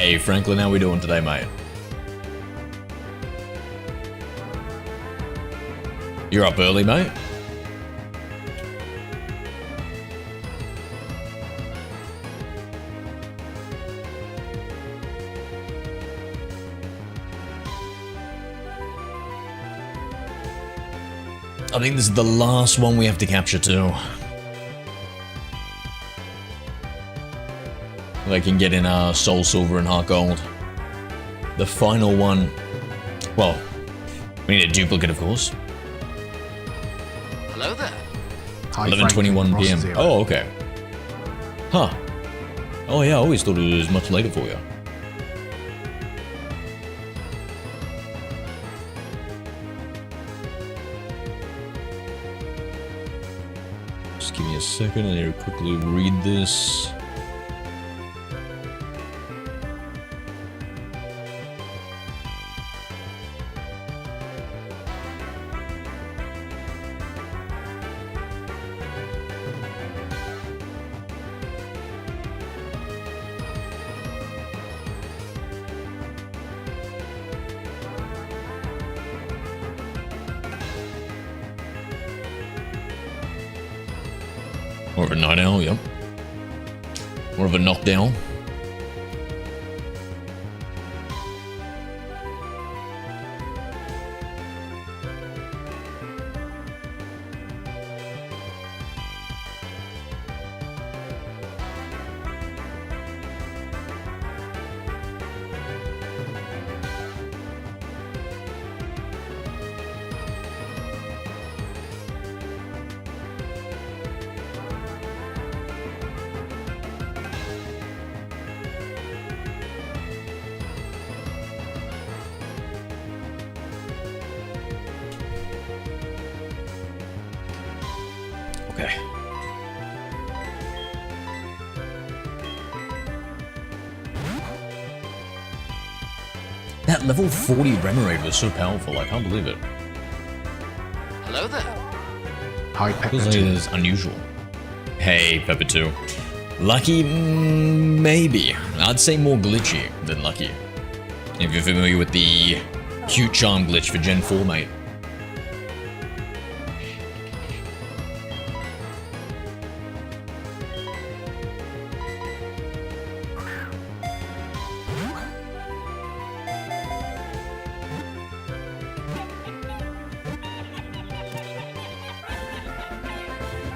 Hey, Franklin, how we doing today, mate? You're up early, mate? I think this is the last one we have to capture too. I can get in Soul Silver and HeartGold. The final one. Well, we need a duplicate, of course. Hello there. 11:21 p.m. Oh, okay. Huh. Oh yeah, I always thought it was much later for you. Just give me a second, I need to quickly read this. More of a night owl, yep. More of a knockdown. Okay. That level 40 Remoraid was so powerful, I can't believe it. Hello there. Hi, Pepper Feels like 2. it's unusual. Hey, Pepper 2. Lucky? Maybe. I'd say more glitchy than lucky. If you're familiar with the cute charm glitch for Gen 4, mate.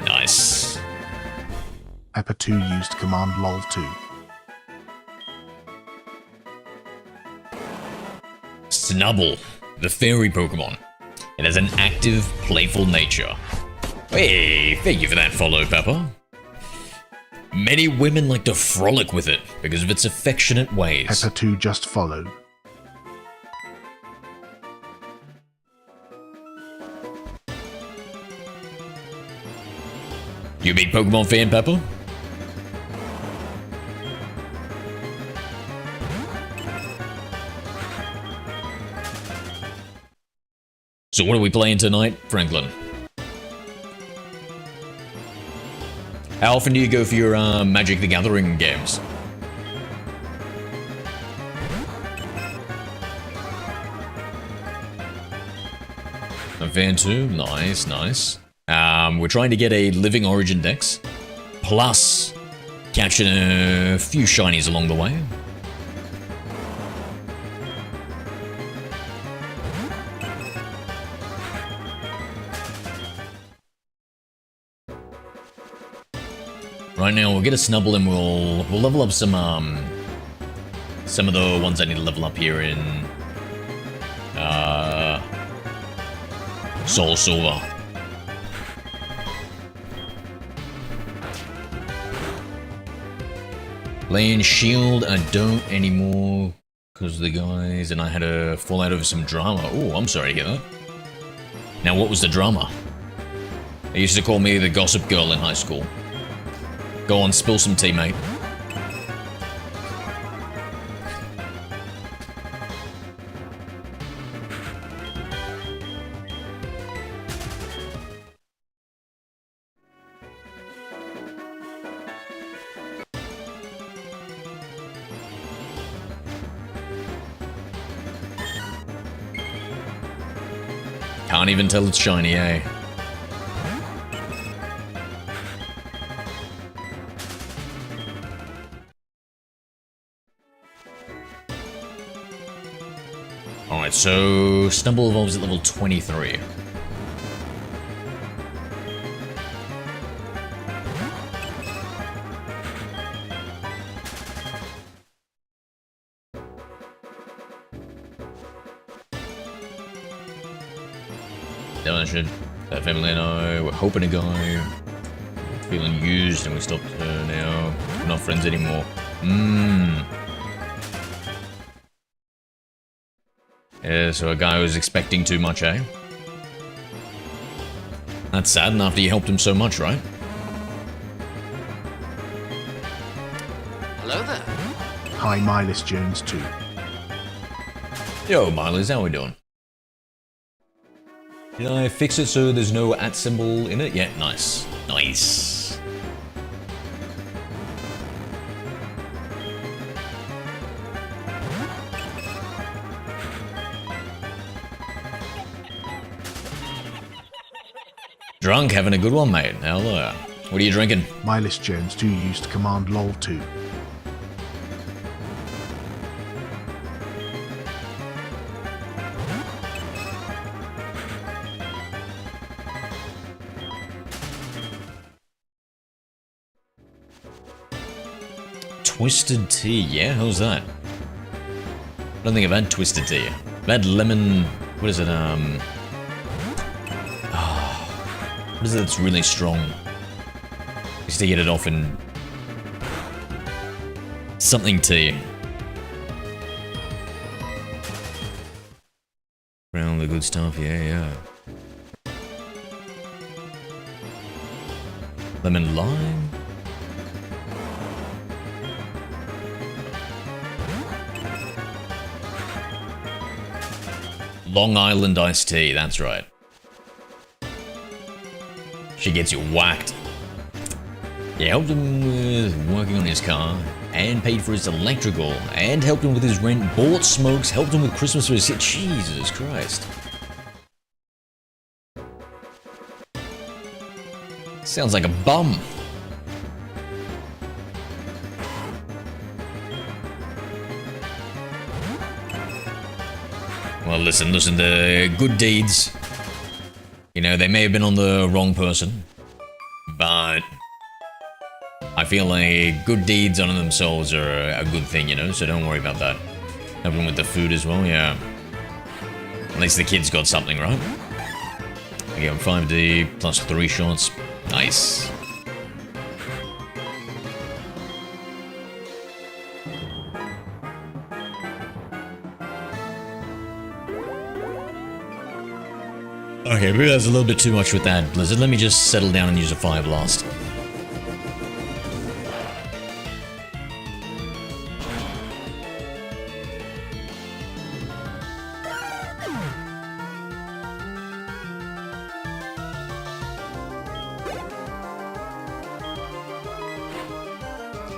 Nice. Pepper 2 used command lol 2. Snubble, the fairy Pokemon. It has an active, playful nature. Hey, thank you for that follow, Pepper. Many women like to frolic with it because of its affectionate ways. Pepper 2 just followed. You a big Pokemon fan, Pepper? So what are we playing tonight, Franklin? How often do you go for your Magic the Gathering games? A fan too? Nice, nice. We're trying to get a Living Origin Dex, plus catching a few shinies along the way. Right now, we'll get a Snubble and we'll level up some of the ones I need to level up here in Soul Silver. Playing Shield, I don't anymore because the guys and I had a fallout over some drama. Oh, I'm sorry to hear that. Now, what was the drama? They used to call me the gossip girl in high school. Go on, spill some tea, mate. Can't even tell it's shiny, eh? Alright, so Snubble evolves at level 23. Should Femilino, we're hoping to go. Feeling used and we stopped now. We're not friends anymore. Yeah, so a guy was expecting too much, eh? That's sad, and after you helped him so much, right? Hello there. Hi, Miles Jones 2. Yo, Miles, how we doing? Did I fix it so there's no @ symbol in it? Yeah, nice. Nice. Drunk, having a good one, mate. Hello. What are you drinking? Miles Jones 2 used command lol 2. Twisted tea, yeah? How's that? I don't think I've had twisted tea. I've had lemon... What is it, what is it that's really strong? I used to get it off in... something tea. Around the good stuff, yeah. Lemon lime? Long Island iced tea, that's right. She gets you whacked. Yeah, helped him with working on his car, and paid for his electrical, and helped him with his rent, bought smokes, helped him with Christmas for his... Jesus Christ. Sounds like a bum. Well, listen, the good deeds, you know, they may have been on the wrong person, but I feel like good deeds on themselves are a good thing, you know, so don't worry about that. Helping with the food as well, yeah. At least the kids got something, right? I get 5D plus 3 shots. Nice. Okay, maybe that's a little bit too much with that, Blizzard. Let me just settle down and use a Fire Blast.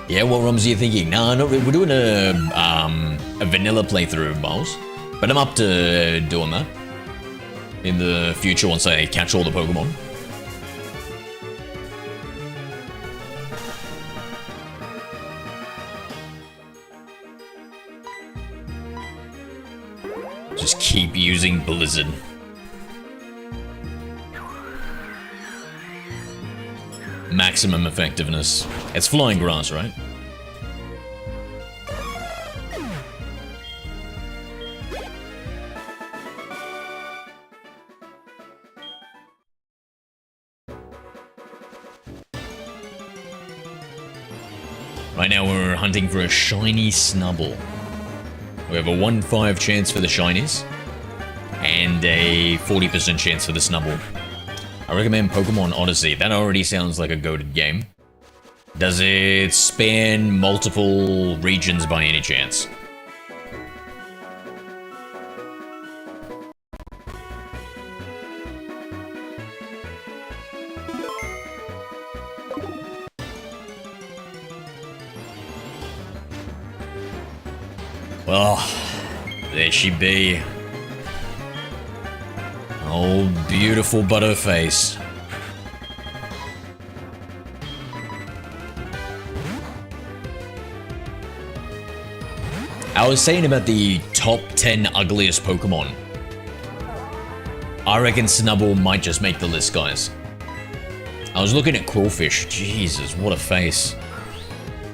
Yeah, what ROMs are you thinking? Nah, not really. We're doing a vanilla playthrough, Miles. But I'm up to doing that in the future once I catch all the Pokemon. Just keep using Blizzard. Maximum effectiveness. It's flying grass, right? Right now we're hunting for a shiny Snubble. We have a 1/5 chance for the shinies and a 40% chance for the Snubble. I recommend Pokemon Odyssey. That already sounds like a goated game. Does it span multiple regions by any chance? Well, there she be. Oh, beautiful butterface. I was saying about the top 10 ugliest Pokemon. I reckon Snubbull might just make the list, guys. I was looking at Quillfish. Jesus, what a face.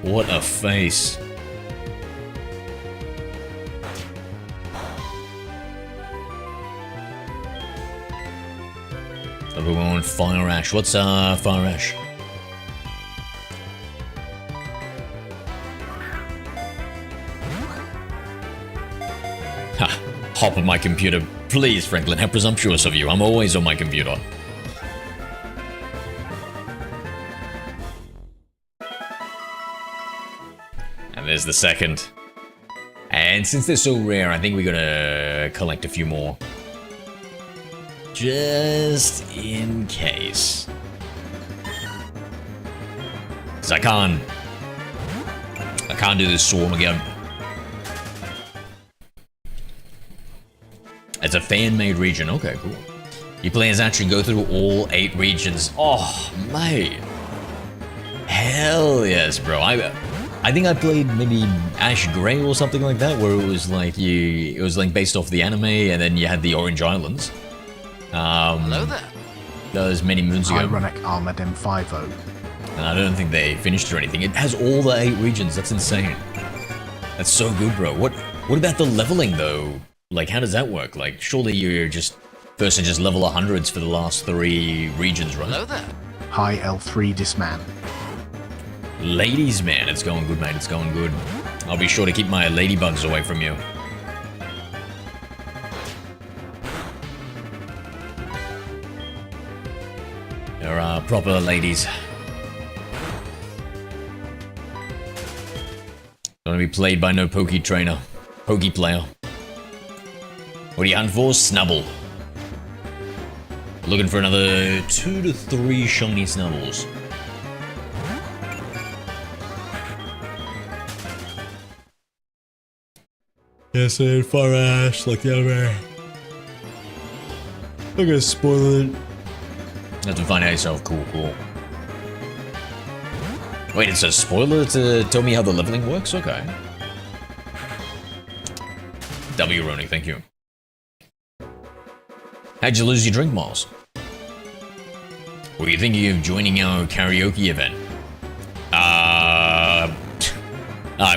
What a face. So we're going Fire Ash. What's Fire Ash? Ha! Hop on my computer. Please, Franklin, how presumptuous of you. I'm always on my computer. And there's the second. And since they're so rare, I think we're gonna collect a few more. Just in case. Cause I can't do this swarm again. It's a fan-made region. Okay, cool. Your players actually go through all 8 regions. Oh, mate. Hell yes, bro. I think I played maybe Ash Grey or something like that, where it was like based off the anime, and then you had the Orange Islands. Hello there. That was many moons ago. Ironic Armored M50. And I don't think they finished or anything. It has all the 8 regions. That's insane. That's so good, bro. What about the leveling though? Like, how does that work? Like, surely you're just first and just level 100s for the last 3 regions, right? Hello there. High L3 Disman. Ladies, man, it's going good, mate. It's going good. I'll be sure to keep my ladybugs away from you. They're proper ladies. Gonna be played by no Poke trainer. Poke player. What are you hunting for? Snubbull. Looking for another 2 to 3 shiny Snubbulls. Yes, Fire Ash, like the other. I'm gonna spoil it. Have to find out yourself. Cool, cool. Wait, it's a spoiler to tell me how the leveling works? Okay. W. Roni, thank you. How'd you lose your drink, Miles? Were you thinking of joining our karaoke event? I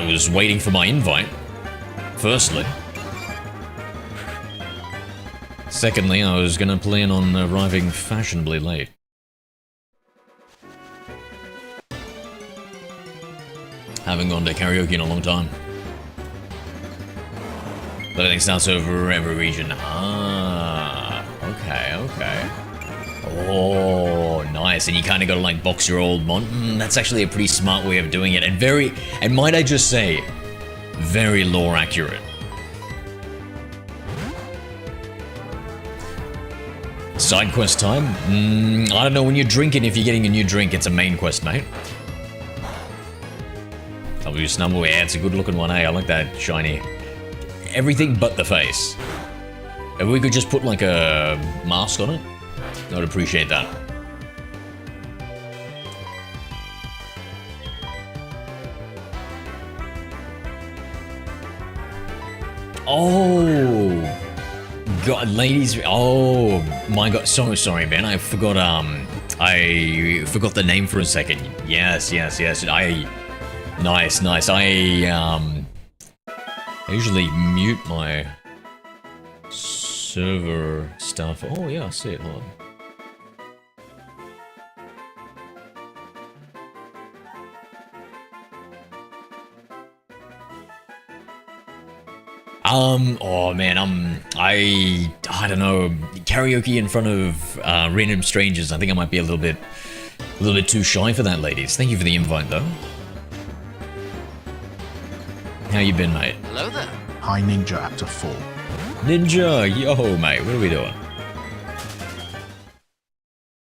was waiting for my invite. Firstly. Secondly, I was gonna plan on arriving fashionably late. Haven't gone to karaoke in a long time. Everything starts over every region. Ah, okay, okay. Oh, nice. And you kind of got to like box your old mon. That's actually a pretty smart way of doing it, and might I just say, very lore accurate. Side quest time? I don't know. When you're drinking, if you're getting a new drink, it's a main quest, mate. W Snubbull, yeah, it's a good looking one, eh? I like that shiny. Everything but the face. If we could just put like a mask on it, I would appreciate that. Oh, God, ladies! Oh my God, so sorry, man. I forgot the name for a second. Yes. Nice. I usually mute my server stuff. Oh yeah, I see it. Hold on. Oh man, I don't know, karaoke in front of random strangers. I think I might be a little bit too shy for that, ladies. Thank you for the invite, though. How you been, mate? Hello there. High Ninja Actor 4. Ninja, yo, mate, what are we doing?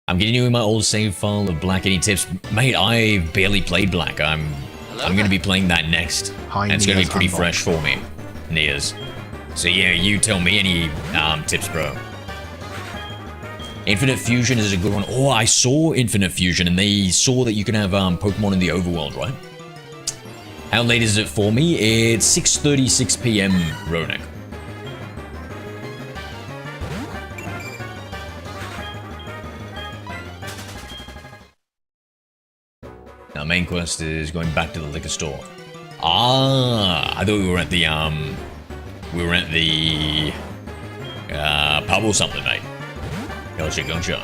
I'm getting you in my old save file of Black. Any tips? Mate, I barely played Black. I'm gonna be playing that next. High And it's gonna be Nia's pretty unlocked. fresh for me. Nia's. So yeah, you tell me any tips, bro. Infinite Fusion is a good one. Oh, I saw Infinite Fusion, and they saw that you can have Pokemon in the overworld, right? How late is it for me? It's 6:36 p.m. Ronak. Our main quest is going back to the liquor store. Ah, I thought we were at the pub or something, mate. Gotcha.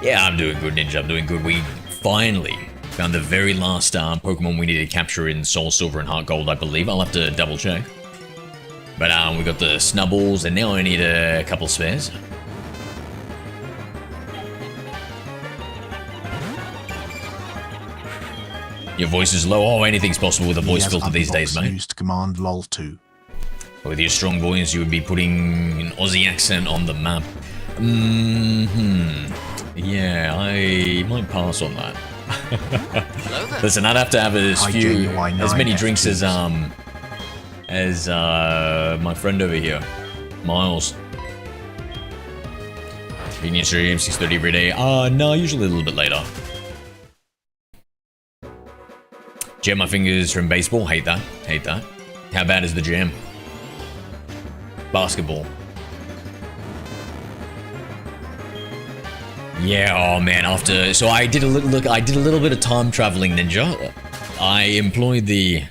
Yeah, I'm doing good, Ninja. I'm doing good. We finally found the very last Pokemon we needed to capture in Soul Silver and Heart Gold, I believe. I'll have to double check. But we got the Snubbles, and now I need a couple spares. Your voice is low. Oh, anything's possible with a voice filter these days, mate. Used Command LOL2. With your strong voice, you would be putting an Aussie accent on the map. Yeah, I might pass on that. Listen, I'd have to have as many drinks as my friend over here, Miles. Convenience stream, 6:30 every day. No, usually a little bit later. Jam my fingers from baseball. Hate that. How bad is the jam? Basketball. Yeah, oh man, so I did a little bit of time traveling, Ninja. I employed the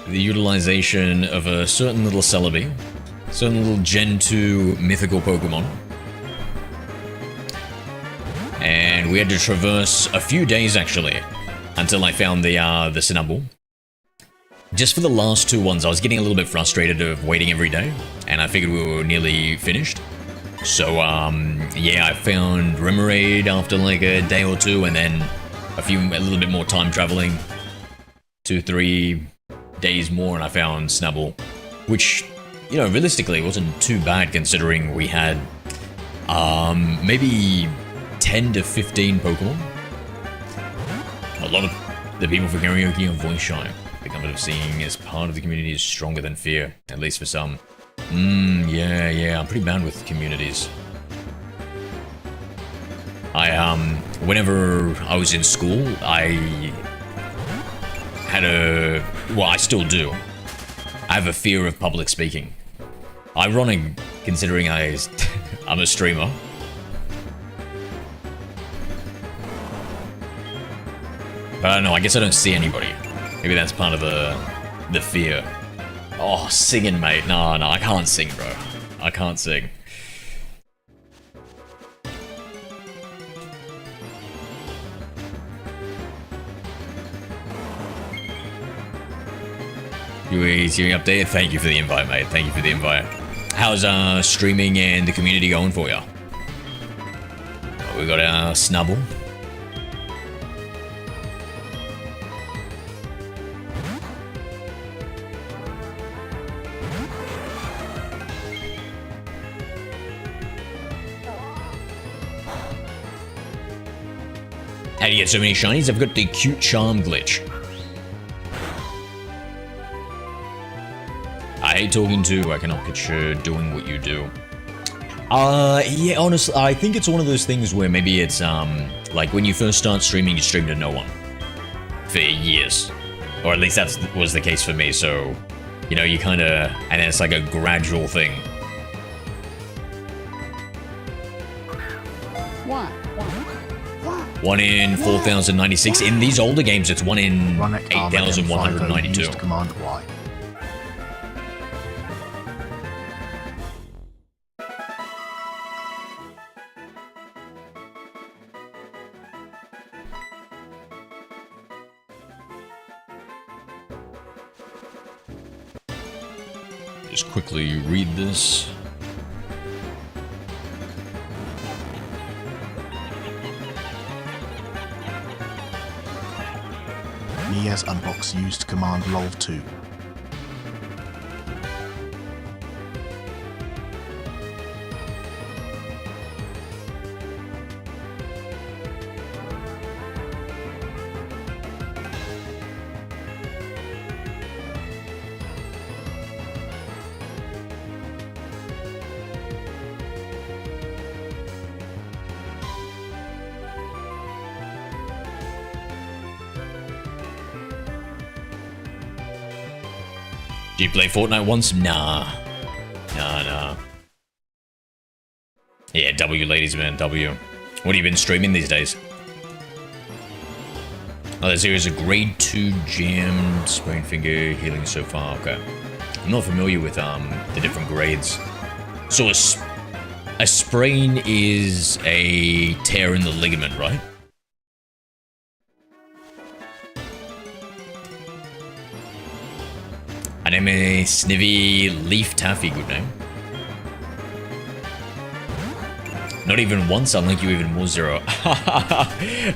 utilization of a certain little Celebi, certain little Gen 2 mythical Pokemon. And we had to traverse a few days actually until I found the Snubbull. Just for the last two ones, I was getting a little bit frustrated of waiting every day, and I figured we were nearly finished. So, yeah, I found Remoraid after like a day or two, and then a little bit more time traveling. 2-3 days more, and I found Snubbull. Which, you know, realistically wasn't too bad considering we had, maybe 10 to 15 Pokemon. A lot of the people for karaoke are voice shy. The comfort of seeing as part of the community is stronger than fear, at least for some. Yeah, I'm pretty bad with communities. Whenever I was in school, I still do. I have a fear of public speaking. Ironic, considering I'm a streamer. But I don't know, I guess I don't see anybody. Maybe that's part of the fear. Oh, singing, mate. No, I can't sing, bro. I can't sing. Viewing update. Thank you for the invite, mate. Thank you for the invite. How's streaming and the community going for you? We got our Snubbull. How do you get so many shinies? I've got the cute charm glitch. I hate talking to, I cannot picture doing what you do. Yeah, honestly, I think it's one of those things where maybe it's, like when you first start streaming, you stream to no one. For years. Or at least that was the case for me, so, you know, you kinda, and then it's like a gradual thing. One in 4,096. In these older games, it's one in 8,192. Command Y. Just quickly read this. Nias unbox used command LOL2. Do you play Fortnite once? Nah. Nah. Yeah, W, ladies, man, W. What have you been streaming these days? Oh, there's series of grade 2 jammed, sprain finger, healing so far. Okay. I'm not familiar with the different grades. So a sprain is a tear in the ligament, right? Anime Snivy Leaf Taffy, good name. Not even once, I'll link you even more, Zero.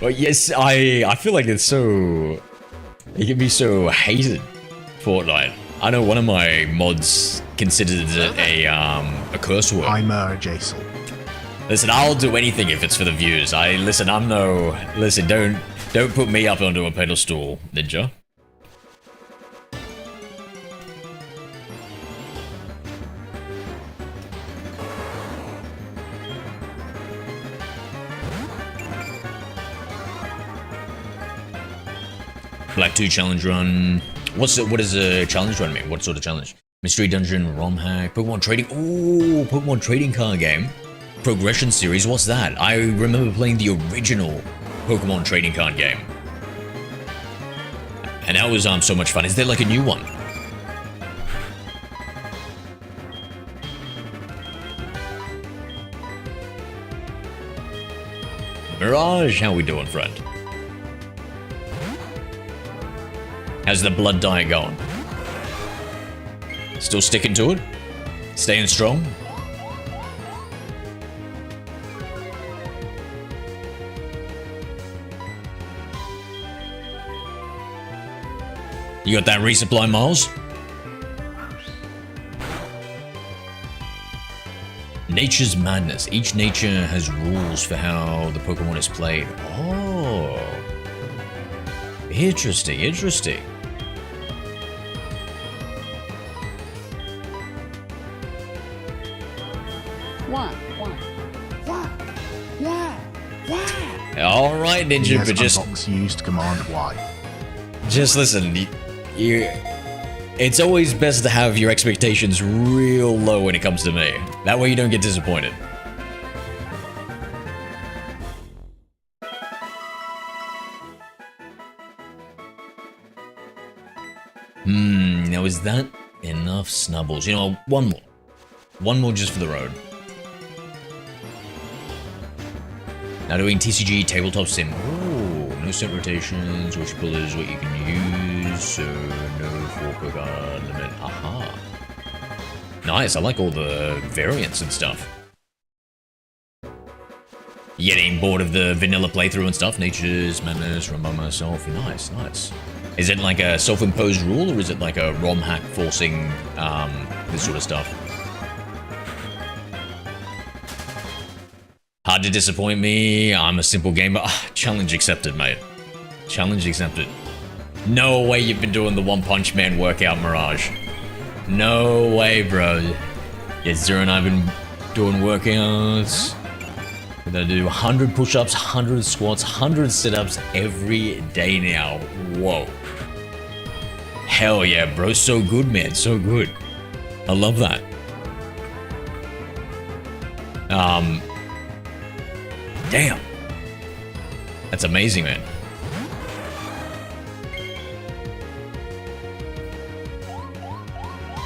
Well, yes, I feel like it's so... It can be so hated, Fortnite. I know one of my mods considered it a curse word. I'm Jason. Listen, I'll do anything if it's for the views. Listen, don't put me up onto a pedestal, Ninja. Black 2 challenge run. What does a challenge run mean? What sort of challenge? Mystery dungeon, ROM hack, Pokemon trading. Ooh, Pokemon trading card game. Progression series, what's that? I remember playing the original Pokemon trading card game. And that was so much fun. Is there like a new one? Mirage, how we doing, friend? How's the blood diet going? Still sticking to it? Staying strong? You got that resupply, Miles? Nature's Madness. Each nature has rules for how the Pokemon is played. Oh. Interesting, interesting. All right, Ninja, but just used Command Y. Just listen. It's always best to have your expectations real low when it comes to me. That way you don't get disappointed. Now is that enough snubbles? You know, one more. One more just for the road. Now doing TCG tabletop sim. Ooh, no set rotations, which pullers, what you can use, so no 4 card limit. Aha. Nice, I like all the variants and stuff. Getting bored of the vanilla playthrough and stuff. Nature's Madness, run by myself. Nice, nice. Is it like a self-imposed rule, or is it like a ROM hack forcing this sort of stuff? Hard to disappoint me. I'm a simple gamer. Challenge accepted, mate. Challenge accepted. No way you've been doing the One Punch Man workout, Mirage. No way, bro. Yeah, Zero and I have been doing workouts. We're gonna do 100 push-ups, 100 squats, 100 sit-ups every day now. Whoa. Hell yeah, bro. So good, man. So good. I love that. Damn. That's amazing, man.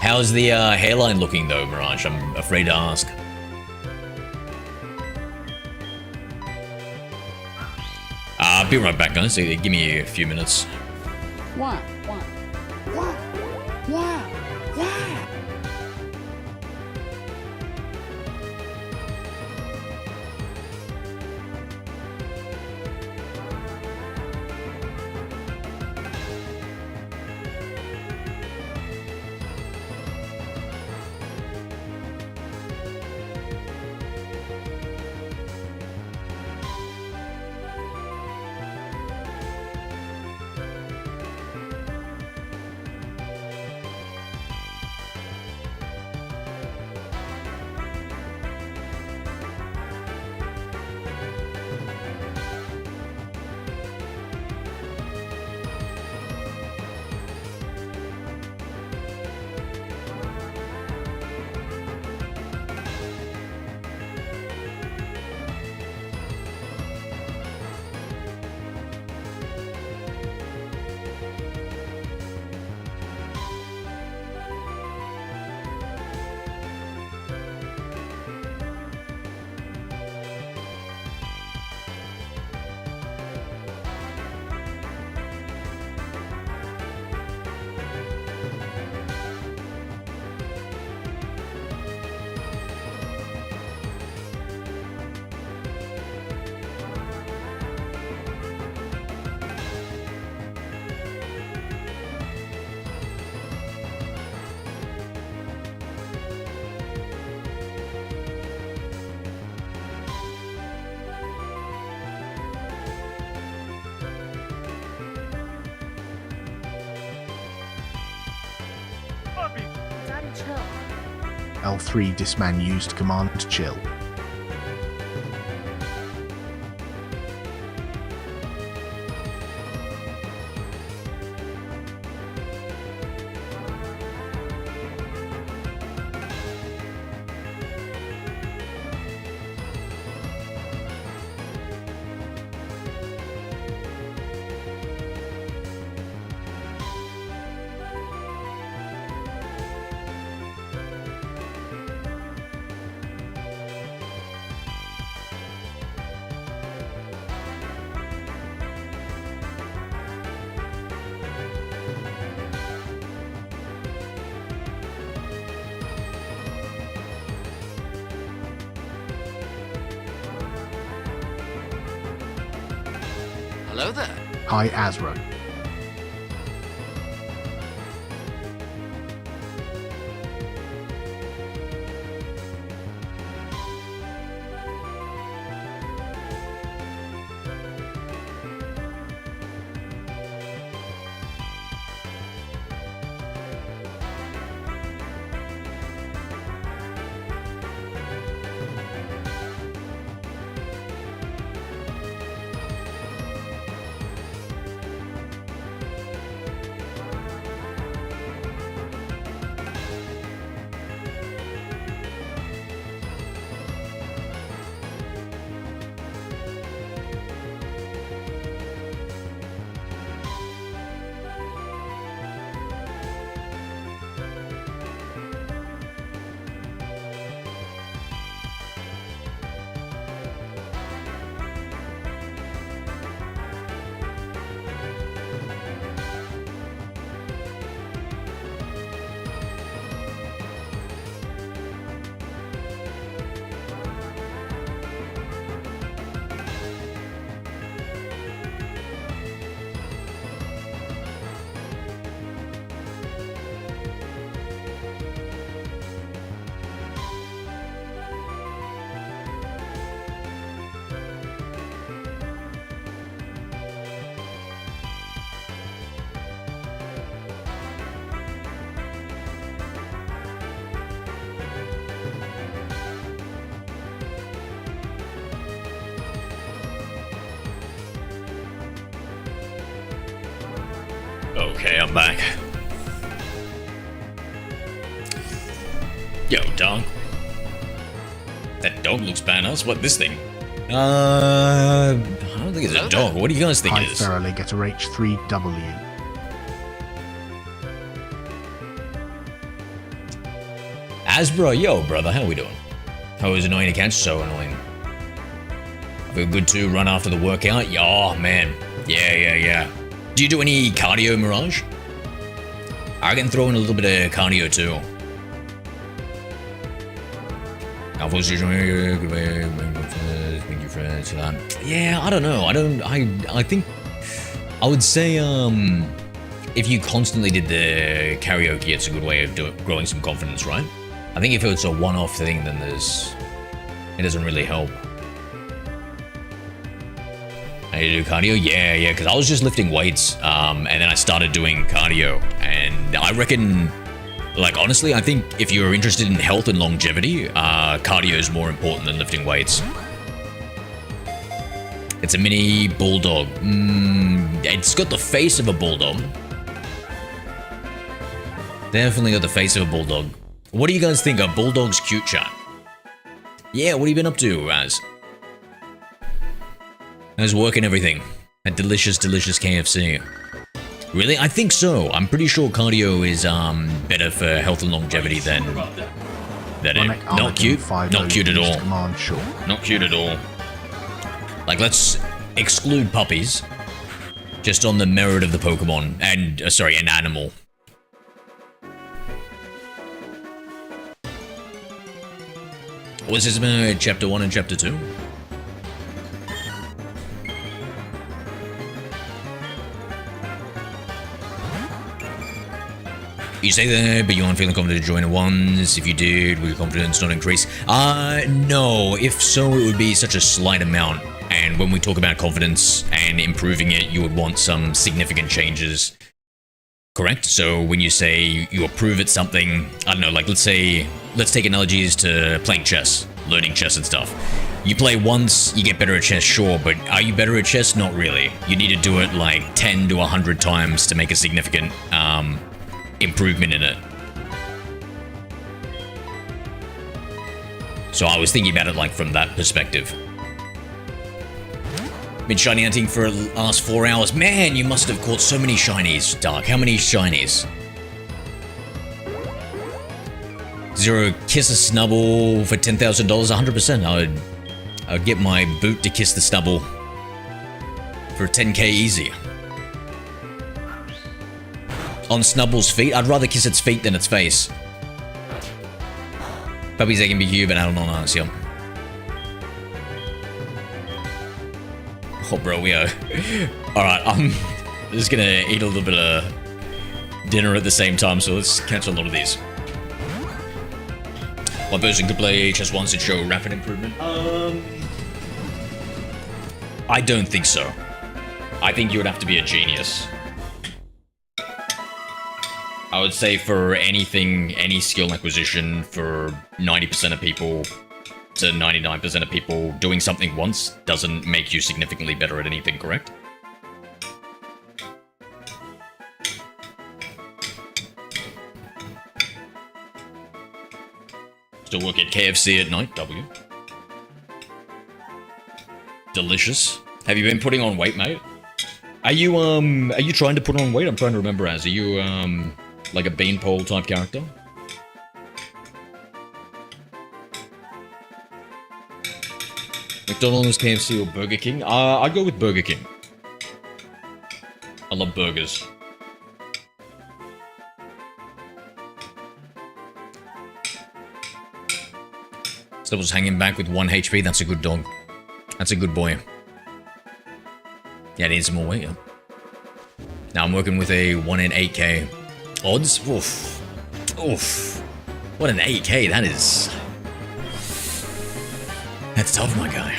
How's the hairline looking, though, Mirage? I'm afraid to ask. I'll be right back, guys. So give me a few minutes. What? L3 Disman used command chill. Hello there. Hi Azra. Okay, I'm back. Yo, dog. That dog looks badass. What, this thing? I don't think it's a dog. What do you guys think Hi it is? Feraligator H3W. Asbro, yo, brother, how we doing? How is annoying to catch? So annoying. I feel good to run after the workout. Yeah, oh, man. Yeah. Do you do any cardio, Mirage? I can throw in a little bit of cardio too. Yeah, I don't know. I think I would say if you constantly did the karaoke, it's a good way of growing some confidence, right? I think if it's a one-off thing, then it doesn't really help. I do cardio? Yeah, because I was just lifting weights, and then I started doing cardio, and I reckon, like, honestly, I think if you're interested in health and longevity, cardio is more important than lifting weights. It's a mini bulldog. It's got the face of a bulldog. Definitely got the face of a bulldog. What do you guys think? Are bulldogs cute, chat? Yeah, what have you been up to, Az? How's work and everything? A delicious KFC. Really? I think so. I'm pretty sure cardio is better for health and longevity than it. Not cute. Not cute at all. Not cute at all. Like, let's exclude puppies. Just on the merit of the Pokemon and an animal. Was this about Chapter 1 and Chapter 2? You say that, but you aren't feeling confident to join at once. If you did, will your confidence not increase? No. If so, it would be such a slight amount. And when we talk about confidence and improving it, you would want some significant changes. correct? So when you say you approve at something, I don't know, like let's take analogies to playing chess, learning chess and stuff. You play once, you get better at chess, sure, but are you better at chess? Not really. You need to do it like 10 to 100 times to make a significant improvement in it. So I was thinking about it like from that perspective. Been shiny hunting for the last 4 hours. Man, you must have caught so many shinies, Dark. How many shinies? Zero kiss a snubble for $10,000, 100%. I would get my boot to kiss the stubble for 10k easy. On Snubble's feet? I'd rather kiss its feet than its face. Puppies, they can be cute, but I don't know, yeah. Oh, bro, we are. Alright, I'm just gonna eat a little bit of dinner at the same time, so let's catch a lot of these. One person could play chess once and show rapid improvement. I don't think so. I think you would have to be a genius. I would say for anything, any skill acquisition, for 90% of people to 99% of people, doing something once doesn't make you significantly better at anything, correct? Still work at KFC at night, W. Delicious. Have you been putting on weight, mate? Are you trying to put on weight? I'm trying to remember as. Are you, like a beanpole type character? McDonald's, KFC, or Burger King? I'd go with Burger King. I love burgers. Still hanging back with 1 HP. That's a good dog. That's a good boy. Yeah, I need some more weight. Yeah. Now I'm working with a 1 in 8k. Odds? Oof. Oof. What an 8k, that is. That's tough, my guy.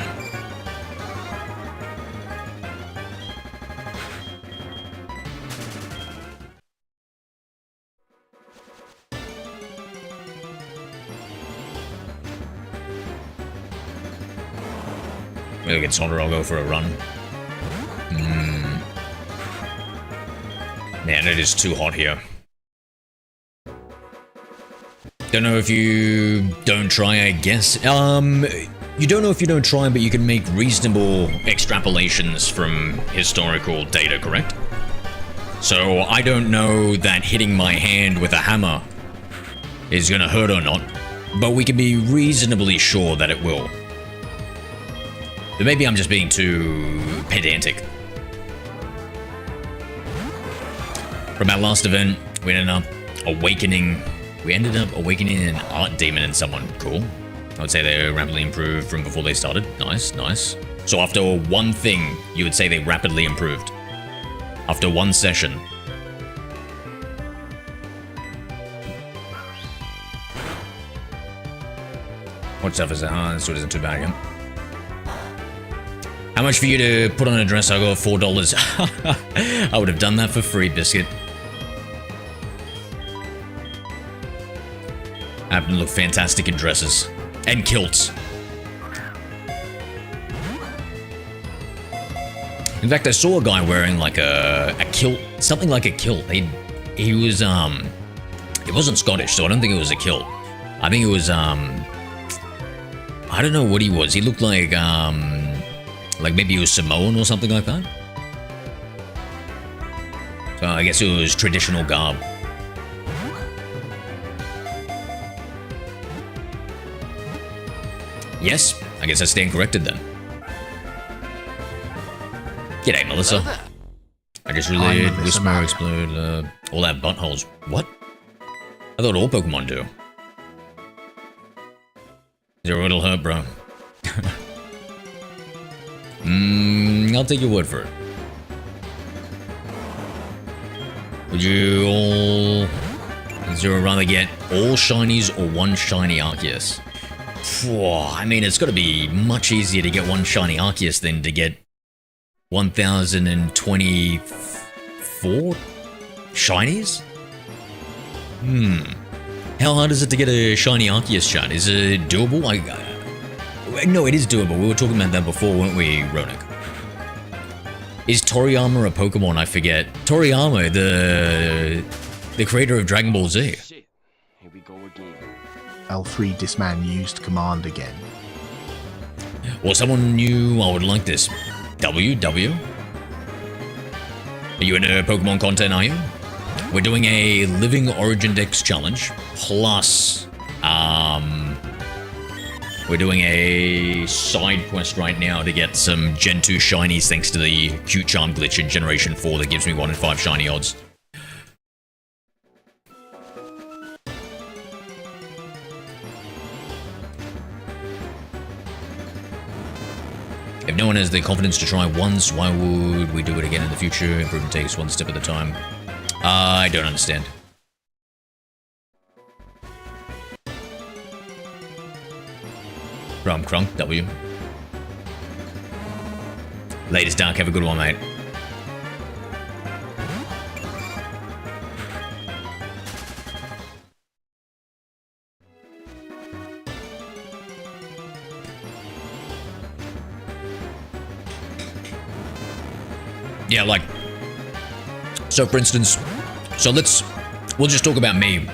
Maybe get Sonder, I'll go for a run. Man, it is too hot here. Don't know if you don't try, I guess. You don't know if you don't try, but you can make reasonable extrapolations from historical data, correct? So I don't know that hitting my hand with a hammer is gonna hurt or not, but we can be reasonably sure that it will. But maybe I'm just being too pedantic. From our last event, we ended up awakening an art demon in someone. Cool. I would say they rapidly improved from before they started. Nice, nice. So after one thing, you would say they rapidly improved. After one session. What stuff is that? This one isn't too bad again. How much for you to put on a dress? I got $4. I would have done that for free, Biscuit. I happen to look fantastic in dresses. And kilts. In fact, I saw a guy wearing like a kilt, something like a kilt. He was, it wasn't Scottish, so I don't think it was a kilt. I think it was, I don't know what he was. He looked like maybe he was Samoan or something like that. So I guess it was traditional garb. Yes, I guess I stand corrected then. G'day, Melissa. I just relayed Whisper, Explode, all that buttholes. What? I thought all Pokemon do. Zero, it'll hurt, bro. I'll take your word for it. Would you all... Zero rather get all shinies or one shiny Arceus? I mean, it's got to be much easier to get one shiny Arceus than to get 1024 Shinies? How hard is it to get a shiny Arceus shine? Is it doable? No, it is doable. We were talking about that before, weren't we, Ronak? Is Toriyama a Pokemon? I forget. Toriyama, the creator of Dragon Ball Z. Shit. Here we go again. L3 Disman used command again. Well, someone new, I would like this. W? Are you into Pokemon content, are you? We're doing a Living Origin Dex challenge, plus, we're doing a side quest right now to get some Gen 2 shinies thanks to the cute charm glitch in Generation 4 that gives me 1 in 5 shiny odds. If no one has the confidence to try once, why would we do it again in the future? Improvement takes one step at a time. I don't understand. From Crunk, W. Latest Dark, have a good one, mate. Yeah, like, so for instance, we'll just talk about me,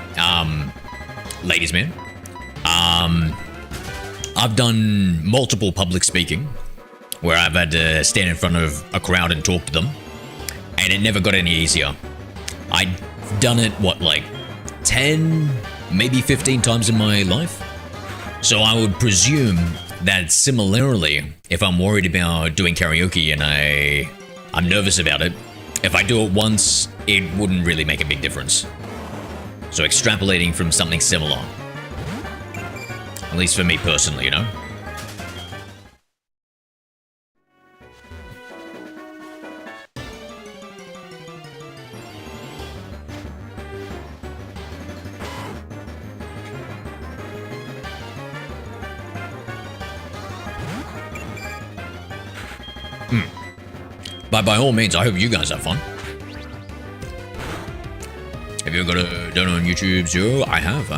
ladies man. I've done multiple public speaking where I've had to stand in front of a crowd and talk to them, and it never got any easier. I've done it, what, like 10, maybe 15 times in my life? So I would presume that similarly, if I'm worried about doing karaoke and I'm nervous about it, if I do it once, it wouldn't really make a big difference. So extrapolating from something similar. At least for me personally, you know? But by all means, I hope you guys have fun. Have you got a donor on YouTube, Zero? I have.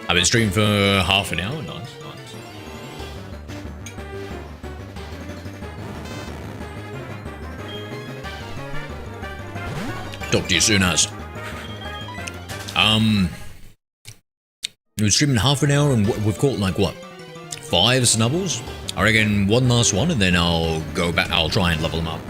I've been streaming for half an hour. Nice. Talk to you soon, as. We're streaming half an hour and we've caught like what? 5 snubbles? I reckon one last one and then I'll go back. I'll try and level them up.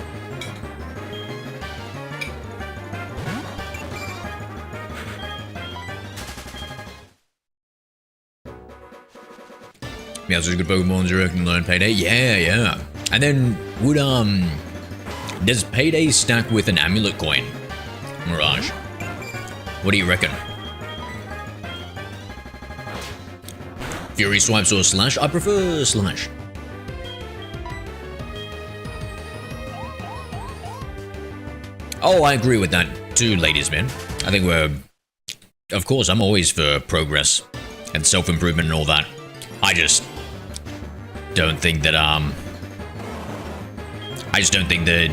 Yeah, such a good Pokemon, you reckon learn Payday? Yeah. And then would does Payday stack with an amulet coin? Mirage. What do you reckon? Fury swipes or slash? I prefer slash. Oh, I agree with that too, ladies man. I think of course, I'm always for progress and self-improvement and all that. I just don't think that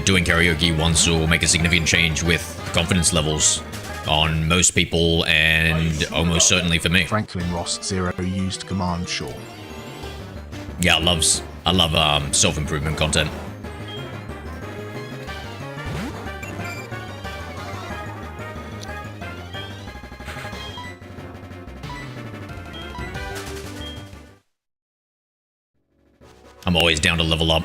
doing karaoke once will make a significant change with confidence levels on most people and almost certainly for me. Franklin Ross 0 used command sure. Yeah, I love self-improvement content. I'm always down to level up.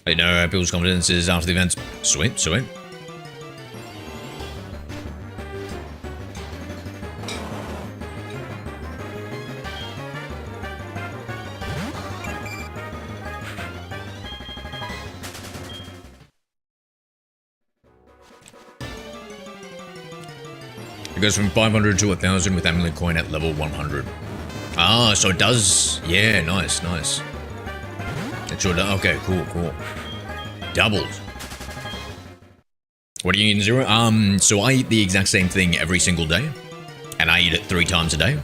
I know people's confidence is after the events. Sweet, sweet. It goes from 500 to 1,000 with amulet coin at level 100. Ah, so it does. Yeah, nice, nice. It sure does. Okay, cool, cool. Doubled. What are you eating, Zero? So I eat the exact same thing every single day, and I eat it 3 times a day.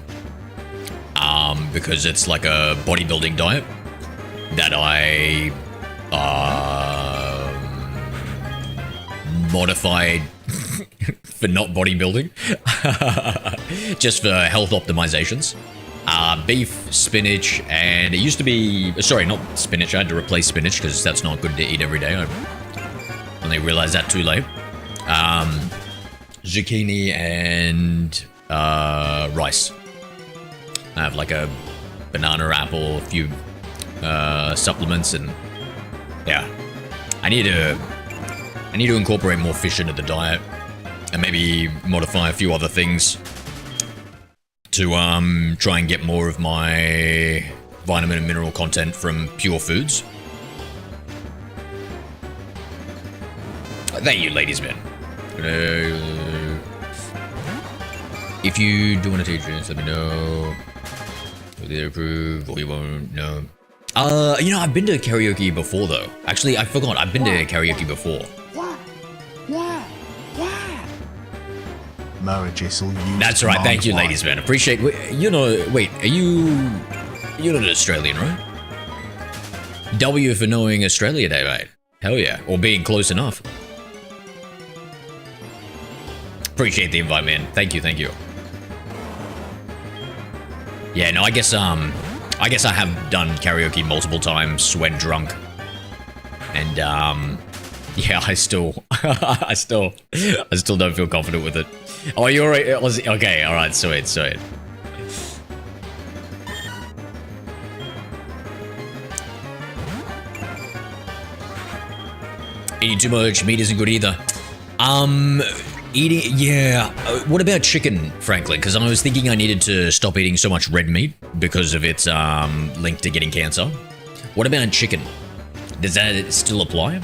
Because it's like a bodybuilding diet that I modified for not bodybuilding, just for health optimizations. Beef, spinach, and it used to be, sorry, not spinach, I had to replace spinach because that's not good to eat every day. I only realized that too late. Zucchini and rice. I have like a banana, apple, a few supplements, and yeah, I need to incorporate more fish into the diet and maybe modify a few other things to try and get more of my vitamin and mineral content from pure foods. Thank you, ladies man. If you do want to teach us, let me know. Will they approve or you won't? No. You know, I've been to karaoke before though. Actually, I forgot. I've been to karaoke before. Marriages will use. That's right. Thank you, ladies man. Appreciate. You know, wait. You're not Australian, right? W for knowing Australia Day, mate. Hell yeah. Or being close enough. Appreciate the invite, man. Thank you, thank you. Yeah, no, I guess I have done karaoke multiple times when drunk. And yeah, I still don't feel confident with it. Oh, you're right. Okay, all right, sweet, sweet. Eating too much meat isn't good either. Eating, yeah. What about chicken, frankly? Because I was thinking I needed to stop eating so much red meat because of its link to getting cancer. What about chicken? Does that still apply?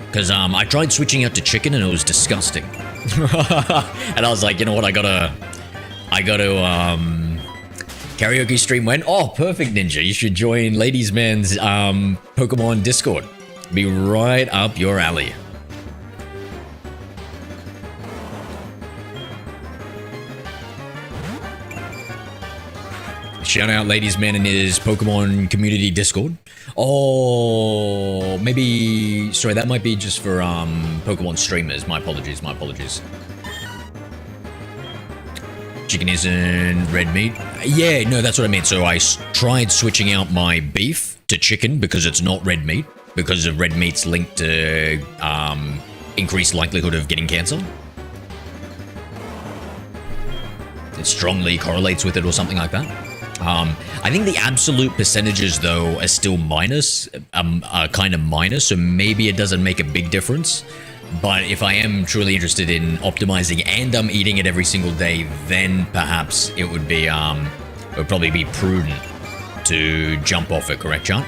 Because I tried switching out to chicken and it was disgusting. And I was like, you know what? I gotta karaoke stream when? Oh, perfect, Ninja. You should join Ladies Man's Pokemon Discord. Be right up your alley. Shout out Ladies Man in his Pokemon community Discord. Oh, maybe, sorry, that might be just for Pokemon streamers. My apologies, my apologies. Chicken isn't red meat. Yeah, no, that's what I meant. So I tried switching out my beef to chicken because it's not red meat, because of red meat's linked to increased likelihood of getting cancer. It strongly correlates with it or something like that. I think the absolute percentages, though, are still minus, are kind of minus, so maybe it doesn't make a big difference. But if I am truly interested in optimizing and I'm eating it every single day, then perhaps it would be, it would probably be prudent to jump off it, correct, chat?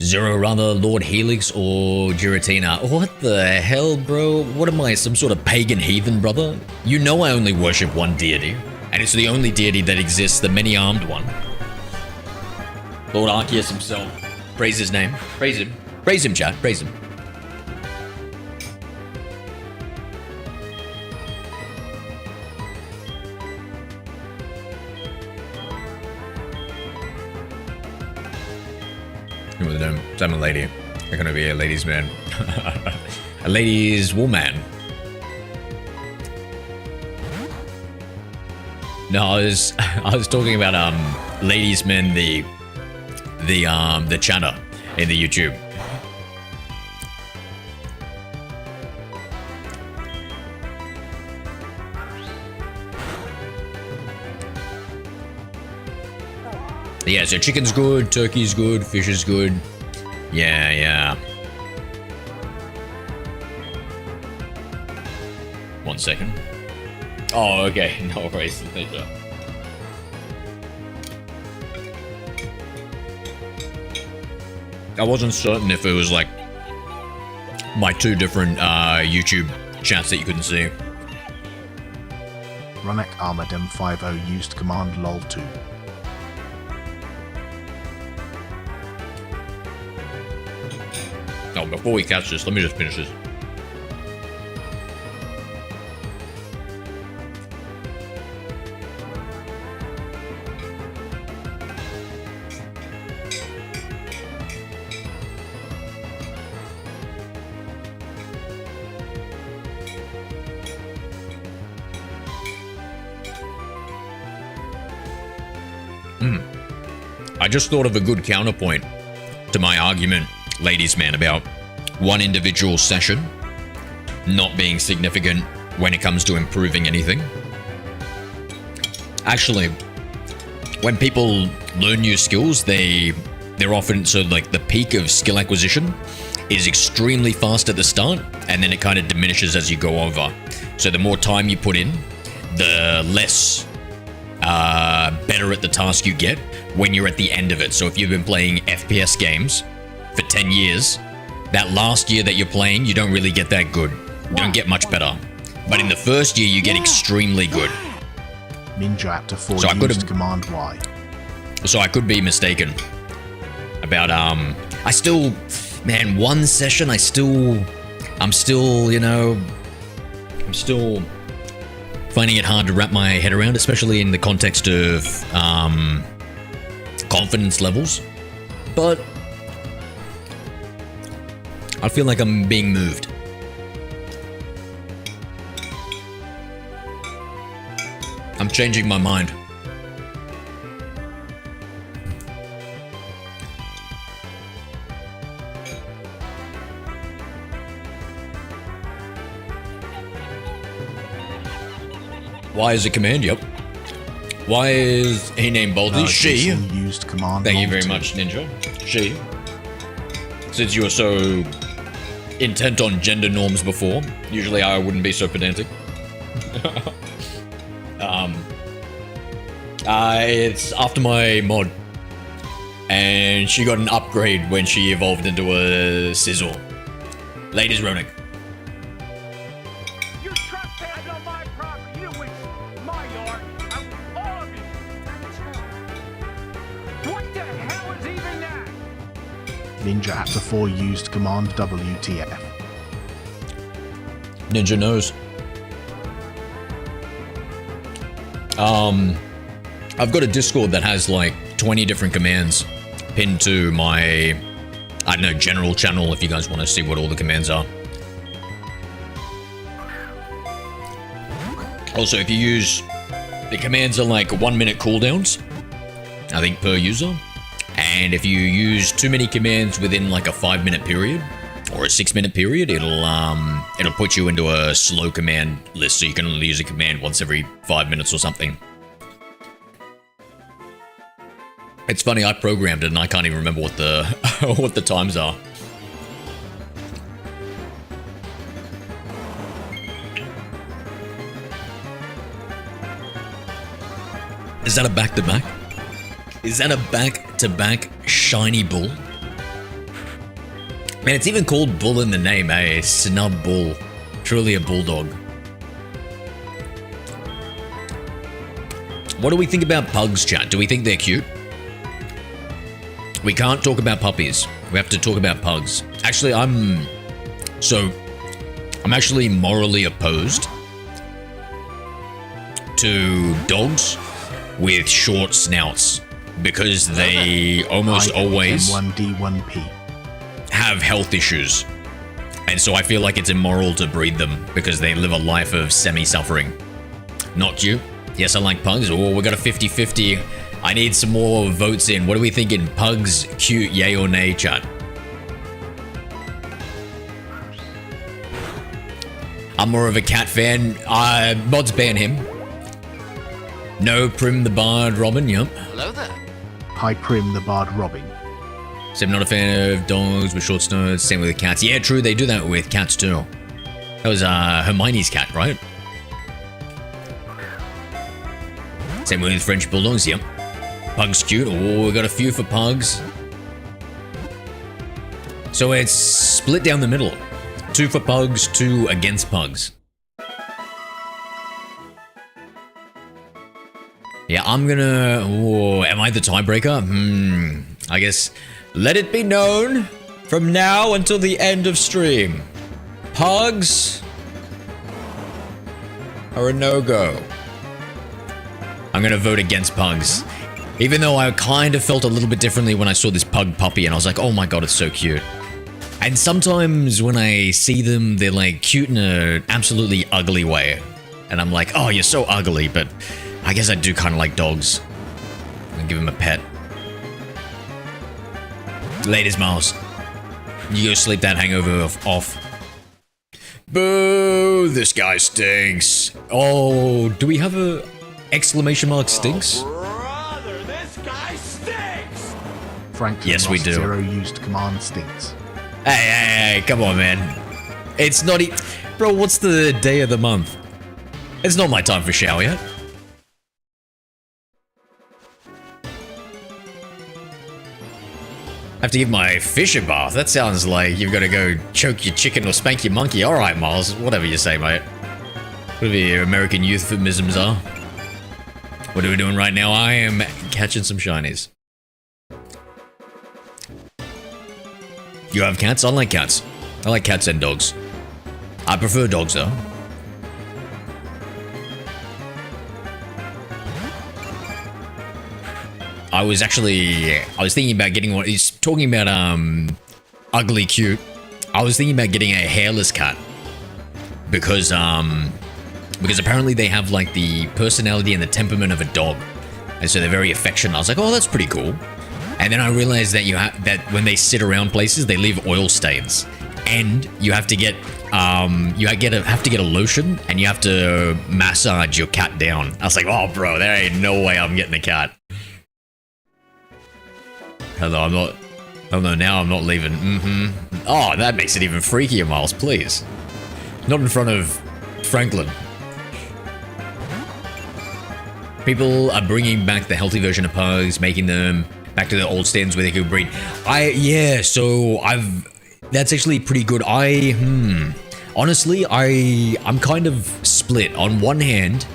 Zero, rather, Lord Helix or Giratina. What the hell, bro? What am I, some sort of pagan heathen, brother? You know I only worship one deity. And it's the only deity that exists, the many-armed one. Lord Arceus himself. Praise his name. Praise him. Praise him, chat. Praise him. with them. So I'm a lady. I'm gonna be a ladies' man. A ladies' woman. No, I was talking about ladies' men, the chatter in the YouTube. Yeah, so chicken's good, turkey's good, fish is good. Yeah, yeah. 1 second. Oh, okay. No worries. I wasn't certain if it was like my 2 different YouTube chats that you couldn't see. Runek Armored M50 used command lol2. Oh, before we catch this, let me just finish this. I just thought of a good counterpoint to my argument, ladies' man, about one individual session not being significant when it comes to improving anything. Actually, when people learn new skills, they're often, so like the peak of skill acquisition is extremely fast at the start, and then it kind of diminishes as you go over. So the more time you put in, the less better at the task you get when you're at the end of it. So if you've been playing FPS games for 10 years, that last year that you're playing, you don't really get that good. You don't get much better. But in the first year, you get extremely good. Ninja Aptor 4 So I used command Y. So I could be mistaken about, I still, man, one session, I'm still, you know, I'm still finding it hard to wrap my head around, especially in the context of confidence levels. But I feel like I'm being moved. I'm changing my mind. Why is a command? Yep. Why is he named Baldy? She. Used command Thank you very lol2. much, Ninja. She. Since you were so intent on gender norms before, usually I wouldn't be so pedantic. It's after my mod, and she got an upgrade when she evolved into a sizzle. Ladies, Ronik. You trespassed on my property. You went my yard. All of you. What the hell is even that? Ninja Aptor 4 used command WTF. Ninja knows. I've got a Discord that has like 20 different commands pinned to my, I don't know, general channel if you guys want to see what all the commands are. Also, if you use, the commands are like 1 minute cooldowns, I think, per user. And if you use too many commands within like a 5 minute period or a 6 minute period, it'll put you into a slow command list, so you can only use a command once every 5 minutes or something. It's funny, I programmed it and I can't even remember what the what the times are. Is that a back-to-back? Is that a back-to-back shiny bull? Man, it's even called bull in the name, eh? Snub bull. Truly a bulldog. What do we think about pugs, chat? Do we think they're cute? We can't talk about puppies. We have to talk about pugs. Actually, I'm actually morally opposed to dogs with short snouts because they almost always M1D1P. have health issues. And so I feel like it's immoral to breed them because they live a life of semi-suffering. Not cute. Yes, I like pugs. Oh, we got a 50-50. I need some more votes in. What are we thinking? Pugs, cute, yay or nay, chat? I'm more of a cat fan. Mods ban him. No, Prim the Bard Robin, yep. Hello there. Hi Prim the Bard Robin. So I'm not a fan of dogs with short snouts. Same with the cats. Yeah, true, they do that with cats too. That was Hermione's cat, right? Same with French bulldogs, yep. Pugs cute. Oh, we got a few for pugs. So it's split down the middle. 2 for pugs, 2 against pugs. Yeah, I'm gonna... Oh, am I the tiebreaker? I guess... Let it be known from now until the end of stream. Pugs are a no-go. I'm gonna vote against pugs. Even though I kind of felt a little bit differently when I saw this pug puppy and I was like, oh my god, it's so cute. And sometimes when I see them, they're like cute in an absolutely ugly way. And I'm like, oh, you're so ugly, but I guess I do kind of like dogs. I'll give him a pet. Ladies, Miles. You go sleep that hangover off. Boo! This guy stinks. Oh, do we have a exclamation mark stinks? Brother, this guy stinks! Franklin Yes, we lost do. 0 used command stinks. Hey, come on, man. It's not Bro, what's the day of the month? It's not my time for shower yet. I have to give my fish a bath. That sounds like you've got to go choke your chicken or spank your monkey. All right, Miles. Whatever you say, mate. Whatever your American euphemisms are. What are we doing right now? I am catching some shinies. You have cats? I like cats. I like cats and dogs. I prefer dogs, though. I was thinking about getting one. He's talking about ugly cute. I was thinking about getting a hairless cat because apparently they have like the personality and the temperament of a dog, and so they're very affectionate. I was like, oh, that's pretty cool. And then I realized that that when they sit around places, they leave oil stains, and you have to get have to get a lotion, and you have to massage your cat down. I was like, oh, bro, there ain't no way I'm getting a cat. Although now I'm not leaving. Oh, that makes it even freakier, Miles, please. Not in front of Franklin. People are bringing back the healthy version of pugs, making them back to the old stands where they could breed. That's actually pretty good. Honestly, I'm kind of split. On one hand,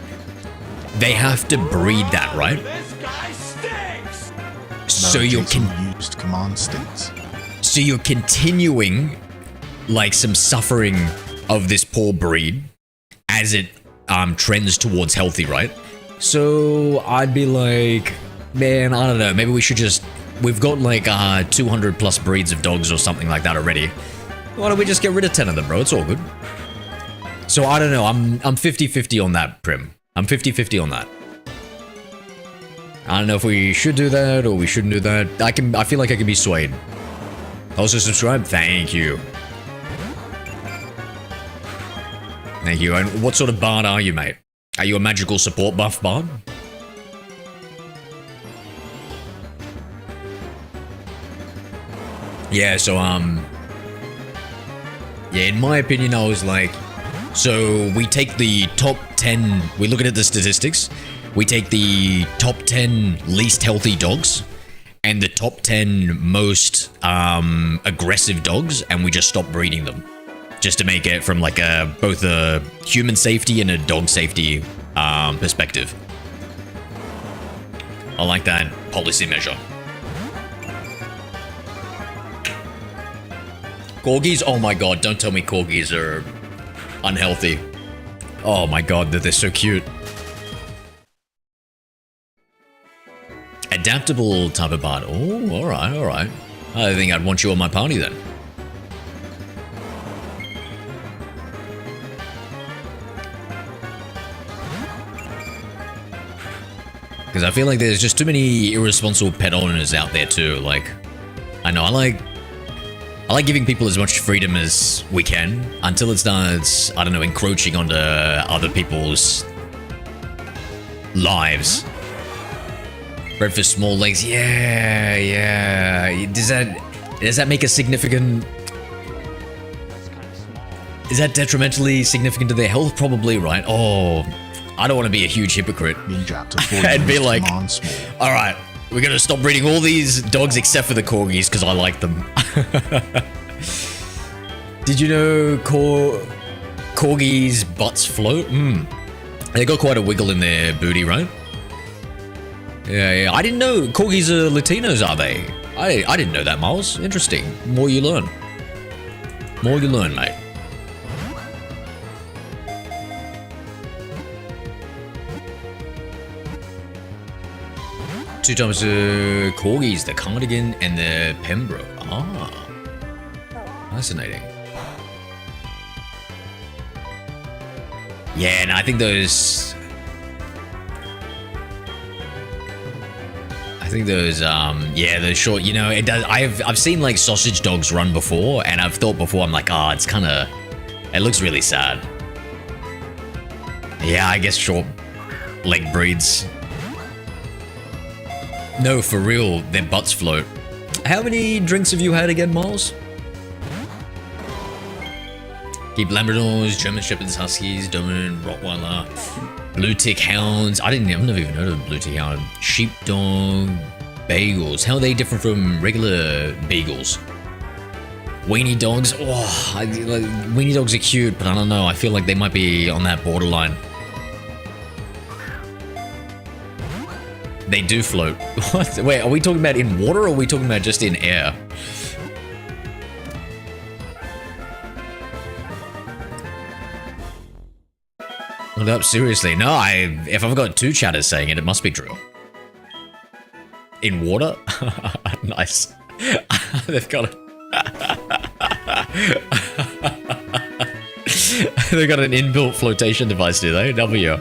they have to breed that, right? This guy stinks! So used command stinks. So you're continuing like some suffering of this poor breed as it trends towards healthy, right? So I'd be like, man, I don't know, maybe we should we've got like 200 plus breeds of dogs or something like that already. Why don't we just get rid of 10 of them, bro? It's all good. So I don't know, I'm 50-50 on that, Prim. I'm 50-50 on that. I don't know if we should do that or we shouldn't do that. I feel like I can be swayed. Also subscribe? Thank you. Thank you. And what sort of bard are you, mate? Are you a magical support buff bard? Yeah, so yeah, in my opinion, I was like, so we take the top 10, we look at the statistics, we take the top 10 least healthy dogs and the top 10 most aggressive dogs, and we just stop breeding them. Just to make it from like both a human safety and a dog safety perspective. I like that policy measure. Corgis? Oh my god, don't tell me corgis are unhealthy. Oh my god, they're so cute. A adaptable type of bard. Oh, alright, alright. I think I'd want you on my party then. Because I feel like there's just too many irresponsible pet owners out there too. Like, I know I like giving people as much freedom as we can until it starts, I don't know, encroaching onto other people's lives. Bred for small legs, yeah. Does that make a significant? Is that detrimentally significant to their health? Probably, right? Oh. I don't want to be a huge hypocrite and be like, all right, we're going to stop breeding all these dogs except for the corgis because I like them. Did you know corgis' butts float? They got quite a wiggle in their booty, right? Yeah. I didn't know corgis are Latinos, are they? I didn't know that, Miles. Interesting. More you learn. More you learn, mate. Two times the corgis, the cardigan, and the Pembroke. Ah, fascinating. Yeah, and I think those. Yeah, those short. You know, it does. I've seen like sausage dogs run before, and I've thought before, I'm like, it's kind of. It looks really sad. Yeah, I guess short leg breeds. No, for real, their butts float. How many drinks have you had again, Miles? Keep Labradors, German Shepherds, Huskies, Doberman, Rottweiler, Blue Tick Hounds. I've never even heard of Blue Tick Hound. Sheepdog, Bagels. How are they different from regular Beagles? Weenie Dogs. Weenie Dogs are cute, but I don't know. I feel like they might be on that borderline. They do float. What? Wait, are we talking about in water or are we talking about just in air? Hold up, seriously. No, if I've got two chatters saying it, it must be true. In water? Nice. They've got a... They've got an inbuilt flotation device, do they? W.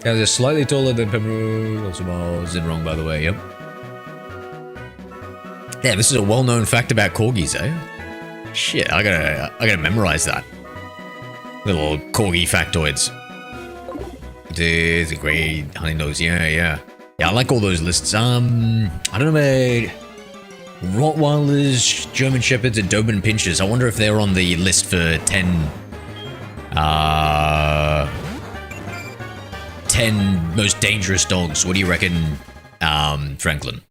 Yeah, they're slightly taller than Pembroke. Lots of miles. Isn't wrong, by the way. Yep. Yeah, this is a well-known fact about corgis, eh? Shit, I gotta memorize that. Little corgi factoids. It is a great hunting nose. Yeah. Yeah, I like all those lists. I don't know about Rottweilers, German Shepherds, and Doberman Pinschers. I wonder if they're on the list for 10 most dangerous dogs. What do you reckon, Franklin?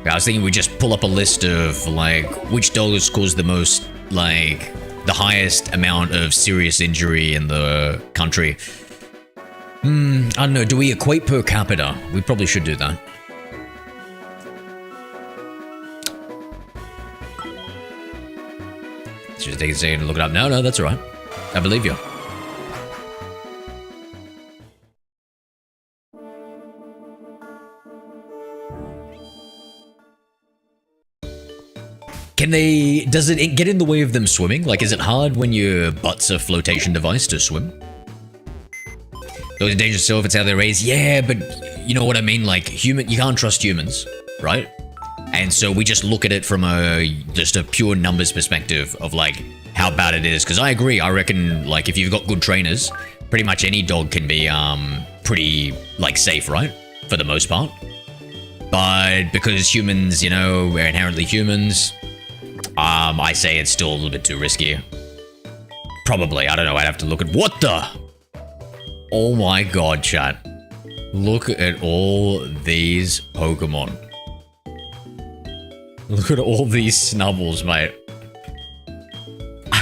I was thinking we just pull up a list of, like, which dogs cause the most, like, the highest amount of serious injury in the country. I don't know, do we equate per capita? We probably should do that. Just take a second to look it up. No, that's alright. I believe you. Does it get in the way of them swimming? Like, is it hard when your butt's a flotation device to swim? Those are dangerous if it's how they're raised. Yeah, but you know what I mean? Like, you can't trust humans, right? And so we just look at it from just a pure numbers perspective of, like, how bad it is. Because I agree. I reckon, like, if you've got good trainers, pretty much any dog can be, pretty, like, safe, right? For the most part. But because humans, you know, we're inherently humans... I say it's still a little bit too risky. Probably. I don't know. I'd have to look at... What the? Oh my god, chat. Look at all these Pokemon. Look at all these Snubbles, mate.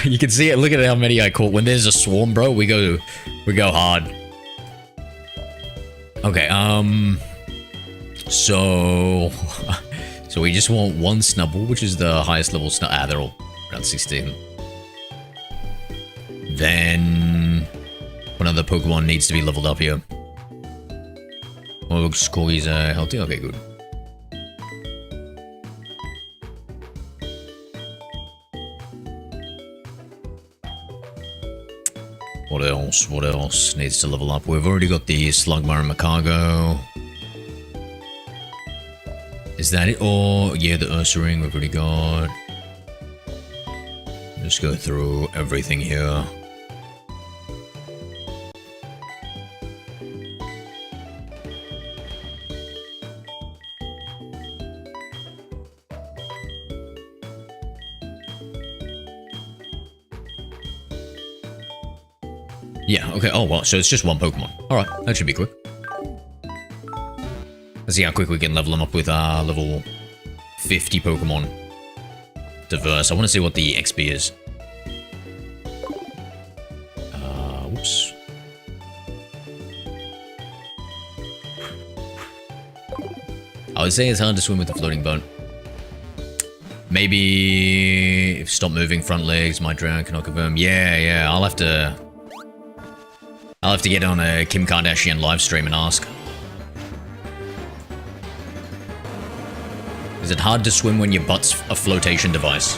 You can see it. Look at how many I caught. When there's a swarm, bro, we go hard. Okay, So... So we just want one Snubble, which is the highest level Snubble. They're all around 16. Then... One of the Pokemon needs to be leveled up here. Oh, looks cool. He's healthy. Okay, good. What else? What else needs to level up? We've already got the Slugma and Macargo. Is that it? Or, yeah, the Ursaring we've already got. Just go through everything here. Yeah, okay. Oh, well, so it's just one Pokemon. Alright, that should be quick. Let's see how quick we can level them up with level 50 Pokemon. Diverse. I want to see what the XP is. Whoops. I would say it's hard to swim with a floating boat. Maybe if stop moving front legs, my drown cannot confirm. Yeah, I'll have to get on a Kim Kardashian live stream and ask. Is it hard to swim when your butt's a flotation device?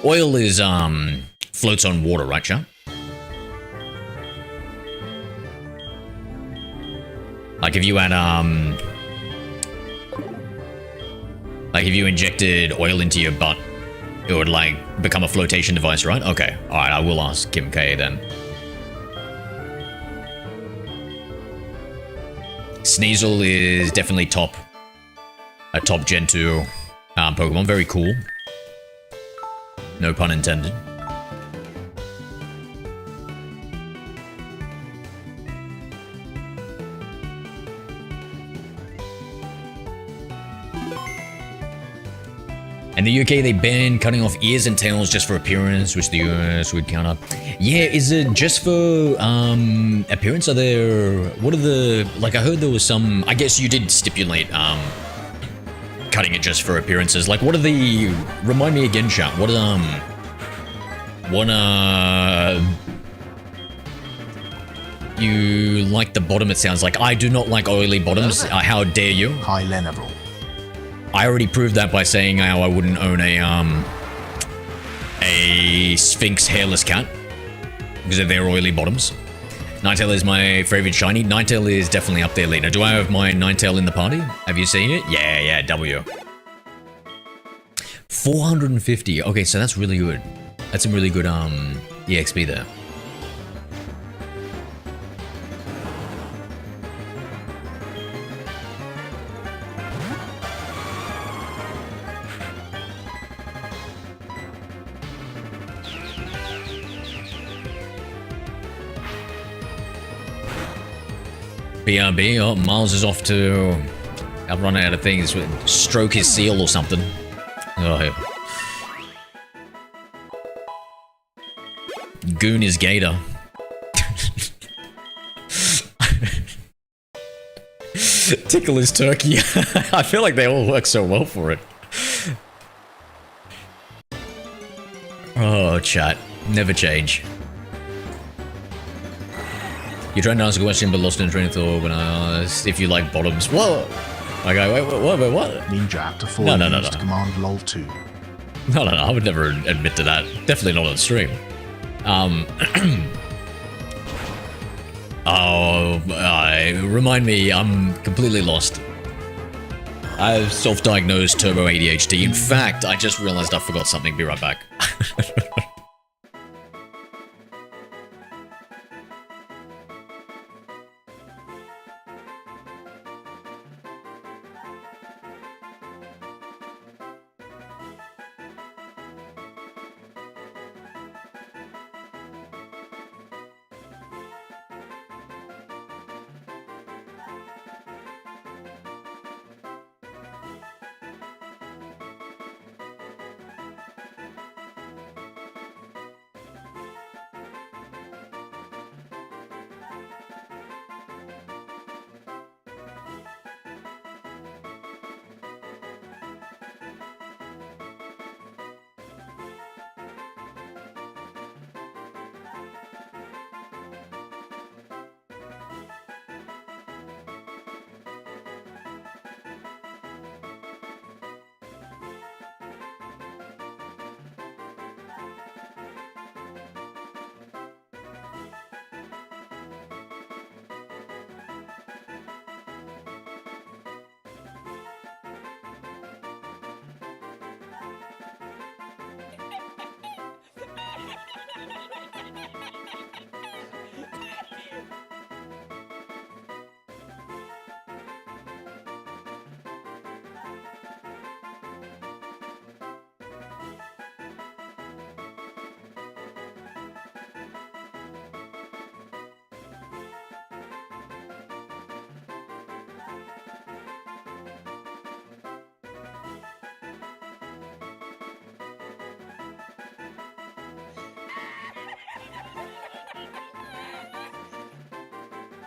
Oil is, floats on water, right, chat? Like if you had, like if you injected oil into your butt, it would like become a flotation device, right? Okay, alright, I will ask Kim K then. Sneasel is definitely a top Gen 2 Pokemon, very cool. No pun intended. In the UK, they ban cutting off ears and tails just for appearance, which the US would count up. Yeah, is it just for appearance? Are there... What are the... Like, I heard there was some... I guess you did stipulate cutting it just for appearances. Like, what are the... Remind me again, chat. What you like the bottom, it sounds like. I do not like oily bottoms. How dare you? High level. I already proved that by saying how I wouldn't own a Sphinx hairless cat because of their oily bottoms. Ninetale is my favorite shiny. Ninetale is definitely up there, Lena. Do I have my Ninetale in the party? Have you seen it? Yeah, W. 450. Okay, so that's really good. That's some really good EXP there. BRB, oh, Miles is off to... I've run out of things. Stroke his seal or something. Oh, yeah. Goon is Gator. Tickle is Turkey. I feel like they all work so well for it. Oh, chat. Never change. You tried to ask a question but lost in a train of thought when I asked if you like bottoms. What? Okay, wait, what? Ninja after 4 No. used command lol 2. No, I would never admit to that. Definitely not on stream. Remind me, I'm completely lost. I've self-diagnosed turbo ADHD. In fact, I just realized I forgot something. Be right back.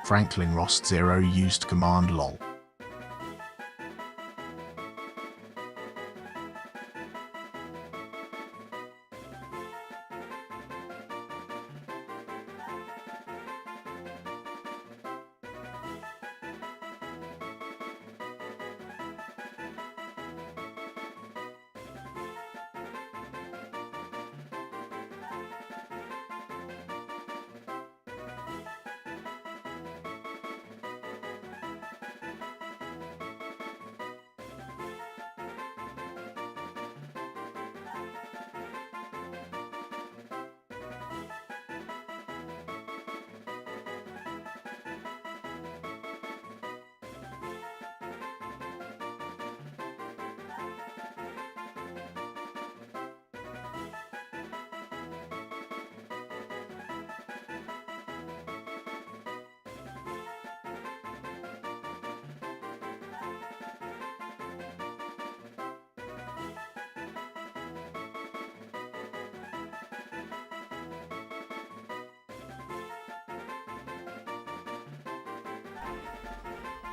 Franklin Rost 0 used command lol.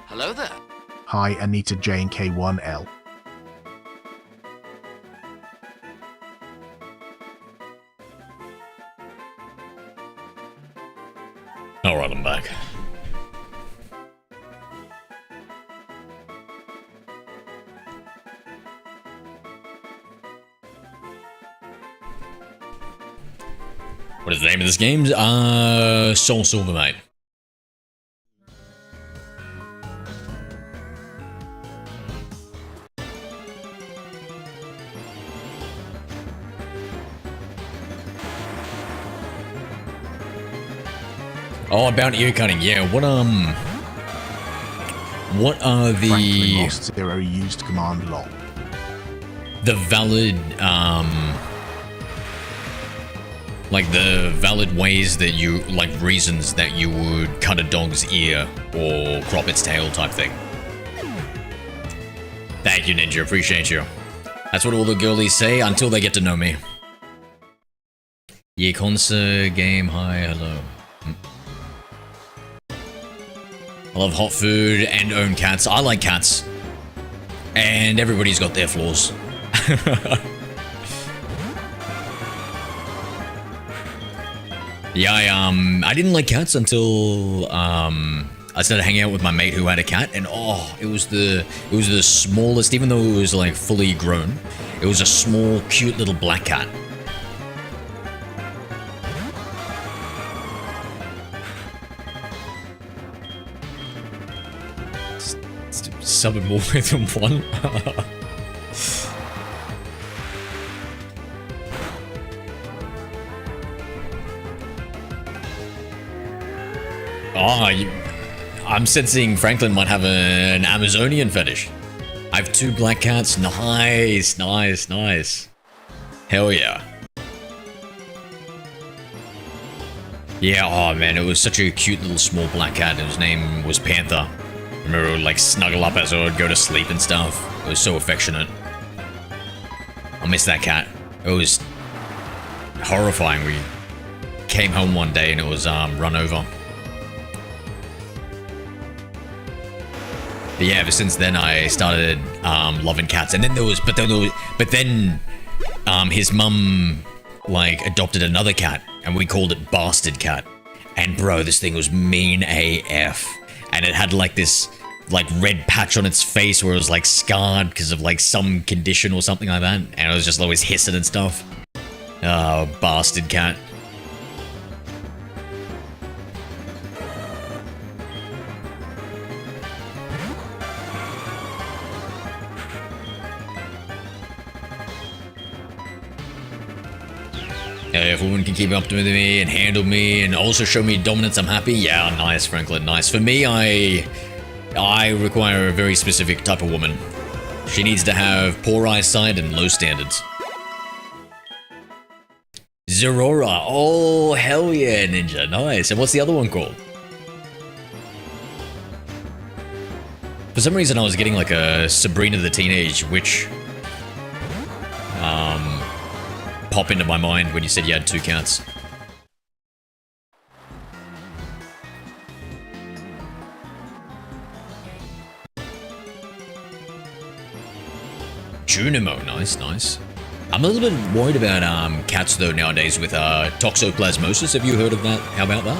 Hello there. Hi, Anita Jane K1L. Alright, I'm back. What is the name of this game? Soul Silver, mate. Oh, about ear cutting, yeah. What are Franklin the Rost 0 used command lol. valid like the valid ways that you like reasons that you would cut a dog's ear or crop its tail type thing? Thank you, Ninja, appreciate you. That's what all the girlies say until they get to know me. Ye concert game, hi, hello. I love hot food and own cats. I like cats. And everybody's got their flaws. Yeah, I didn't like cats until I started hanging out with my mate who had a cat, and oh, it was the smallest, even though it was like fully grown, it was a small, cute little black cat. Summon more than one. I'm sensing Franklin might have an Amazonian fetish. I have 2 black cats. Nice, nice, nice. Hell yeah. Yeah, oh man, it was such a cute little small black cat. His name was Panther. I remember it would like snuggle up as I would go to sleep and stuff. It was so affectionate. I miss that cat. It was horrifying. We came home one day and it was run over. But yeah, ever since then I started loving cats. And then his mum like adopted another cat and we called it Bastard Cat. And bro, this thing was mean AF. And it had like this like red patch on its face where it was like scarred because of like some condition or something like that. And it was just always hissing and stuff. Oh, Bastard Cat. If a woman can keep up with me and handle me and also show me dominance, I'm happy. Yeah, nice, Franklin, nice. For me, I require a very specific type of woman. She needs to have poor eyesight and low standards. Zerora. Oh, hell yeah, Ninja. Nice. And what's the other one called? For some reason, I was getting like a Sabrina the Teenage Witch pop into my mind when you said you had 2 cats. Junimo, nice, nice. I'm a little bit worried about cats though nowadays with toxoplasmosis. Have you heard of that? How about that?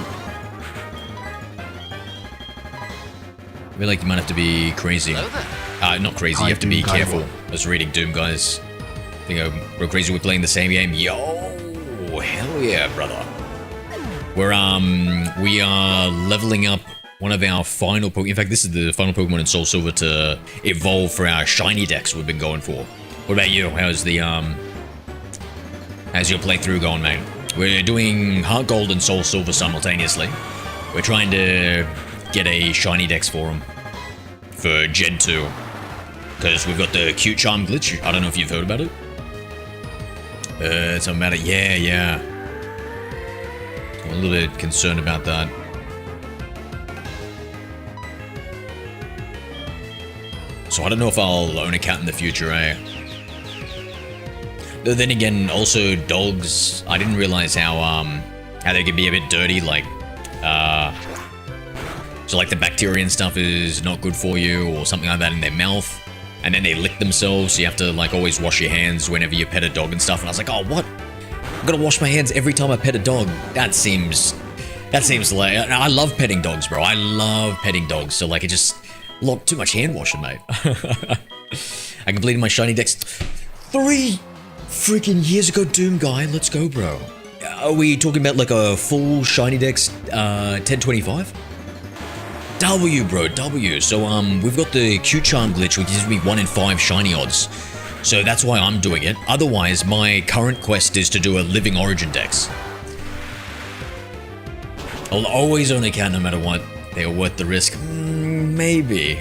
I feel like you might have to be crazy. Not crazy, Hi, you have to be Doom Guy. careful. I was reading Doom Guys. I think we're crazy with playing the same game. Yo, hell yeah, brother. We are leveling up one of our final Pokemon. In fact, this is the final Pokemon in Soul Silver to evolve for our shiny decks we've been going for. What about you? How's your playthrough going, mate? We're doing HeartGold and Soul Silver simultaneously. We're trying to get a shiny dex for them for Gen 2. Because we've got the cute charm glitch. I don't know if you've heard about it. Something about it. Yeah. I'm a little bit concerned about that. So I don't know if I'll own a cat in the future, eh? Though then again, also dogs, I didn't realize how they could be a bit dirty, like, so like the bacteria and stuff is not good for you, or something like that in their mouth, and then they lick themselves, so you have to, like, always wash your hands whenever you pet a dog and stuff, and I was like, oh, what? I've got to wash my hands every time I pet a dog. That seems like, I love petting dogs, bro. I love petting dogs, so, like, it just, too much hand washing, mate. I completed my shiny dex 3 freaking years ago, Doom Guy. Let's go, bro. Are we talking about like a full shiny dex 1025? W, bro, W. So we've got the Q charm glitch, which gives me 1 in 5 shiny odds. So that's why I'm doing it. Otherwise, my current quest is to do a living origin dex. I'll always own a cat no matter what. They are worth the risk. Maybe.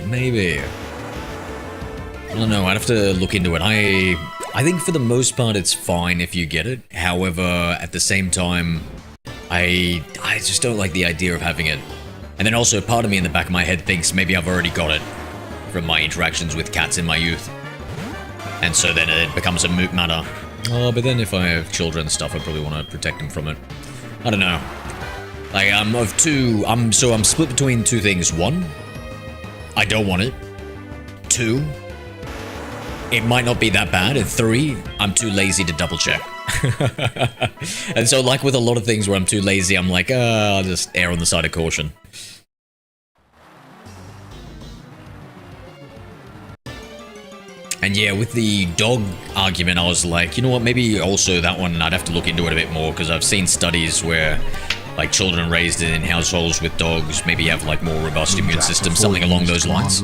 I don't know. I'd have to look into it. I think for the most part it's fine if you get it. However, at the same time, I just don't like the idea of having it. And then also part of me in the back of my head thinks maybe I've already got it from my interactions with cats in my youth. And so then it becomes a moot matter. Oh, but then if I have children and stuff, I probably want to protect them from it. I don't know. Like, I'm split between 2 things. 1, I don't want it. 2, it might not be that bad. And 3, I'm too lazy to double check. And so, like with a lot of things where I'm too lazy, I'm like, I'll just err on the side of caution. And yeah, with the dog argument, I was like, you know what, maybe also that one, I'd have to look into it a bit more, because I've seen studies where, like, children raised in households with dogs maybe have, like, more robust immune systems, something along those lines.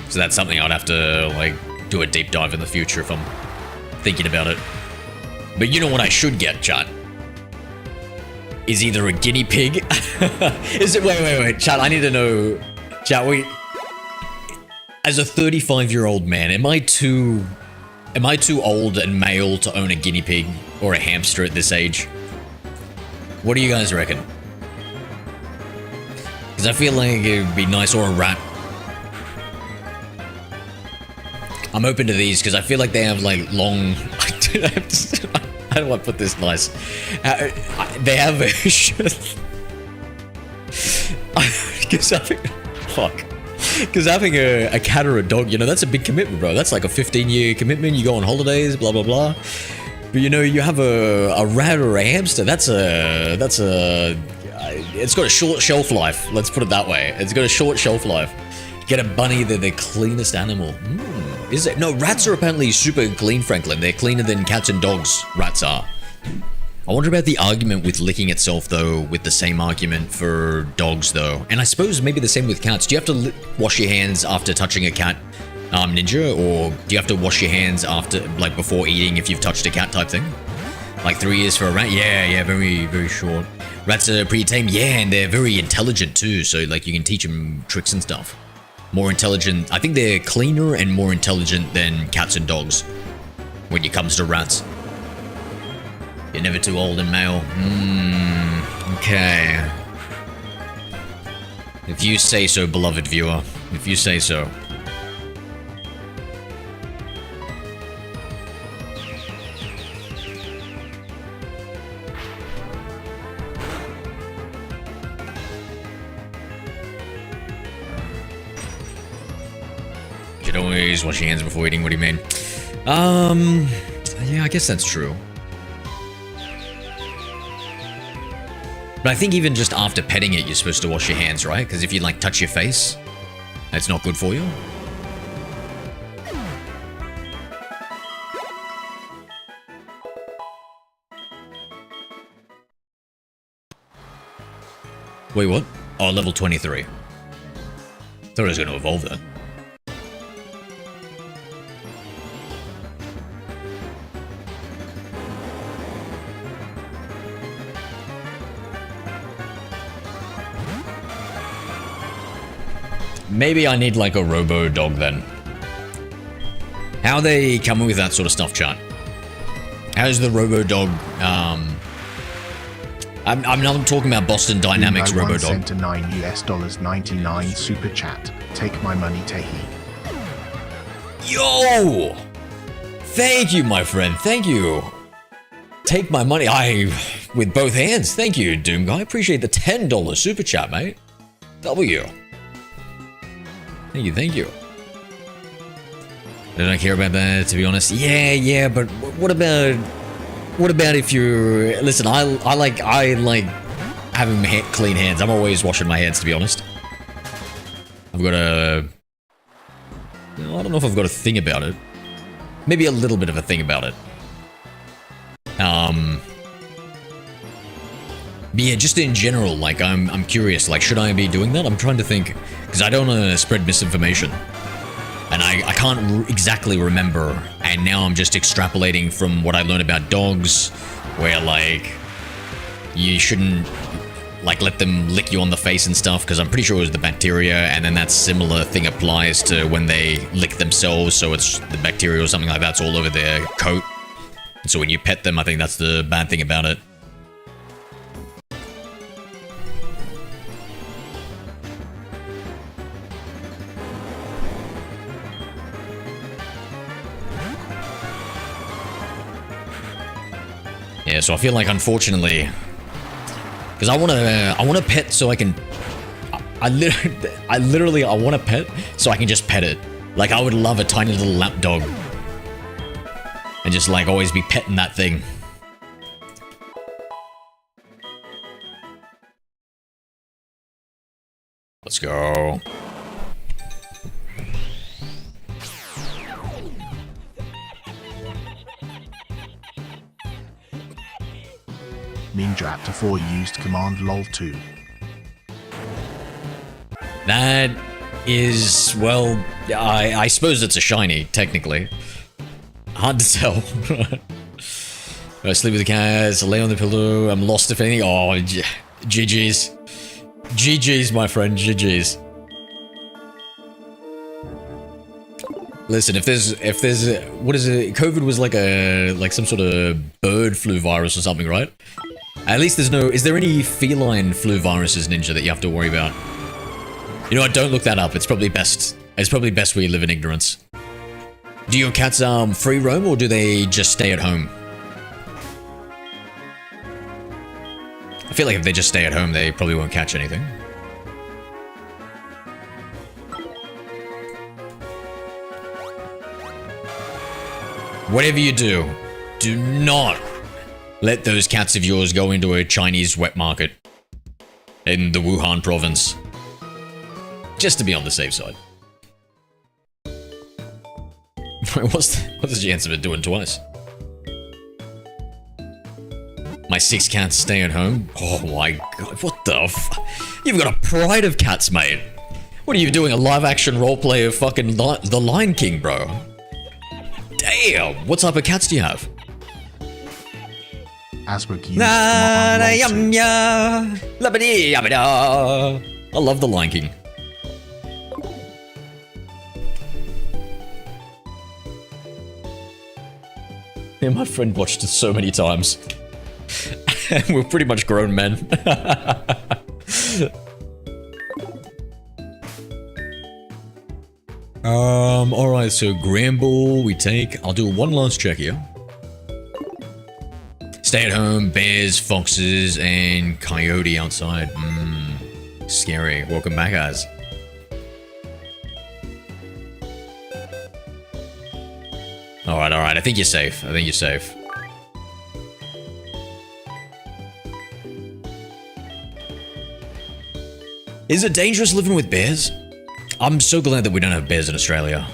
So that's something I'd have to, like, do a deep dive in the future if I'm thinking about it. But you know what I should get, chat? Is either a guinea pig... Is it... Wait, chat, I need to know... Chat, wait... As a 35-year-old man, am I too old and male to own a guinea pig or a hamster at this age? What do you guys reckon? Because I feel like it would be nice, or a rat. I'm open to these because I feel like they have like long... How do I put this nice? They have a... Because having a cat or a dog, you know, that's a big commitment, bro. That's like a 15-year commitment. You go on holidays, blah, blah, blah. But, you know, you have a rat or a hamster. It's got a short shelf life. Let's put it that way. It's got a short shelf life. Get a bunny, they're the cleanest animal. Is it? No, rats are apparently super clean, Franklin. They're cleaner than cats and dogs, rats are. I wonder about the argument with licking itself, though, with the same argument for dogs, though. And I suppose maybe the same with cats. Do you have to wash your hands after touching a cat, Ninja? Or do you have to wash your hands after, like, before eating if you've touched a cat type thing? Like 3 years for a rat? Yeah, very, very short. Rats are pretty tame, yeah, and they're very intelligent, too. So, like, you can teach them tricks and stuff. More intelligent. I think they're cleaner and more intelligent than cats and dogs when it comes to rats. You're never too old and male. Okay. If you say so, beloved viewer. If you say so. You Always wash your hands before eating. What do you mean? Yeah, I guess that's true. But I think even just after petting it, you're supposed to wash your hands, right? Because if you like touch your face, that's not good for you. Wait, what? Oh, level 23. Thought I was going to evolve that. Maybe I need like a robo dog then. How are they coming with that sort of stuff, chat? How's the robo dog? I'm not talking about Boston Dynamics robo dog. Sent a $9 super chat. Take my money, Tehi. Yo! Thank you, my friend. Thank you. Take my money. With both hands. Thank you, Doom Guy. Appreciate the $10 super chat, mate. W. Thank you, thank you. I don't care about that, to be honest. Yeah, but what about if you're... Listen, I like having clean hands. I'm always washing my hands, to be honest. I've got a... I don't know if I've got a thing about it. Maybe a little bit of a thing about it. But yeah, just in general, like, I'm curious, like, should I be doing that? I'm trying to think, because I don't want to spread misinformation. And I can't exactly remember, and now I'm just extrapolating from what I learned about dogs, where, like, you shouldn't, like, let them lick you on the face and stuff, because I'm pretty sure it was the bacteria, and then that similar thing applies to when they lick themselves, so it's the bacteria or something like that's all over their coat. And so when you pet them, I think that's the bad thing about it. Yeah, so I feel like, unfortunately, because I want to pet so I can, I literally want to pet so I can just pet it. Like, I would love a tiny little lap dog and just, like, always be petting that thing. Let's go. Ninja Aptor 4 used command lol 2. That is, well, I suppose it's a shiny, technically. Hard to tell. I sleep with the cats, I lay on the pillow, I'm lost if anything. Oh, GG's. GG's, my friend, GG's. Listen, if there's, what is it? COVID was like some sort of bird flu virus or something, right? At least there's no, is there any feline flu viruses, Ninja, that you have to worry about? You know what, don't look that up. It's probably best we live in ignorance. Do your cats, free roam, or do they just stay at home? I feel like if they just stay at home, they probably won't catch anything. Whatever you do, do not let those cats of yours go into a Chinese wet market in the Wuhan province. Just to be on the safe side. What's the chance of it doing twice? My 6 cats stay at home? Oh my god, what the f- You've got a pride of cats, mate. What are you doing, a live-action roleplay of fucking The Lion King, bro? Damn, what type of cats do you have? Asbrook used command lol 2. I love The Lion King. Yeah, my friend watched it so many times. We're pretty much grown men. Alright, so Gramble, we take. I'll do one last check here. Stay at home, bears, foxes, and coyote outside. Scary. Welcome back, guys. Alright, alright. I think you're safe. I think you're safe. Is it dangerous living with bears? I'm so glad that we don't have bears in Australia.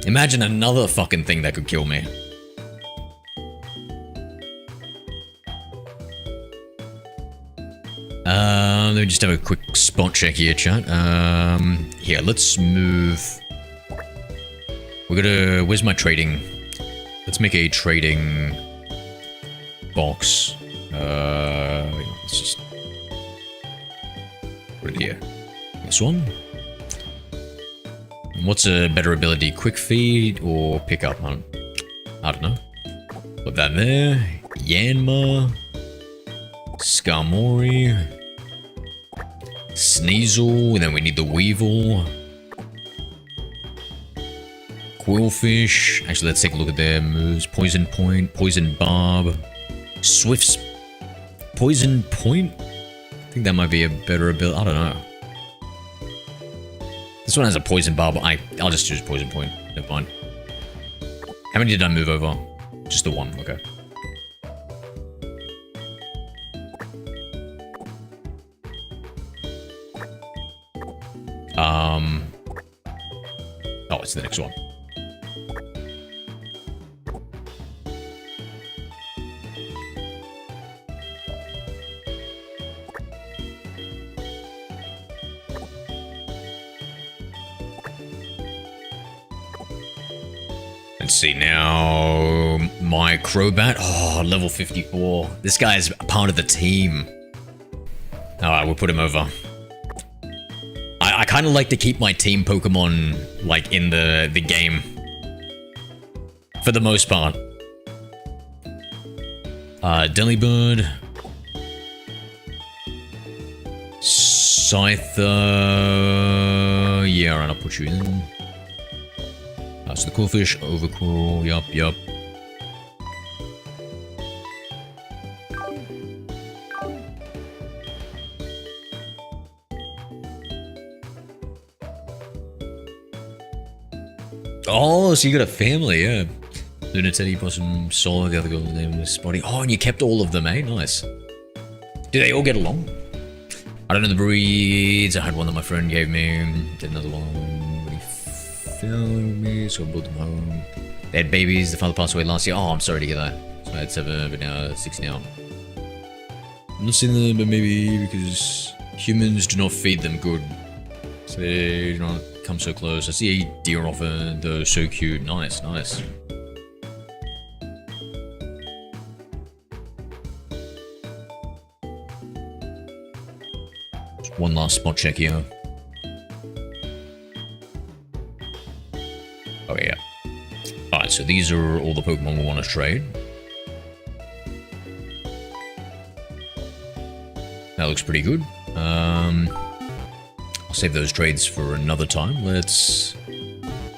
Imagine another fucking thing that could kill me. Let me just have a quick spot check here, chat. Here, let's move. Where's my trading? Let's make a trading box. Let's just put it here. This one. What's a better ability? Quick feed or pick up? I don't know. Put that there. Yanma. Skarmory. Sneasel, and then we need the Weevil. Quillfish. Actually, let's take a look at their moves. Poison Point, Poison Barb, Swift's Poison Point. I think that might be a better ability. I don't know. This one has a Poison Barb. I'll just choose Poison Point. Never mind. How many did I move over? Just the one. Okay. Oh, it's the next one. Let's see now. My Crobat. Oh, level 54. This guy is part of the team. Alright, we'll put him over. I kind of like to keep my team Pokemon, like, in the game. For the most part. Delibird. Scyther. Yeah, alright, I'll put you in. So the Quillfish, Overcrawl, yup. Oh, so you got a family, yeah. Luna, Teddy, Possum, Solo, the other girl's name was Spotty. Oh, and you kept all of them, eh? Nice. Do they all get along? I don't know the breeds. I had one that my friend gave me. Did another one when he filmed me, so I brought them home. They had babies. The father passed away last year. Oh, I'm sorry to hear that. So I had 7, but now 6 now. I'm not seeing them, but maybe because humans do not feed them good. So they do not come so close. I see a deer offer, though, so cute. Nice. Just one last spot check here. Oh yeah. Alright, so these are all the Pokemon we want to trade. That looks pretty good. I'll save those trades for another time. Let's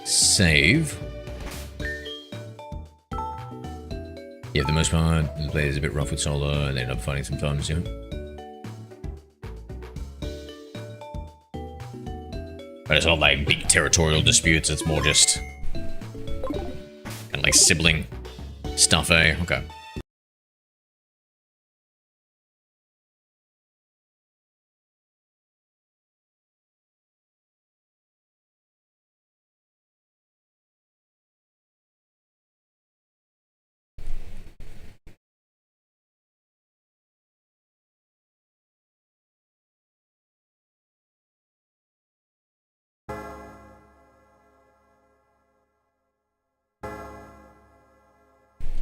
save. Yeah, for the most part, the player is a bit rough with solo and they end up fighting sometimes, yeah. But it's not like big territorial disputes, it's more just kind of like sibling stuff, eh? Okay.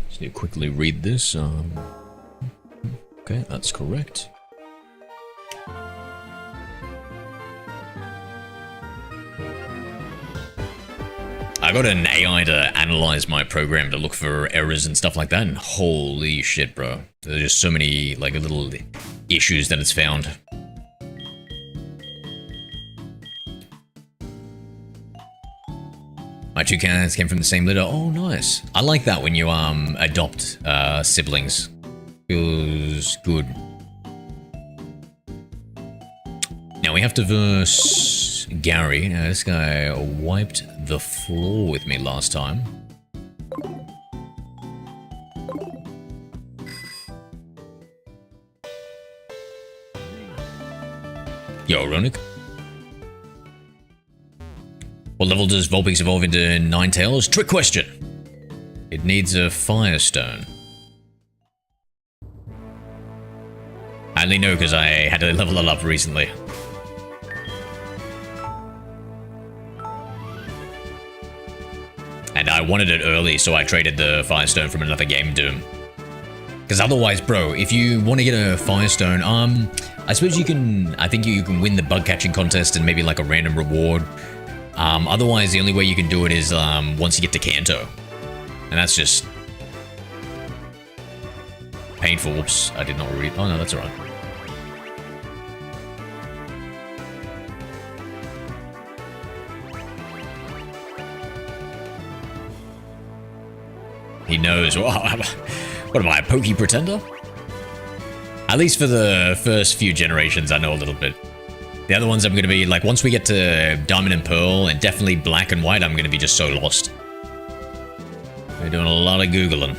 Just need to quickly read this. Okay, that's correct. I got an AI to analyze my program to look for errors and stuff like that, and holy shit, bro. There's just so many, like, little issues that it's found. My 2 cats came from the same litter. Oh, nice. I like that when you adopt siblings. Feels good. Now we have to verse Gary. Now this guy wiped the floor with me last time. Yo, Ronick. What level does Vulpix evolve into Ninetales? Trick question. It needs a Firestone. I only know because I had to level it up recently. And I wanted it early, so I traded the Firestone from another game, Doom. Because otherwise, bro, if you want to get a Firestone, I suppose you can, I think you can win the bug catching contest and maybe like a random reward. Otherwise, the only way you can do it is once you get to Kanto. And that's just painful. Whoops, I did not read. Oh no, that's alright. He knows. What am I, a pokey pretender? At least for the first few generations, I know a little bit. The other ones I'm going to be, like, once we get to Diamond and Pearl, and definitely Black and White, I'm going to be just so lost. We're doing a lot of Googling.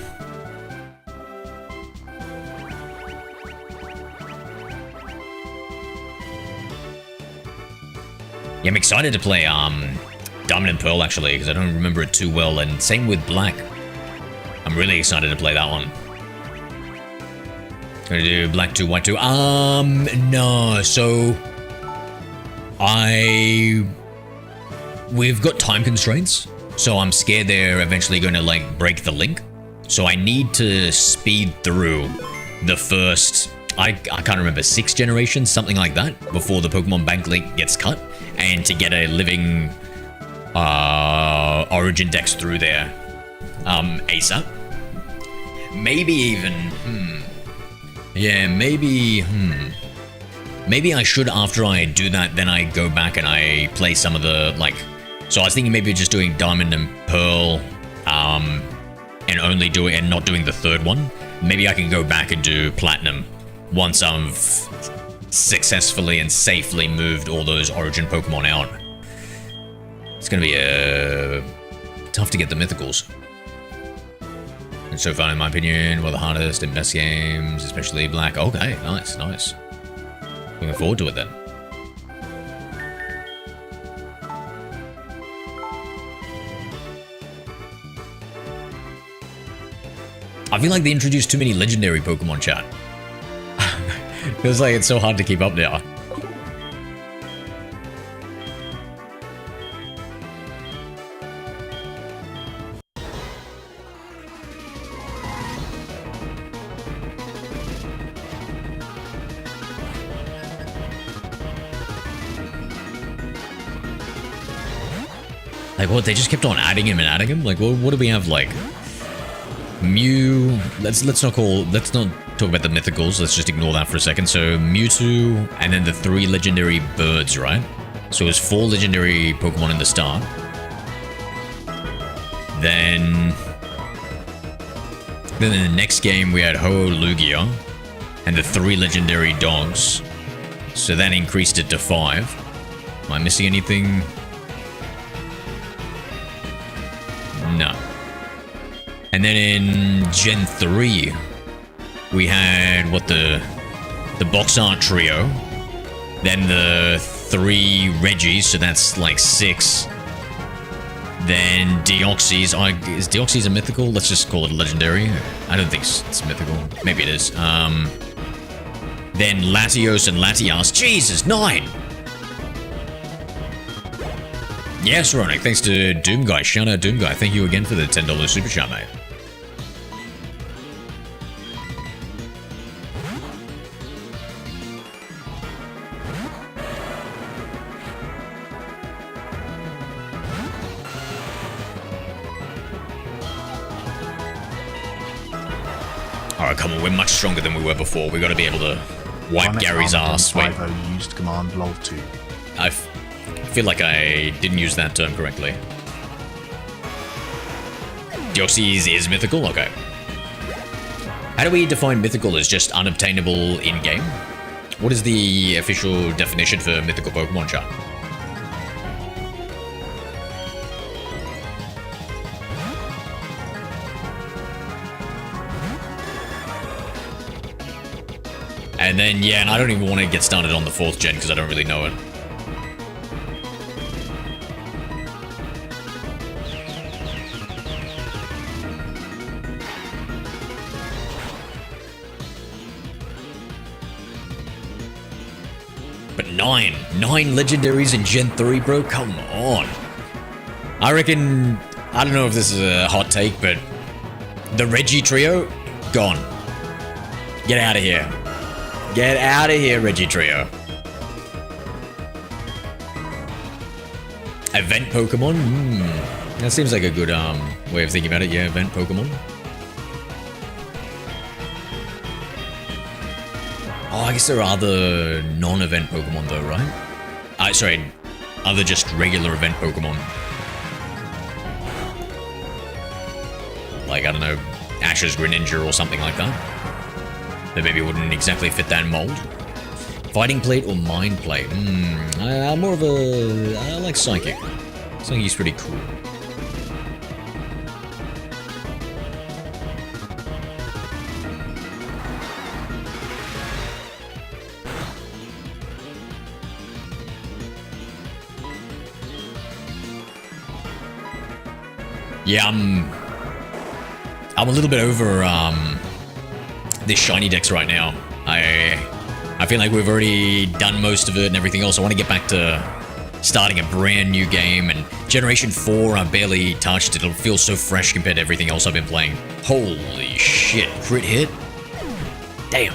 Yeah, I'm excited to play Diamond and Pearl, actually, because I don't remember it too well, and same with Black. I'm really excited to play that one. Gonna do Black 2, White 2. No, so... We've got time constraints, so I'm scared they're eventually gonna, like, break the link. So I need to speed through the first... I can't remember, 6 generations, something like that, before the Pokemon Bank link gets cut, and to get a living Origin Dex through there ASAP. Maybe even, yeah, maybe, maybe I should, after I do that, then I go back and I play some of the, like, so I was thinking maybe just doing Diamond and Pearl, and only doing, and not doing the third one. Maybe I can go back and do Platinum once I've successfully and safely moved all those Origin Pokemon out. It's gonna be tough to get the Mythicals. And so far, in my opinion, one of the hardest and best games, especially Black. Okay, nice, nice. Looking forward to it then. I feel like they introduced too many legendary Pokemon, chat. Feels like it's so hard to keep up now. Like, what, they just kept on adding him and adding him? Like, what do we have, like... Mew... Let's not talk about the Mythicals, let's just ignore that for a second. So, Mewtwo, and then the 3 legendary birds, right? So it was 4 legendary Pokemon in the start. Then in the next game, we had Ho-Lugia, and the 3 legendary dogs. So that increased it to 5. Am I missing anything? No. And then in Gen 3, we had, what, the box art trio. Then the 3 Reggies, so that's like 6. Then Deoxys. Is Deoxys a mythical? Let's just call it a legendary. I don't think it's mythical. Maybe it is. Then Latios and Latias. Jesus, 9! Yes, Ronick, thanks to Doom Guy. Shout out Doom Guy. Thank you again for the $10 super chat, mate. Alright, come on, we're much stronger than we were before. We gotta be able to wipe Gary's ass. Wait. Used command lol 2. I feel like I didn't use that term correctly. Deoxys is mythical? Okay. How do we define mythical as just unobtainable in-game? What is the official definition for mythical Pokemon, chat? And then, yeah, and I don't even want to get started on the 4th gen because I don't really know it. But 9 legendaries in Gen 3, bro? Come on. I reckon, I don't know if this is a hot take, but the Reggie trio, gone. Get out of here. Get out of here, Reggie trio. Event Pokemon? That seems like a good way of thinking about it. Yeah, event Pokemon. Oh, I guess there are other non-event Pokemon though, right? Sorry, other just regular event Pokemon. Like, I don't know, Ash's Greninja or something like that. That maybe wouldn't exactly fit that mold. Fighting Plate or Mind Plate? I'm more of a... I like Psychic. Psychic's pretty cool. Yeah, I'm a little bit over this shiny decks right now. I feel like we've already done most of it and everything else. I want to get back to starting a brand new game, and Generation 4 I barely touched. It'll feel so fresh compared to everything else I've been playing. Holy shit, crit hit? Damn.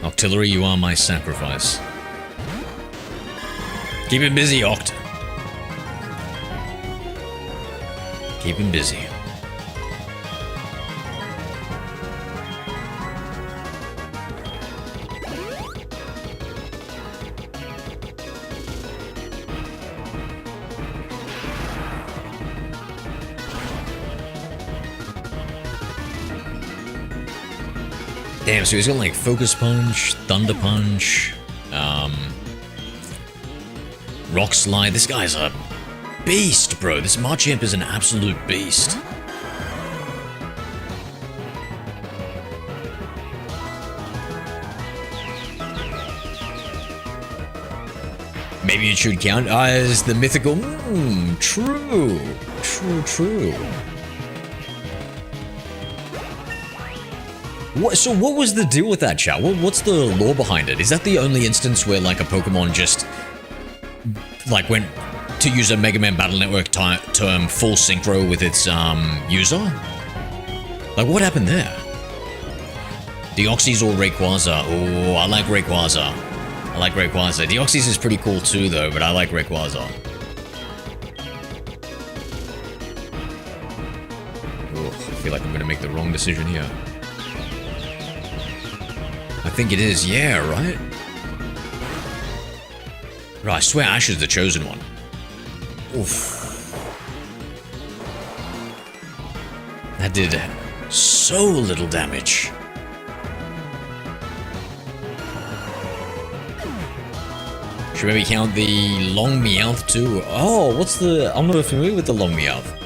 Octillery, you are my sacrifice. Keep him busy, Oct. Keep him busy. Damn, so he's got like Focus Punch, Thunder Punch, Rock Slide. This guy's a beast, bro. This Machamp is an absolute beast. Maybe it should count as the mythical. True. True. So what was the deal with that, chat? What's the lore behind it? Is that the only instance where like a Pokemon just like went, to use a Mega Man Battle Network term, full synchro with its user? Like, what happened there? Deoxys or Rayquaza? Oh, I like Rayquaza. Deoxys is pretty cool too, though, but I like Rayquaza. Oh, I feel like I'm gonna make the wrong decision here. I think it is, yeah, right? Right, I swear Ash is the chosen one. Oof. That did so little damage. Should maybe count the long Meowth too. Oh, what's the... I'm not familiar with the long Meowth.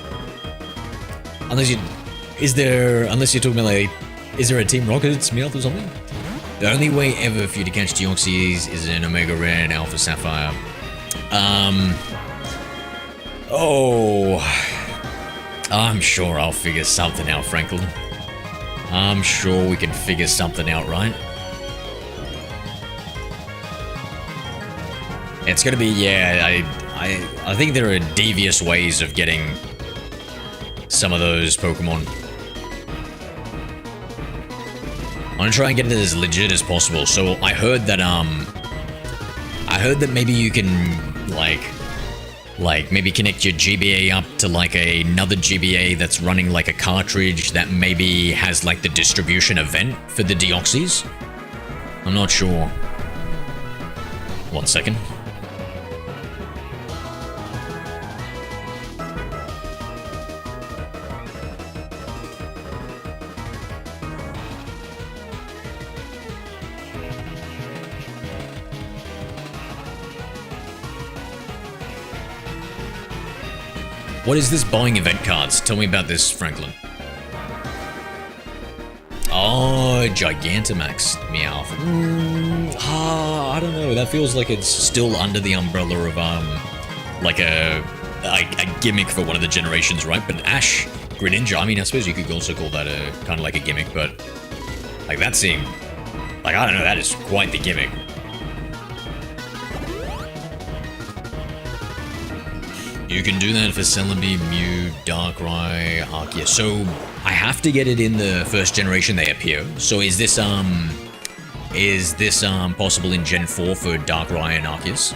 Unless you're talking about like... Is there a Team Rocket's Meowth or something? The only way ever for you to catch Deoxys is in Omega Red and Alpha Sapphire. Oh, I'm sure I'll figure something out, Franklin. I'm sure we can figure something out, right? It's gonna be, yeah, I think there are devious ways of getting some of those Pokemon. I'm gonna try and get it as legit as possible. So I heard that maybe you can like maybe connect your GBA up to like another GBA that's running like a cartridge that maybe has like the distribution event for the Deoxys. I'm not sure. 1 second. What is this buying event cards? Tell me about this, Franklin. Gigantamax Meowth. I don't know. That feels like it's still under the umbrella of like a gimmick for one of the generations, right? But Ash Greninja, I mean, I suppose you could also call that a kind of like a gimmick, but like that seemed like, I don't know, that is quite the gimmick. You can do that for Celebi, Mew, Darkrai, Arceus. So I have to get it in the first generation they appear. So is this possible in Gen 4 for Darkrai and Arceus?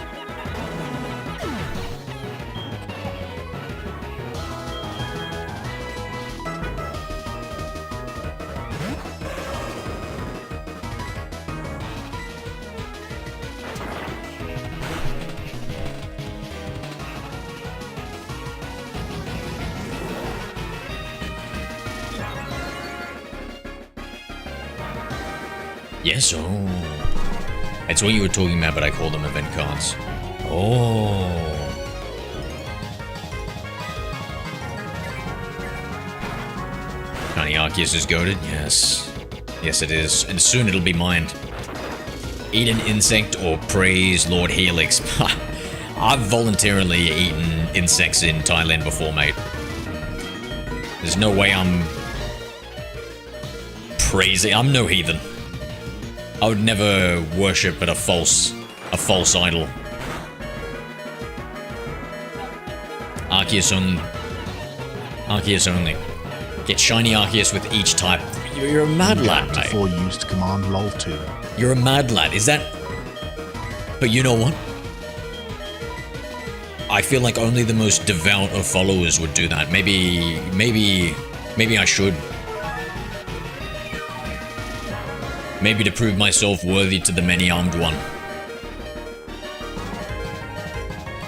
Yes, oh. It's what you were talking about, but I call them event cards. Oh. Shiny Arceus is goated? Yes. Yes, it is. And soon it'll be mine. Eat an insect or praise Lord Helix. I've voluntarily eaten insects in Thailand before, mate. There's no way I'm praising. I'm no heathen. I would never worship at a false idol. Arceus only. Get shiny Arceus with each type. You're a mad lad, mate. Before used command lol2. You're a mad lad. Is that? But you know what? I feel like only the most devout of followers would do that. Maybe I should. Maybe to prove myself worthy to the many-armed one.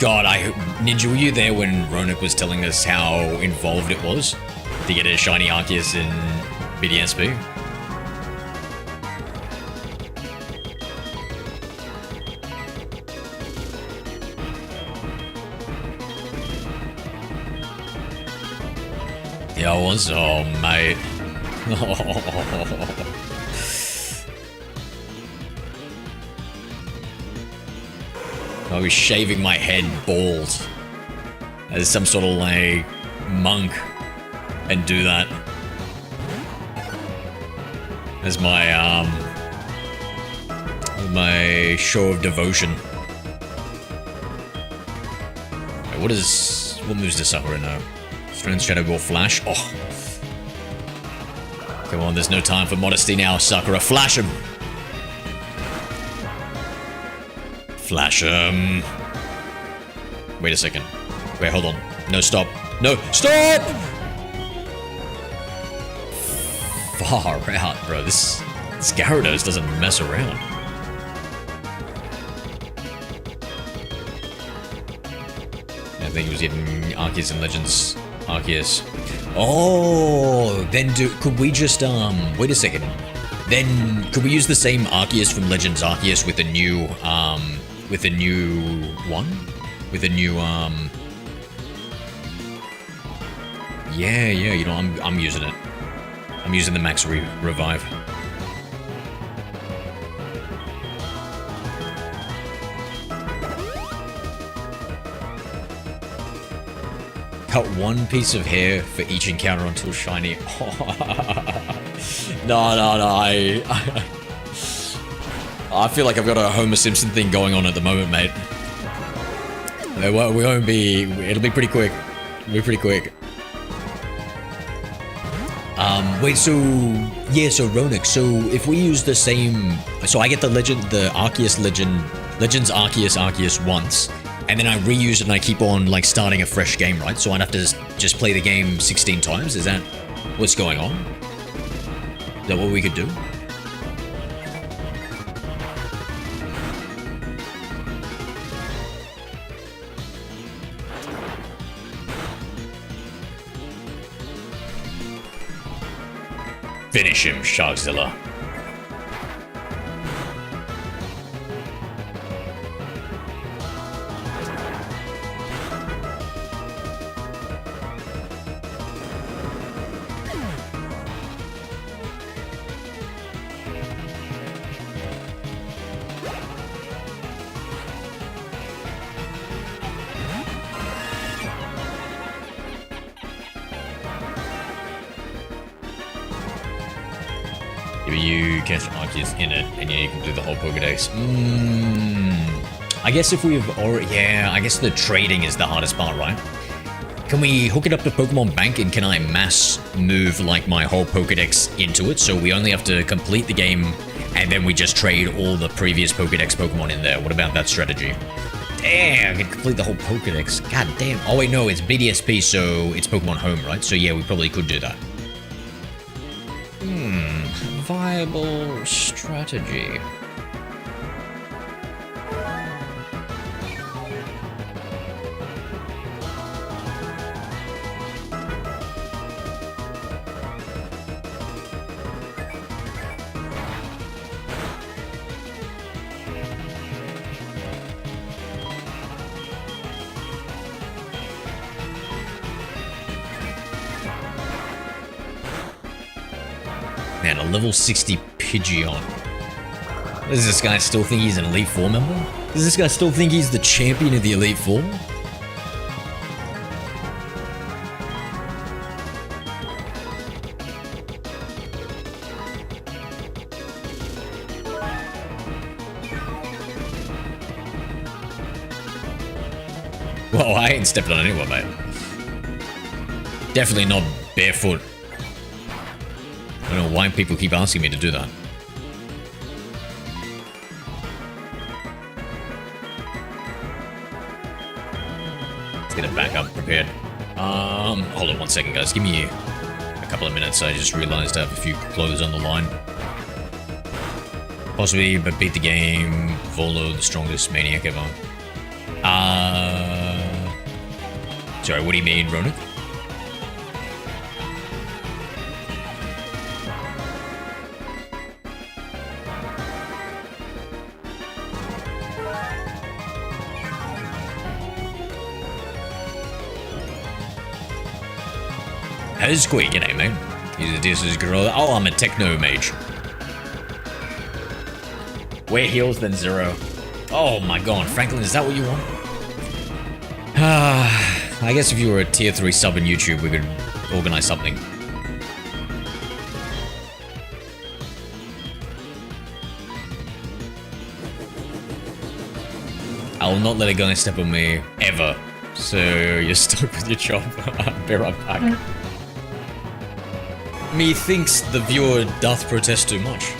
God, Ninja, were you there when Ronak was telling us how involved it was to get a shiny Arceus in BDSP? Yeah, I was. Oh, mate. I was shaving my head bald as some sort of like monk and do that as my show of devotion. Wait, what moves does Sakura know? Strength, Shadow Ball, Flash. Oh, come on! There's no time for modesty now, Sakura. Flash him. Flash him. Wait a second. Wait, hold on. No, stop. No, stop! Far out, bro. This Gyarados doesn't mess around. I think he was getting Arceus and Legends. Arceus. Oh, then could we just wait a second. Then could we use the same Arceus from Legends Arceus with a new yeah, you know, I'm using it. I'm using the Max Revive. Cut one piece of hair for each encounter until shiny. No, I feel like I've got a Homer Simpson thing going on at the moment, mate. We won't be. It'll be pretty quick. It'll be pretty quick. Wait. So yeah. So Ronak. So if we use the same, so I get the Arceus Legends Arceus once, and then I reuse it and I keep on like starting a fresh game, right? So I'd have to just play the game 16 times. Is that what's going on? Is that what we could do? Finish him, Sharkzilla. you catch Arceus in it, and you can do the whole Pokedex. I guess if we've already... Yeah, I guess the trading is the hardest part, right? Can we hook it up to Pokemon Bank, and can I mass move, like, my whole Pokedex into it? So we only have to complete the game, and then we just trade all the previous Pokedex Pokemon in there. What about that strategy? Damn, I can complete the whole Pokedex. God damn. Oh, wait, no, it's BDSP, so it's Pokemon Home, right? So, yeah, we probably could do that. Viable strategy. Man, a level 60 Pidgeot. Does this guy still think he's an Elite Four member? Does this guy still think he's the champion of the Elite Four? Whoa, I ain't stepping on anyone, mate. Definitely not barefoot. I don't know why people keep asking me to do that. Let's get it back up, prepared. Hold on 1 second, guys. Give me a couple of minutes. I just realized I have a few clothes on the line. Possibly, but beat the game. Volo, the strongest maniac ever. Sorry, what do you mean, Ronak? How's Squeak, g'day, mate? This is Gorilla. Oh, I'm a Techno Mage. Way heals, then zero. Oh my god, Franklin, is that what you want? I guess if you were a tier 3 sub in YouTube, we could organize something. I will not let a guy step on me, ever. So, you're stuck with your job. Be right back. Methinks the viewer doth protest too much.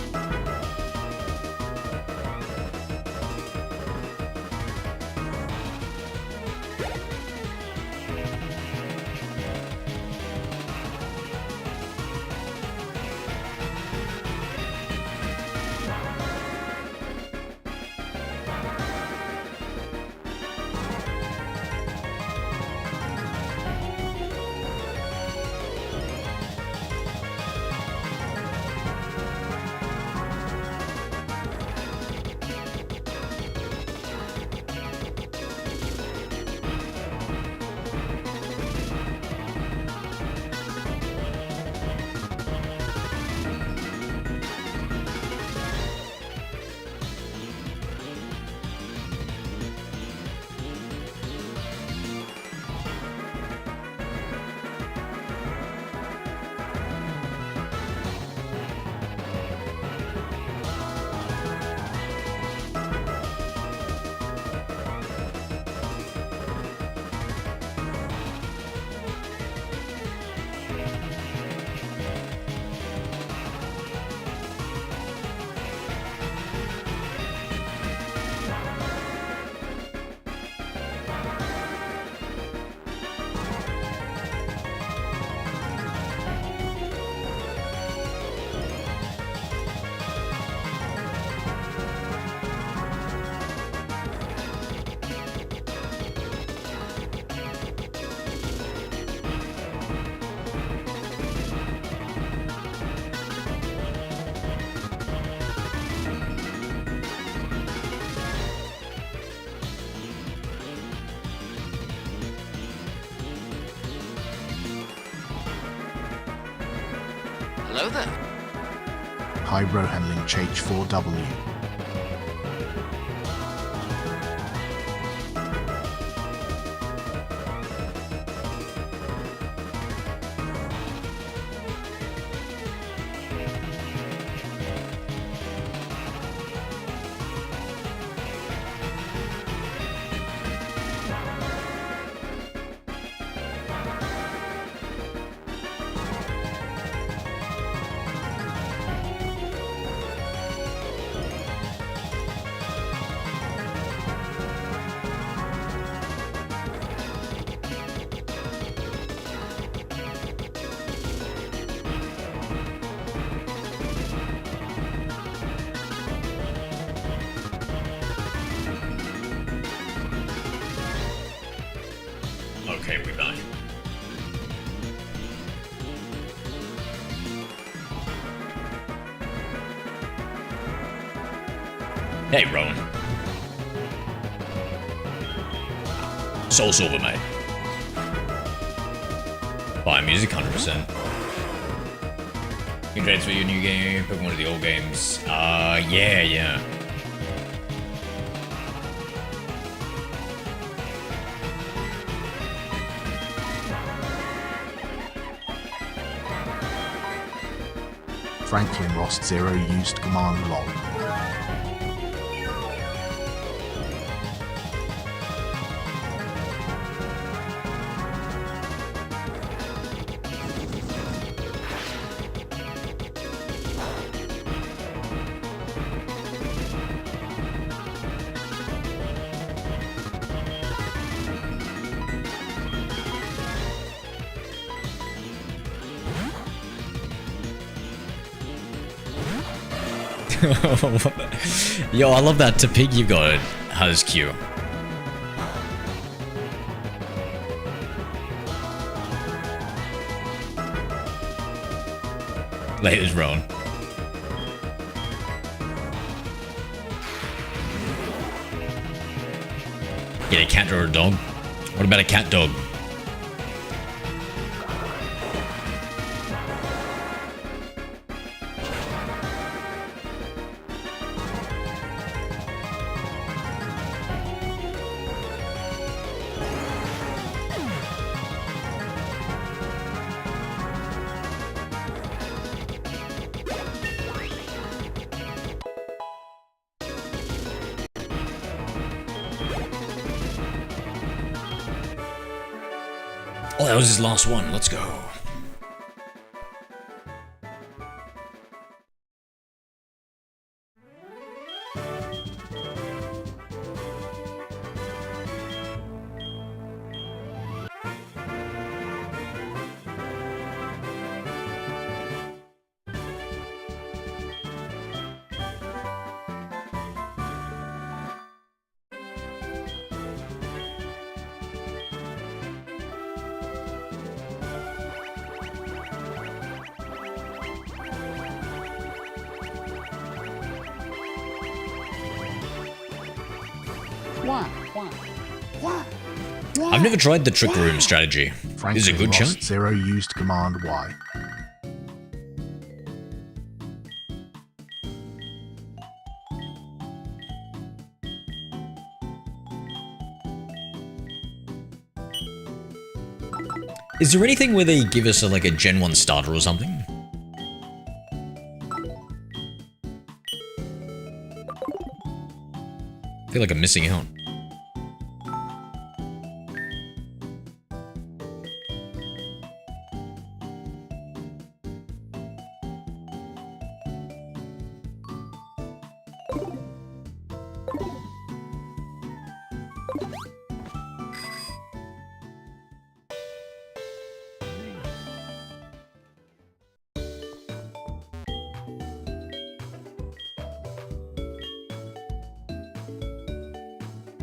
Hello there. Hybro handling H4W. Okay, we're back. Hey, Rowan. Soul Silver, mate. Buy music, 100%. You can transfer your new game, Pokemon to the old games. Yeah. Franklin lost 0 used command lol. Yo, I love that pig you got, Huzq. Laters, Rowan. Get a cat or a dog? What about a cat dog? Oh, that was his last one. Let's go. I've never tried the Trick Room strategy. Franklin Is it a good lost chunk? 0 used command Y. Is there anything where they give us like a Gen 1 starter or something? I feel like I'm missing out.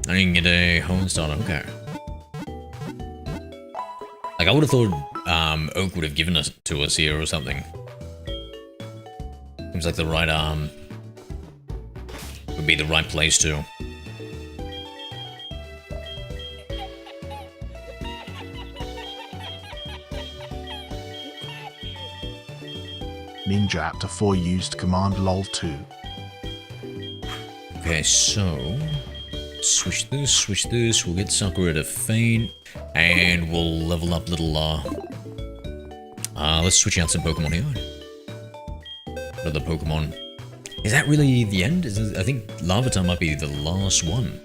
I didn't get a home starter, okay. Like, I would have thought Oak would have given us to us here or something. Seems like the right would be the right place too. Ninja up to 4 used command lol 2. Okay, so switch this, we'll get Sakura to faint, and we'll level up little, let's switch out some Pokemon here. Another Pokemon. Is that really the end? I think Larvitar might be the last one.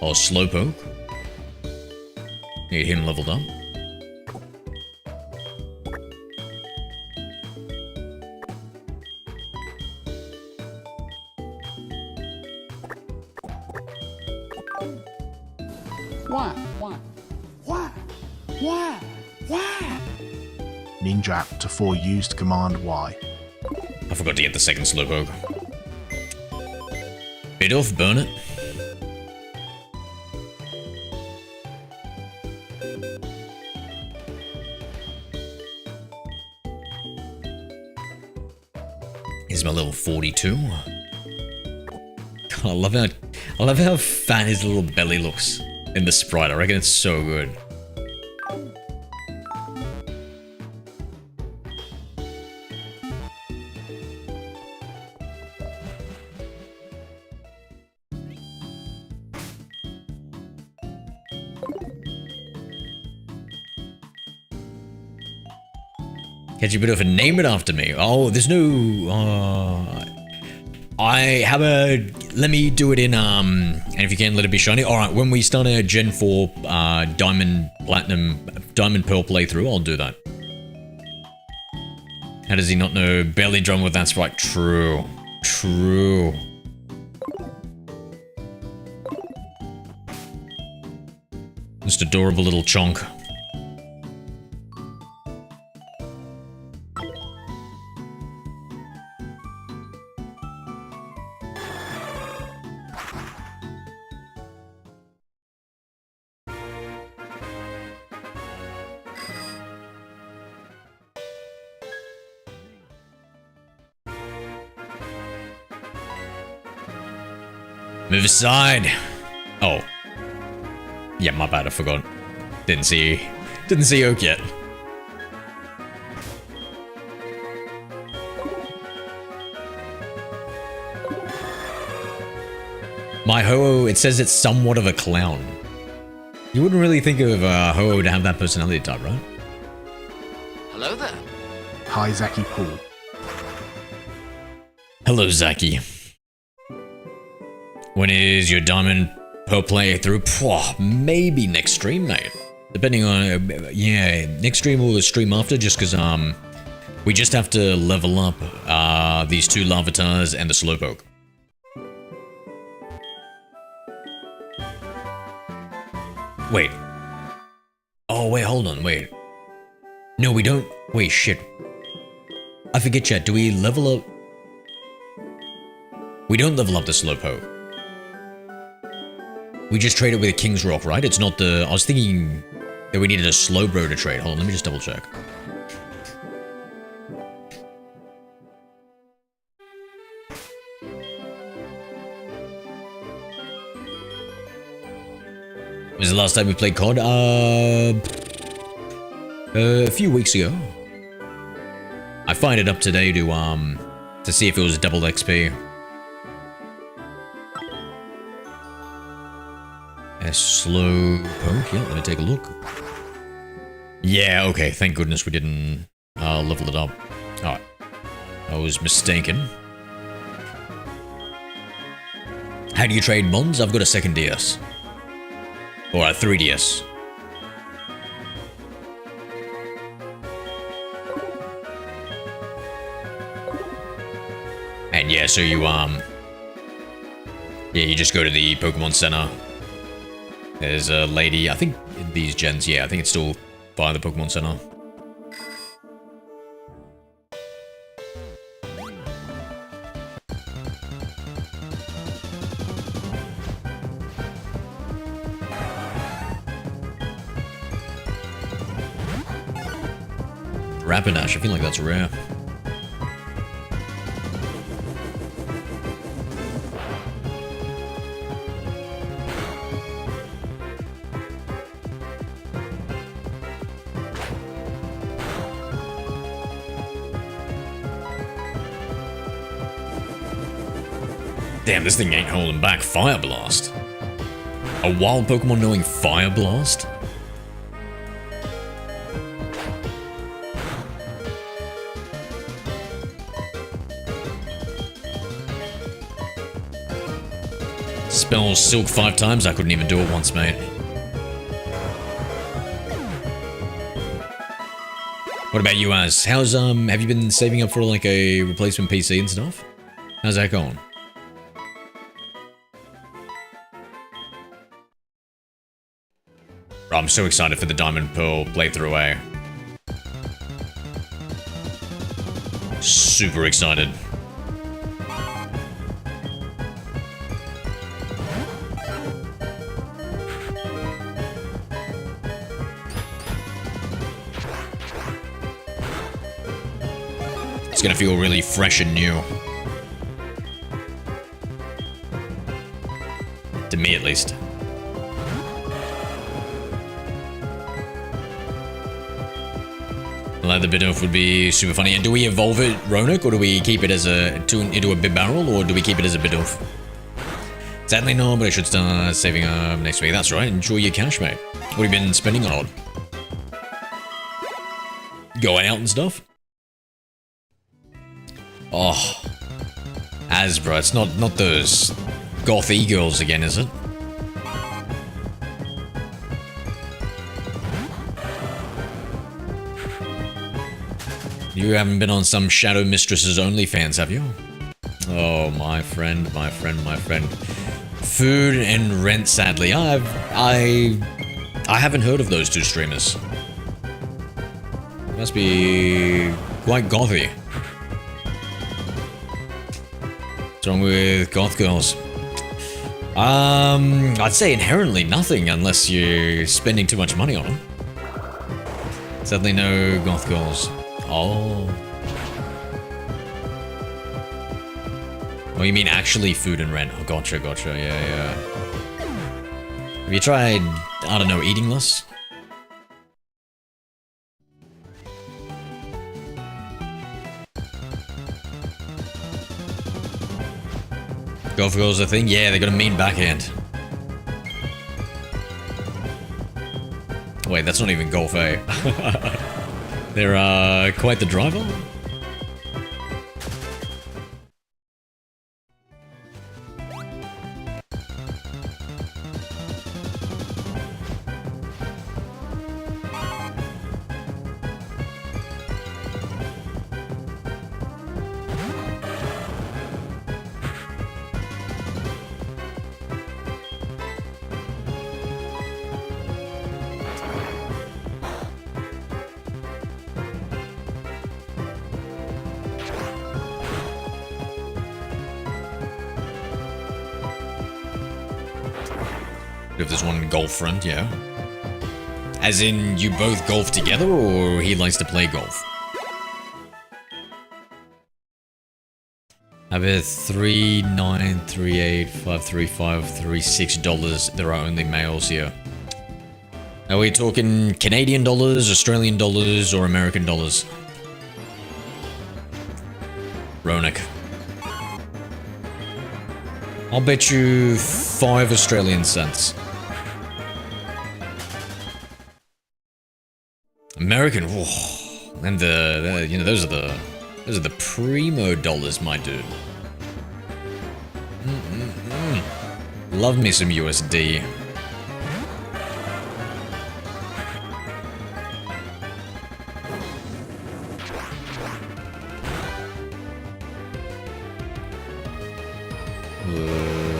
Oh, Slowpoke. Need him leveled up. Ninja to 4 used command Y. I forgot to get the second Slowpoke. Bit off, burn it. Here's my level 42. God, I love how fat his little belly looks in the sprite. I reckon it's so good. Catch a bit of a name it after me. Oh, there's no. Let me do it in and if you can, let it be shiny. All right, when we start a Gen 4 Diamond Pearl playthrough, I'll do that. How does he not know belly drum with that sprite? True. Just adorable little chonk. Move aside. Oh. Yeah, my bad, I forgot. Didn't see Oak yet. My Ho-Oh, it says it's somewhat of a clown. You wouldn't really think of Ho-Oh to have that personality type, right? Hello there. Hi, Zaki Pool. Hello, Zaki. When is your Diamond Pearl playthrough? Pwah, maybe next stream, mate. Depending on, yeah, next stream or the stream after, just because, we just have to level up, these 2 Larvatars and the Slowpoke. Wait. Oh, wait, hold on, wait. No, we don't. Wait, shit. I forget, chat. Do we level up? We don't level up the Slowpoke. We just trade it with a King's Rock, right? It's not the... I was thinking that we needed a Slowbro to trade. Hold on, let me just double check. When was the last time we played COD? A few weeks ago. I fired it up today to see if it was double XP. A Slowpoke, yeah, let me take a look. Yeah, okay, thank goodness we didn't level it up. Alright. I was mistaken. How do you trade Mons? I've got a second DS. Or a 3DS. And yeah, so you, yeah, you just go to the Pokemon Center. There's a lady, I think these gens, yeah, I think it's still by the Pokemon Center. Rapidash, I feel like that's rare. Damn, this thing ain't holding back. Fire Blast. A wild Pokemon knowing Fire Blast? Spell Silk 5 times? I couldn't even do it once, mate. What about you, Az? How's, have you been saving up for, like, a replacement PC and stuff? How's that going? I'm so excited for the Diamond Pearl playthrough, eh? Super excited. It's gonna feel really fresh and new. To me, at least. Leather Bidoof would be super funny. And do we evolve it, Ronak, or do we keep it as into a big barrel, or do we keep it as a Bidoof? Sadly no, but I should start saving up next week. That's right, enjoy your cash, mate. What have you been spending on? Going out and stuff? Oh. Asbro, it's not those goth e-girls again, is it? You haven't been on some Shadow Mistresses OnlyFans, have you? Oh, my friend, my friend, my friend. Food and rent, sadly. I haven't heard of those two streamers. Must be quite gothy. What's wrong with goth girls? I'd say inherently nothing unless you're spending too much money on them. Sadly no goth girls. Oh. Oh, you mean actually food and rent? Oh, gotcha, gotcha, yeah. Have you tried, I don't know, eating less? Golf girls a thing? Yeah, they got a mean backhand. Wait, that's not even golf, eh? They're, quite the driver? If there's one golf friend, yeah. As in, you both golf together, or he likes to play golf? I bet $3,938,535.36. There are only males here. Are we talking Canadian dollars, Australian dollars, or American dollars? Ronak. I'll bet you 5 Australian cents. American, whoa. And the you know, those are the primo dollars, my dude. Love me some USD.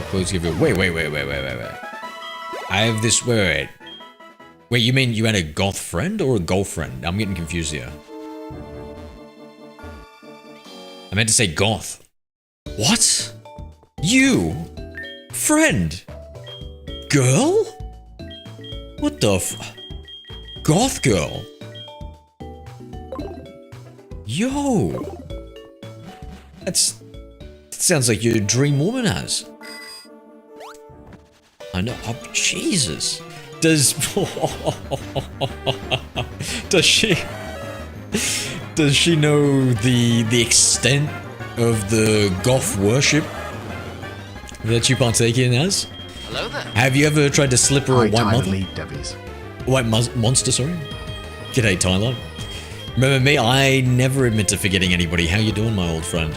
Please give it. Wait. I have this. Wait. Wait, you mean you had a goth friend or a golf friend? I'm getting confused here. I meant to say goth. What? You? Friend? Girl? What the f... Goth girl? Yo! That sounds like your dream woman has. I know. Oh, Jesus. Does she know the extent of the goth worship that you partake in as? Hello there. Have you ever tried to slip her a white mother? Debbie's. White monster, sorry. G'day, Tyler. Remember me? I never admit to forgetting anybody. How you doing, my old friend?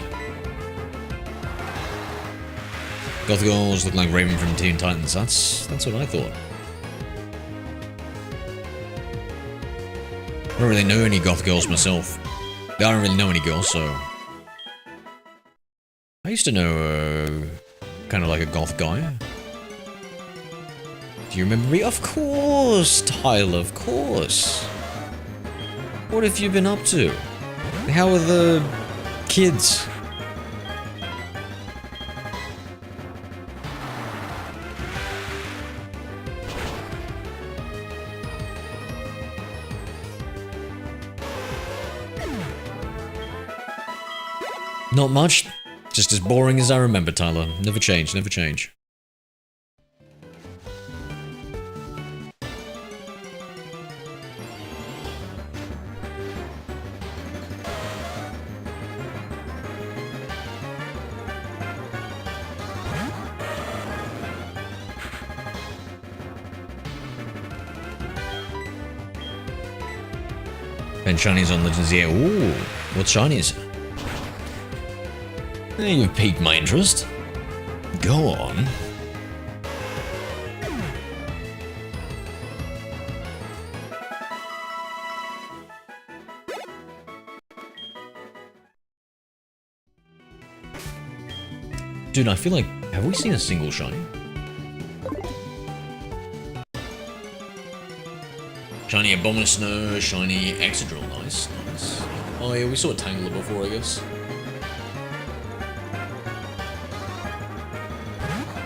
Goth girls look like Raven from Teen Titans. That's what I thought. I don't really know any goth girls myself. I don't really know any girls, so... I used to know, kind of like a goth guy. Do you remember me? Of course, Tyler, of course. What have you been up to? How are the kids? Not much. Just as boring as I remember, Tyler. Never change, never change. And shinies on Legends here. Ooh, what's shinies? You've piqued my interest. Go on. Dude, I feel like, have we seen a single shiny? Shiny Abomasnow, shiny Excadrill, nice, nice. Oh yeah, we saw a Tangler before, I guess.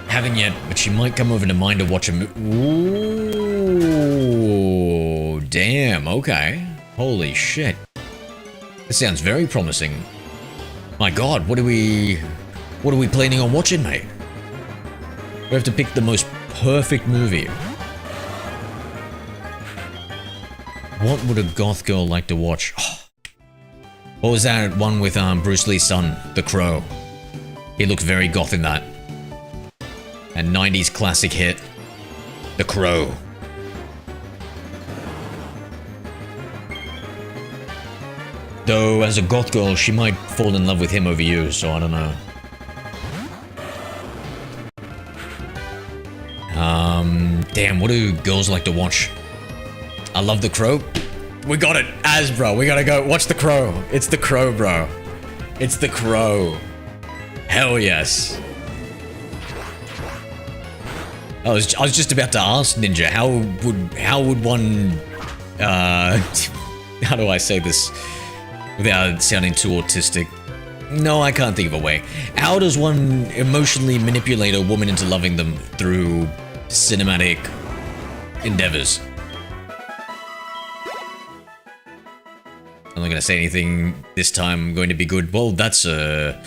Haven't yet, but she might come over to mine to watch a Ooh, damn, okay. Holy shit. This sounds very promising. My god, what are we planning on watching, mate? We have to pick the most perfect movie. What would a goth girl like to watch? Oh. What was that one with Bruce Lee's son, The Crow? He looked very goth in that. A 90s classic hit, The Crow. Though, as a goth girl, she might fall in love with him over you, so I don't know. Damn, what do girls like to watch? I love The Crow. We got it, bro. We gotta go watch The Crow. It's The Crow, bro. It's The Crow. Hell yes. I was just about to ask Ninja, how would one how do I say this without sounding too autistic? No, I can't think of a way. How does one emotionally manipulate a woman into loving them through cinematic endeavors? I'm not gonna say anything this time going to be good. Well, that's a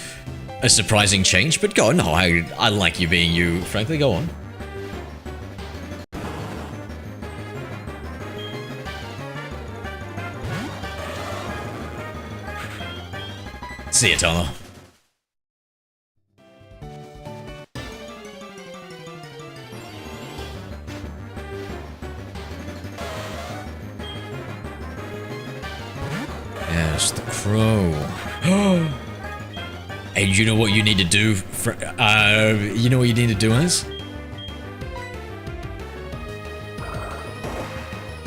surprising change, but go on. No, I like you being you, frankly, go on. See ya, Tyler. Yes, The Crow. Hey, you know what you need to do? You know what you need to do, Az?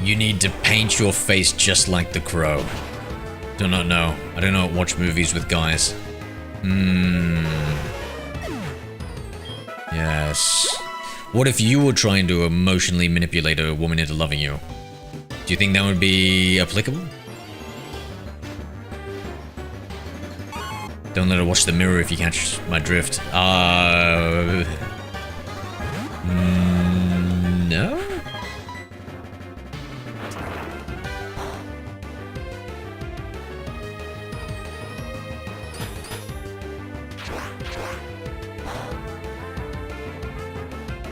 You need to paint your face just like The Crow. Do not know. I do not watch movies with guys. Yes. What if you were trying to emotionally manipulate a woman into loving you? Do you think that would be applicable? Don't let her watch The Mirror if you catch my drift. No?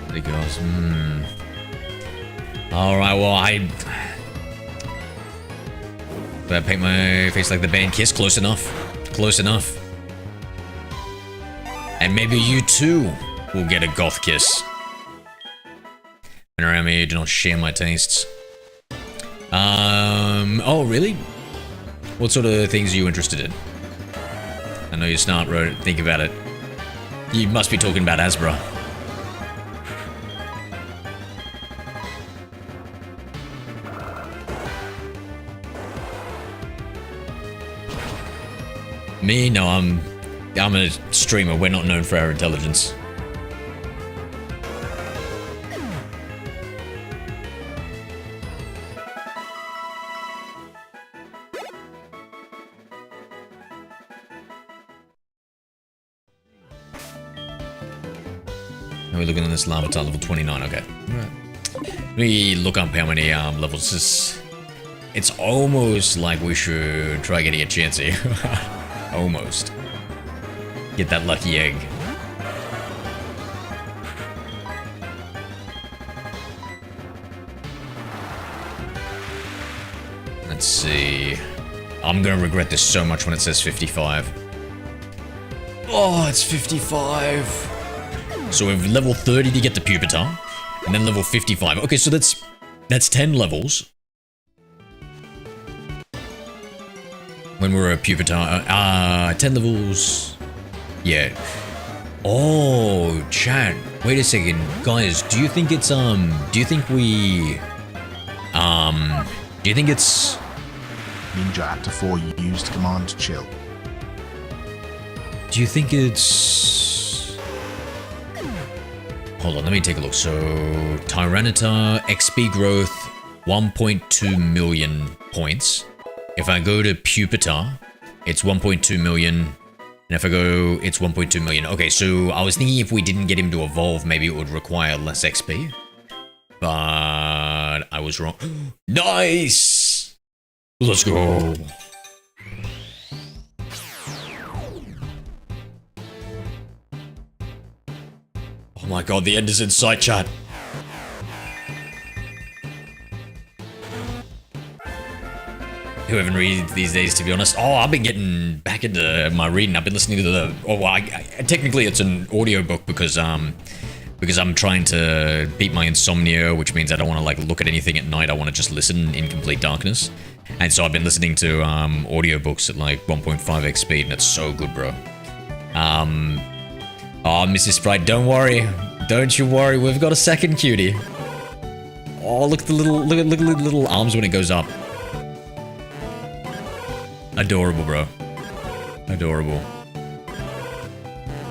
There it goes. Alright, well, did I paint my face like the band Kiss? Close enough. Close enough. And maybe you too will get a goth kiss. And around me, do not share my tastes. Oh, really? What sort of things are you interested in? I know you're smart, bro. Think about it. You must be talking about Asbra. Me? No, I'm a streamer. We're not known for our intelligence. How are we looking on this Larvitar? Level 29, okay. Alright. Let me look up how many levels this. It's almost like we should try getting a Chansey. Almost. Get that lucky egg. Let's see. I'm gonna regret this so much when it says 55. Oh, it's 55. So we've level 30 to get to Pupitar, and then level 55. Okay, so that's 10 levels. When we're a Pupitar, 10 levels. Yeah. Oh, chat. Wait a second, guys. Do you think it's do you think it's Ninja Actor 4 used command chill. Do you think it's... Hold on, let me take a look. So, Tyranitar, XP growth, 1.2 million points. If I go to Pupitar, it's 1.2 million. And if I go, it's 1.2 million. Okay, so I was thinking if we didn't get him to evolve, maybe it would require less XP. But I was wrong. Nice! Let's go. Oh my god, the end is in sight, chat. Who haven't read these days, to be honest? Oh, I've been getting back into my reading. I've been listening to the... Oh, well, technically it's an audiobook because I'm trying to beat my insomnia, which means I don't want to like look at anything at night. I want to just listen in complete darkness. And so I've been listening to audiobooks at like 1.5x speed, and it's so good, bro. Oh, Mrs. Sprite, don't worry. Don't you worry, we've got a second cutie. Oh, look at the little arms when it goes up. Adorable, bro. Adorable.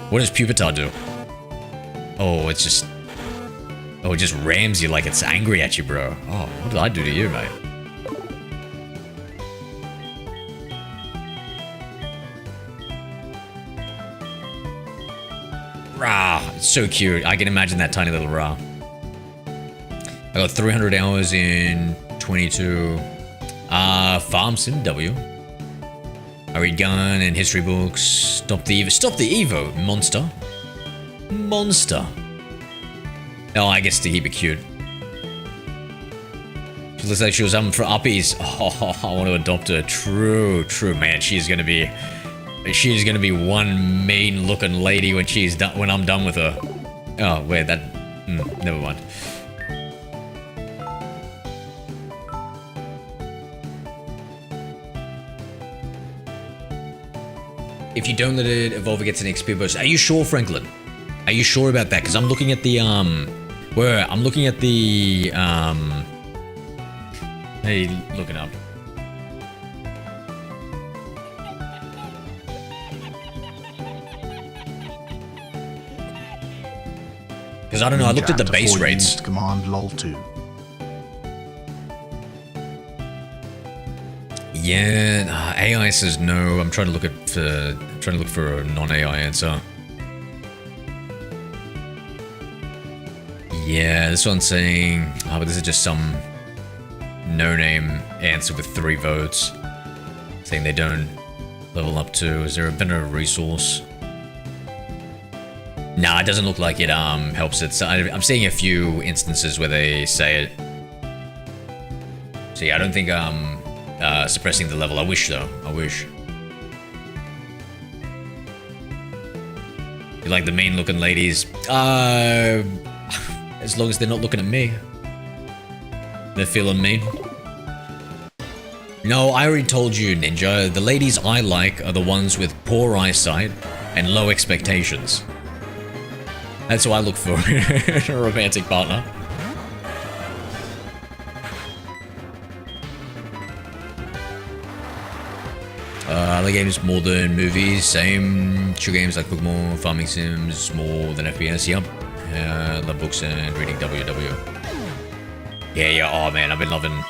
What does Pupitar do? Oh, it's just... Oh, it just rams you like it's angry at you, bro. Oh, what did I do to you, mate? Rah! It's so cute. I can imagine that tiny little Rah. I got 300 hours in 22. Farm Sim W. I read gun and history books. Stop the Evo. Stop the Evo, monster. Monster. Oh, I guess to keep it cute. She looks like she was having for uppies. Oh, I want to adopt her. True, true, man. She's gonna be one mean looking lady when she's done. When I'm done with her. Oh wait, that. Never mind. If you don't let it evolve, it gets an XP boost. Are you sure, Franklin? Are you sure about that? Because I'm looking at the where I'm looking at the Hey, look it up. Because I don't know. I looked at the base rates. Command lol 2. Yeah, AI says no. I'm trying to look for a non-AI answer. Yeah, this one's saying, oh, but this is just some no-name answer with 3 votes, saying they don't level up to. Is there a better resource? Nah, it doesn't look like it helps it. So I'm seeing a few instances where they say it. So yeah, I don't think suppressing the level. I wish though. I wish. You like the mean-looking ladies? As long as they're not looking at me. They're feeling mean. No, I already told you, Ninja. The ladies I like are the ones with poor eyesight and low expectations. That's what I look for in a romantic partner. Other games more than movies, same. True games like Pokémon, farming sims, more than FPS, yep. Love books and reading WW. Yeah, oh man, I've been loving...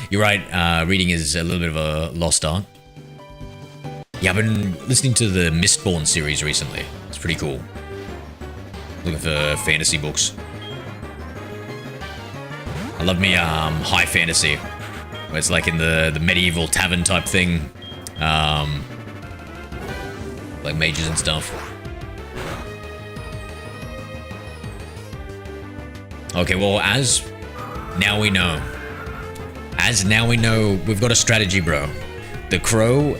you're right, reading is a little bit of a lost art. Yeah, I've been listening to the Mistborn series recently. It's pretty cool. Looking for fantasy books. I love me high fantasy, where it's like in the medieval tavern type thing, like mages and stuff. Okay, well, as now we know, we've got a strategy, bro. The crow,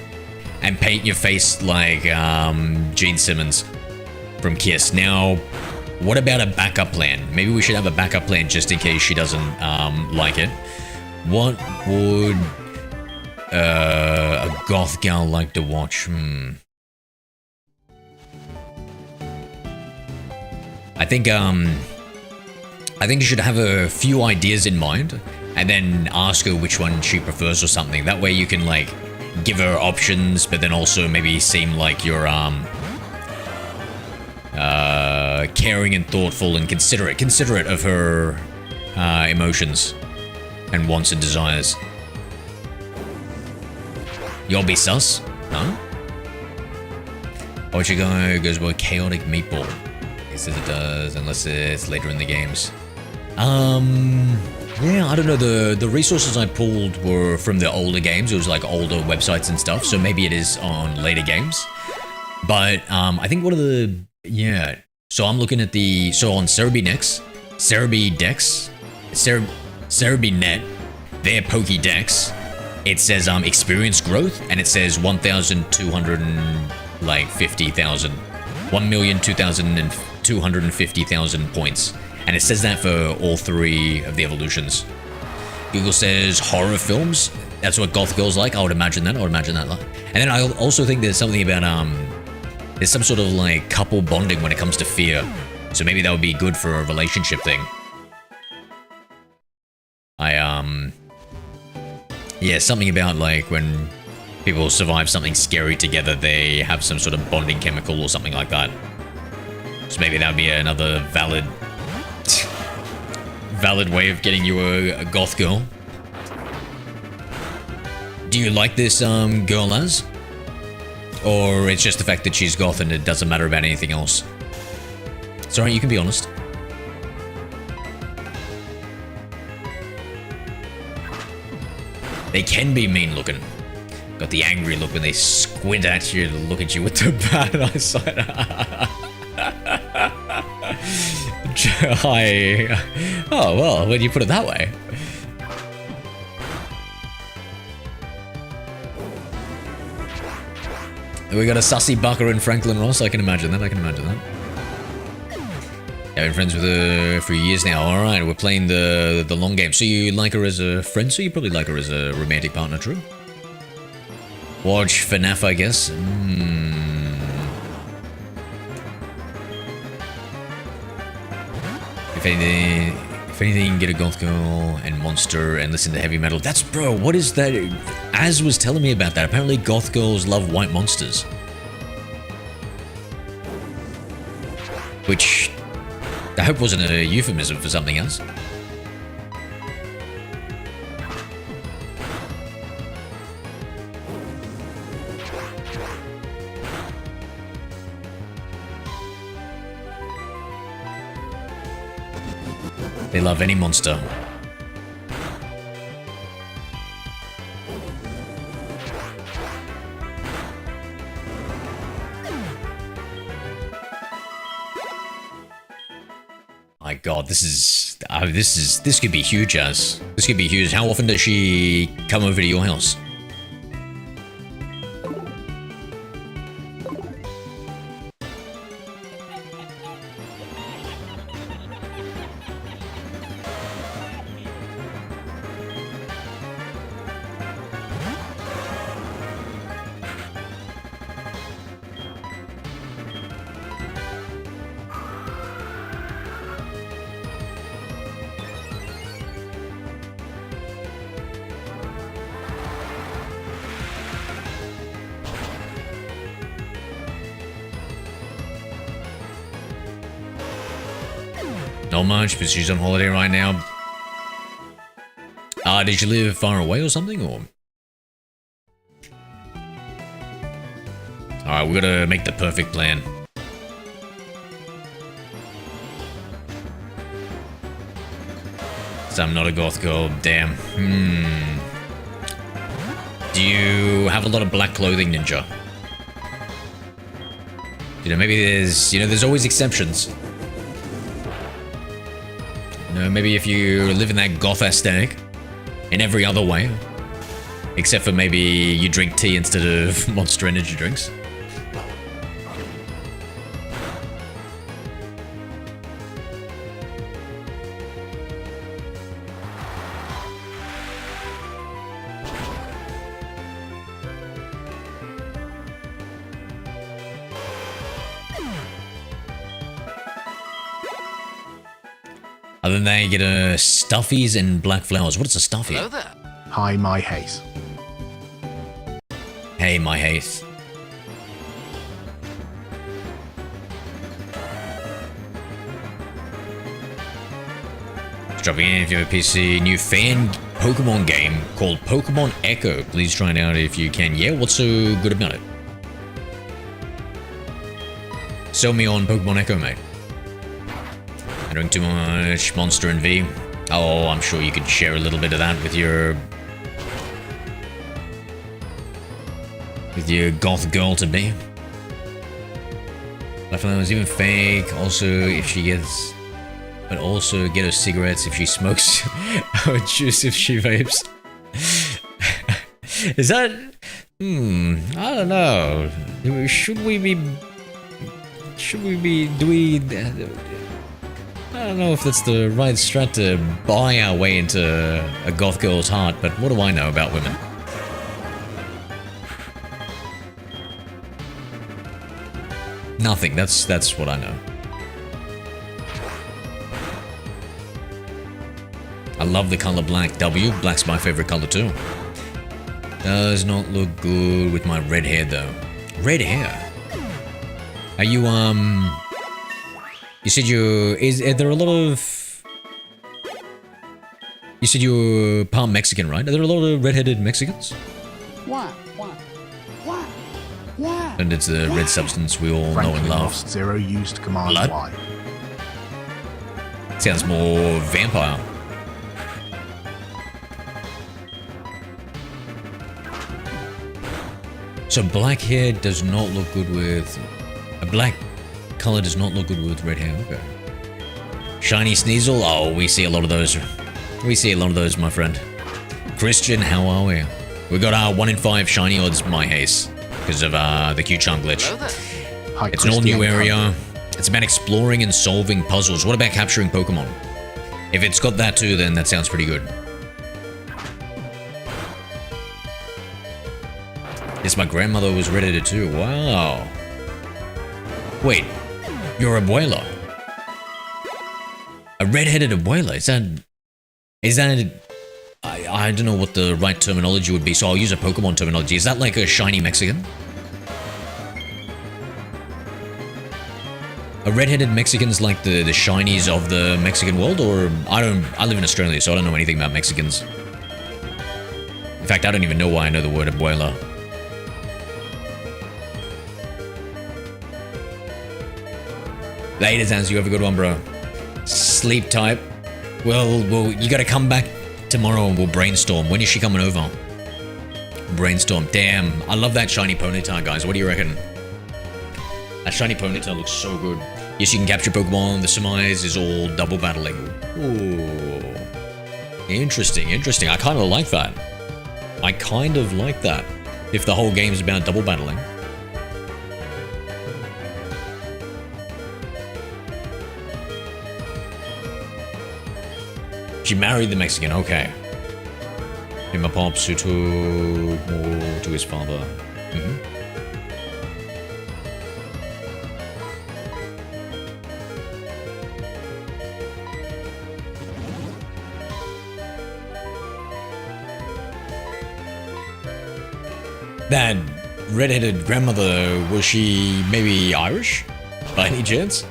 and paint your face like Gene Simmons from Kiss. Now, what about a backup plan? Maybe we should have a backup plan just in case she doesn't like it. What would a goth gal like to watch? I think you should have a few ideas in mind and then ask her which one she prefers or something. That way you can like give her options, but then also maybe seem like you're caring and thoughtful and considerate of her emotions and wants and desires. You'll be sus? No? What you go goes by chaotic meatball. It says it does, unless it's later in the games. Yeah, I don't know. The resources I pulled were from the older games. It was like older websites and stuff, so maybe it is on later games. But I think one of the so I'm looking at so on Cerebi Net, their Pokédex, it says experience growth, and it says 1,250,000, 1,250,000 points, and it says that for all 3 of the evolutions. Google says horror films. That's what goth girls like. I would imagine that. And then I also think there's something about there's some sort of like couple bonding when it comes to fear. So maybe that would be good for a relationship thing. Yeah, something about like when people survive something scary together, they have some sort of bonding chemical or something like that. So maybe that would be another valid way of getting you a goth girl. Do you like this girl as? Or it's just the fact that she's goth and it doesn't matter about anything else? It's alright, you can be honest. They can be mean looking. Got the angry look when they squint at you to look at you with the bad eyesight. Oh, well, when you put it that way. We got a sussy Bucker and Franklin Ross. I can imagine that. I've been friends with her for years now. All right, we're playing the long game. So you like her as a friend, so you probably like her as a romantic partner, true? Watch FNAF, I guess. If anything, get a goth girl and monster and listen to heavy metal. That's, bro, what is that? Az was telling me about that. Apparently goth girls love white monsters. Which I hope wasn't a euphemism for something else. They love any monster. My God, this could be huge, Az. This could be huge. How often does she come over to your house? Not much, but she's on holiday right now. Did she live far away or something, or? Alright, we gotta make the perfect plan. So I'm not a goth girl. Damn. Do you have a lot of black clothing, Ninja? You know, maybe there's always exceptions. You know, maybe if you live in that goth aesthetic in every other way, except for maybe you drink tea instead of Monster Energy drinks. Other than that, you get stuffies and black flowers. What is a stuffy? Hello there. Hi, my haze. Hey, my haste. Dropping in if you have a PC. New fan Pokemon game called Pokemon Echo. Please try it out if you can. Yeah, what's so good about it? Sell me on Pokemon Echo, mate. I drink too much Monster and V. Oh, I'm sure you could share a little bit of that with your goth girl to be. Black flowers even fake. Also, if she gets, but also get her cigarettes if she smokes, or juice if she vapes. Is that? I don't know. Should we be? Do we? I don't know if that's the right strat to buy our way into a goth girl's heart, but what do I know about women? Nothing. That's what I know. I love the color black. W. Black's my favorite color too. Does not look good with my red hair though. Red hair? Are you you said are there a lot of... You said you're part Mexican, right? Are there a lot of red-headed Mexicans? What? And it's the red substance we all know Franklin and love. lost 0 used command Blood? Y. Sounds more vampire. So black hair does not look good with... A black color does not look good with red hair. Okay. Shiny Sneasel? Oh, we see a lot of those. We see a lot of those, my friend. Christian, how are we? We got our 1 in 5 shiny odds, my haze. Because of the Q-Charm glitch. Hello there. Hi, It's an all new Christian area. It's about exploring and solving puzzles. What about capturing Pokemon? If it's got that too, then that sounds pretty good. Yes, my grandmother was redheaded too. Wow. Wait, you're abuela. A redheaded abuela? Is that... I don't know what the right terminology would be, so I'll use a Pokemon terminology. Is that like a shiny Mexican? Are redheaded Mexicans like the shinies of the Mexican world, or I live in Australia, so I don't know anything about Mexicans. In fact, I don't even know why I know the word abuela. Later, Zans, you have a good one, bro. Sleep type. Well, you gotta come back tomorrow and we'll brainstorm. When is she coming over? Brainstorm. Damn, I love that shiny Ponyta, guys. What do you reckon? That shiny Ponyta looks so good. Yes, you can capture Pokemon. The surmise is all double battling. Ooh. Interesting, interesting. I kind of like that. I kind of like that. If the whole game's about double battling. She married the Mexican, okay. And my pops who took more to his father. That redheaded grandmother, was she maybe Irish? By any chance?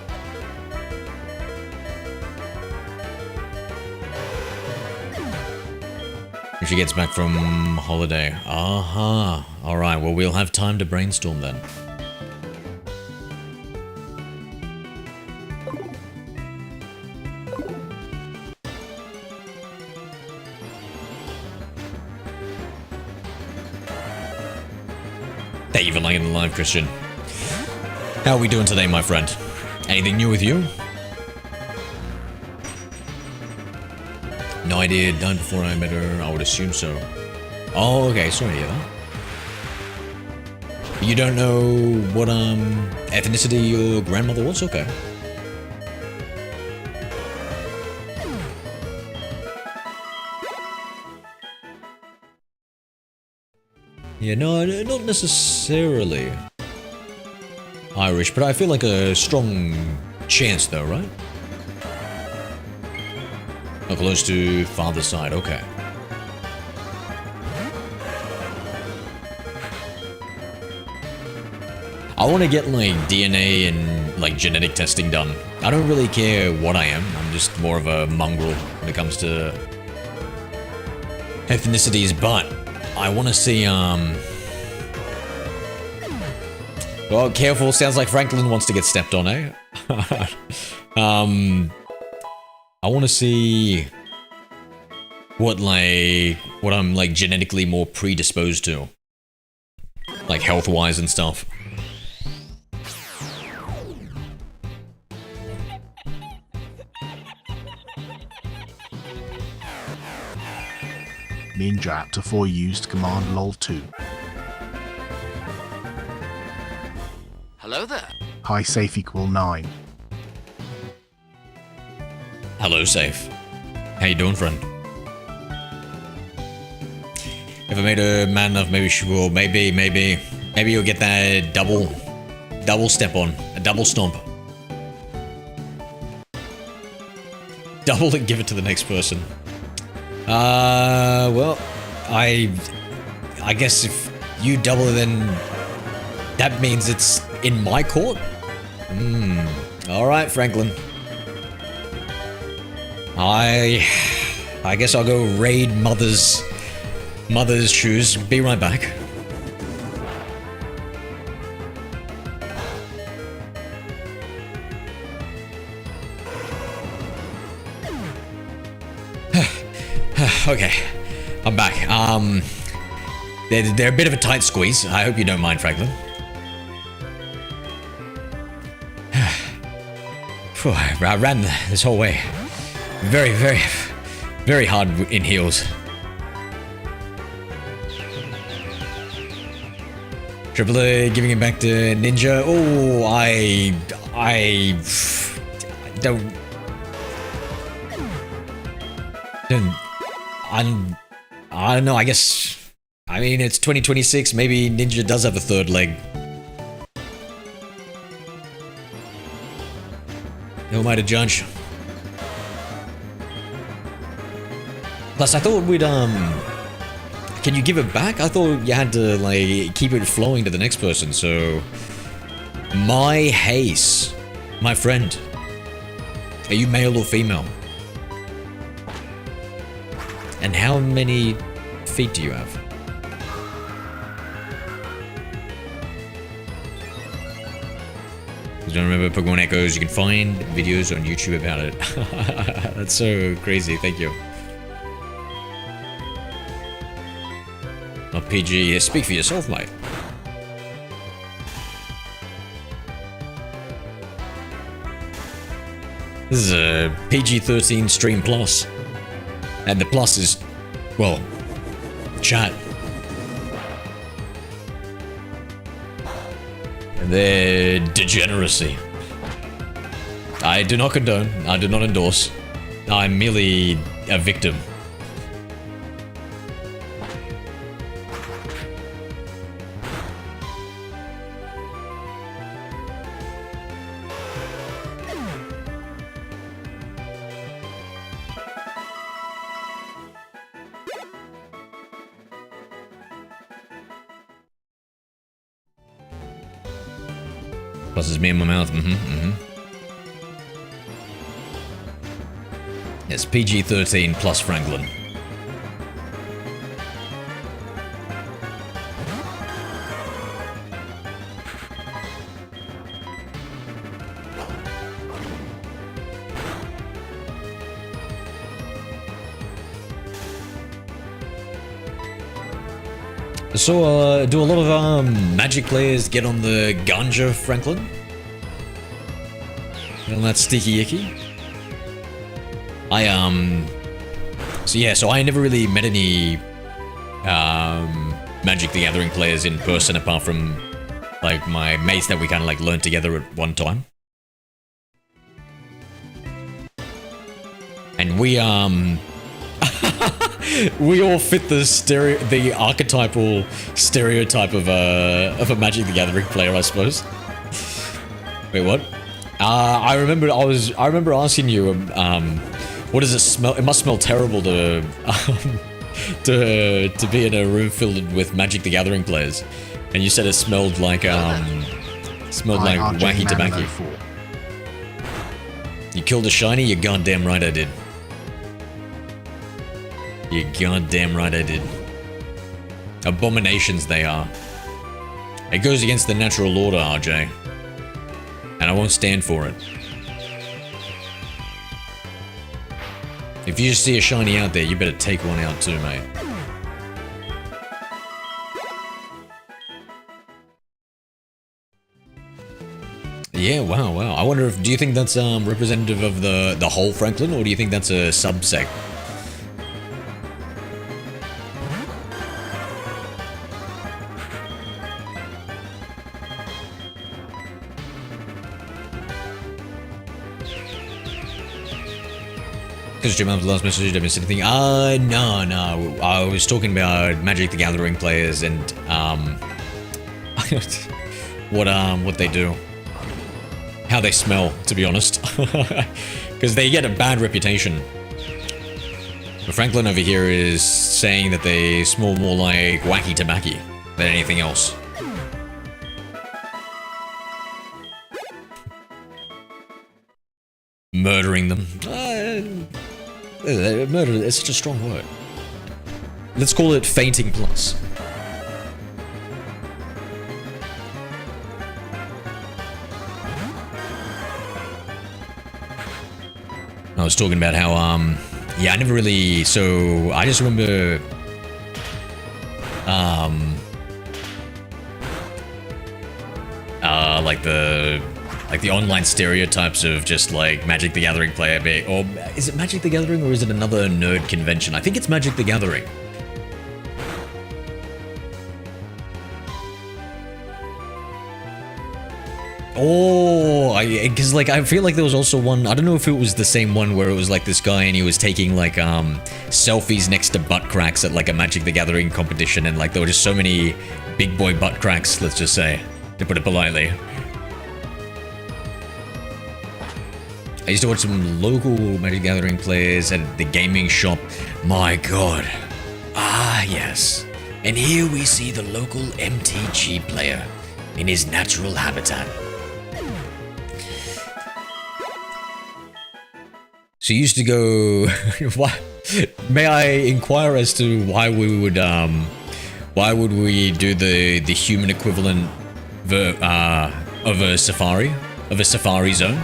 If she gets back from holiday. Aha. Alright, well, we'll have time to brainstorm then. Thank you for liking the live, Christian. How are we doing today, my friend? Anything new with you? No idea. Done before I met her. I would assume so. Oh, okay. Sorry to hear that. You don't know what ethnicity your grandmother was? Okay. Yeah, no, not necessarily Irish, but I feel like a strong chance though, right? Oh, close to father's side, okay. I want to get like DNA and like genetic testing done. I don't really care what I am, I'm just more of a mongrel when it comes to ethnicities, but I want to see, well, careful, sounds like Franklin wants to get stepped on, eh? I want to see what I'm like genetically more predisposed to. Like health-wise and stuff. Ninja Aptor 4 used command lol 2. Hello there. Hi safe equal 9. Hello, Safe. How you doing, friend? If I made her mad enough, maybe she will. Maybe you'll get that double step on. A double stomp. Double and give it to the next person. Well, I guess if you double it, then that means it's in my court? Alright, Franklin. I guess I'll go raid mother's shoes. Be right back. Okay, I'm back. They're a bit of a tight squeeze. I hope you don't mind, Franklin. Phew, I ran this whole way. Very, very, very hard in heels. Triple A giving it back to Ninja. Oh, I don't. I don't know, I guess. I mean, it's 2026. Maybe Ninja does have a third leg. Who am I to judge? Plus, I thought we'd, can you give it back? I thought you had to, like, keep it flowing to the next person, so... My Haze, my friend. Are you male or female? And how many feet do you have? If you don't remember Pokemon Echoes, you can find videos on YouTube about it. That's so crazy, thank you. Not PG, speak for yourself, mate. This is a PG-13 Stream Plus. And the plus is, well, chat. And their degeneracy. I do not condone, I do not endorse. I'm merely a victim. Plus is me in my mouth. It's PG-13 plus Franklin. So, do a lot of Magic players get on the ganja, Franklin? Get on that sticky icky? So I never really met any Magic the Gathering players in person apart from like my mates that we kind of like learned together at one time. And we we all fit the archetypal stereotype of a Magic the Gathering player, I suppose. Wait, what? I remember asking you, what does it smell? It must smell terrible to to be in a room filled with Magic the Gathering players, and you said it smelled like wacky tobacco. You killed a shiny? You're goddamn right I did. You're goddamn right I did. Abominations they are. It goes against the natural order, RJ. And I won't stand for it. If you just see a shiny out there, you better take one out too, mate. Yeah, wow. I wonder if, do you think that's representative of the whole Franklin, or do you think that's a subsect? Because Jim, the last message, I missed anything? No. I was talking about Magic the Gathering players and what they do, how they smell. To be honest, because they get a bad reputation. But Franklin over here is saying that they smell more like wacky tobacco than anything else. Murdering them. Murder is such a strong word. Let's call it fainting plus. I was talking about how, yeah, I never really, so I just remember, like the online stereotypes of just like Magic the Gathering player, or is it Magic the Gathering or is it another nerd convention? I think it's Magic the Gathering. Oh, because like I feel like there was also one, I don't know if it was the same one where it was like this guy and he was taking like selfies next to butt cracks at like a Magic the Gathering competition, and like there were just so many big boy butt cracks, let's just say, to put it politely. I used to watch some local Magic the Gathering players at the gaming shop. My god. Ah, yes. And here we see the local MTG player in his natural habitat. So you used to go... May I inquire as to why we would do the human equivalent of a safari? Of a safari zone?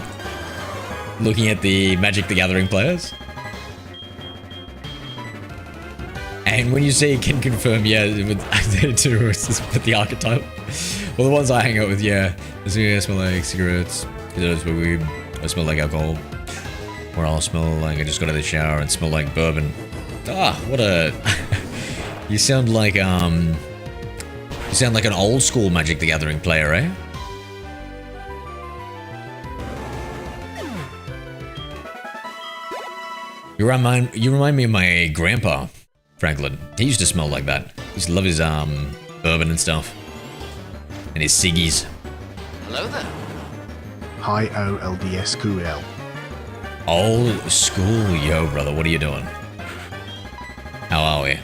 Looking at the Magic the Gathering players? And when you say you can confirm, yeah, with the archetype. Well, the ones I hang out with, yeah. I smell like cigarettes. I smell weed. I smell like alcohol. Or I'll smell like I just got out of the shower and smell like bourbon. Ah, what a... You sound like an old school Magic the Gathering player, eh? You remind me of my grandpa, Franklin. He used to smell like that. He used to love his bourbon and stuff. And his ciggies. Hello there. Hi OLDSQL. Old school, yo brother, what are you doing? How are we?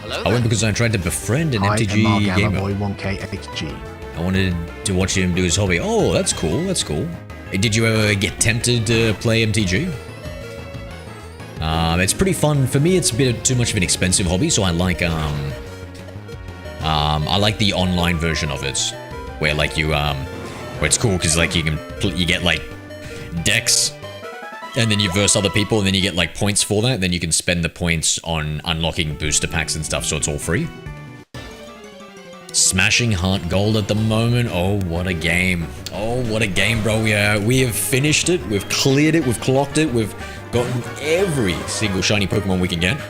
Hello I there. went because I tried to befriend an MTG gamer. Boy 1KXG. I wanted to watch him do his hobby. Oh, that's cool, that's cool. Did you ever get tempted to play MTG? It's pretty fun. For me, it's a bit too much of an expensive hobby, so I like the online version of it, where like you where it's cool because like you get like decks and then you verse other people, and then you get like points for that, and then you can spend the points on unlocking booster packs and stuff, so it's all free. Smashing HeartGold at the moment. Oh, what a game. Oh, what a game, bro. Yeah, we have finished it. We've cleared it. We've clocked it. We've gotten every single shiny Pokemon we can get.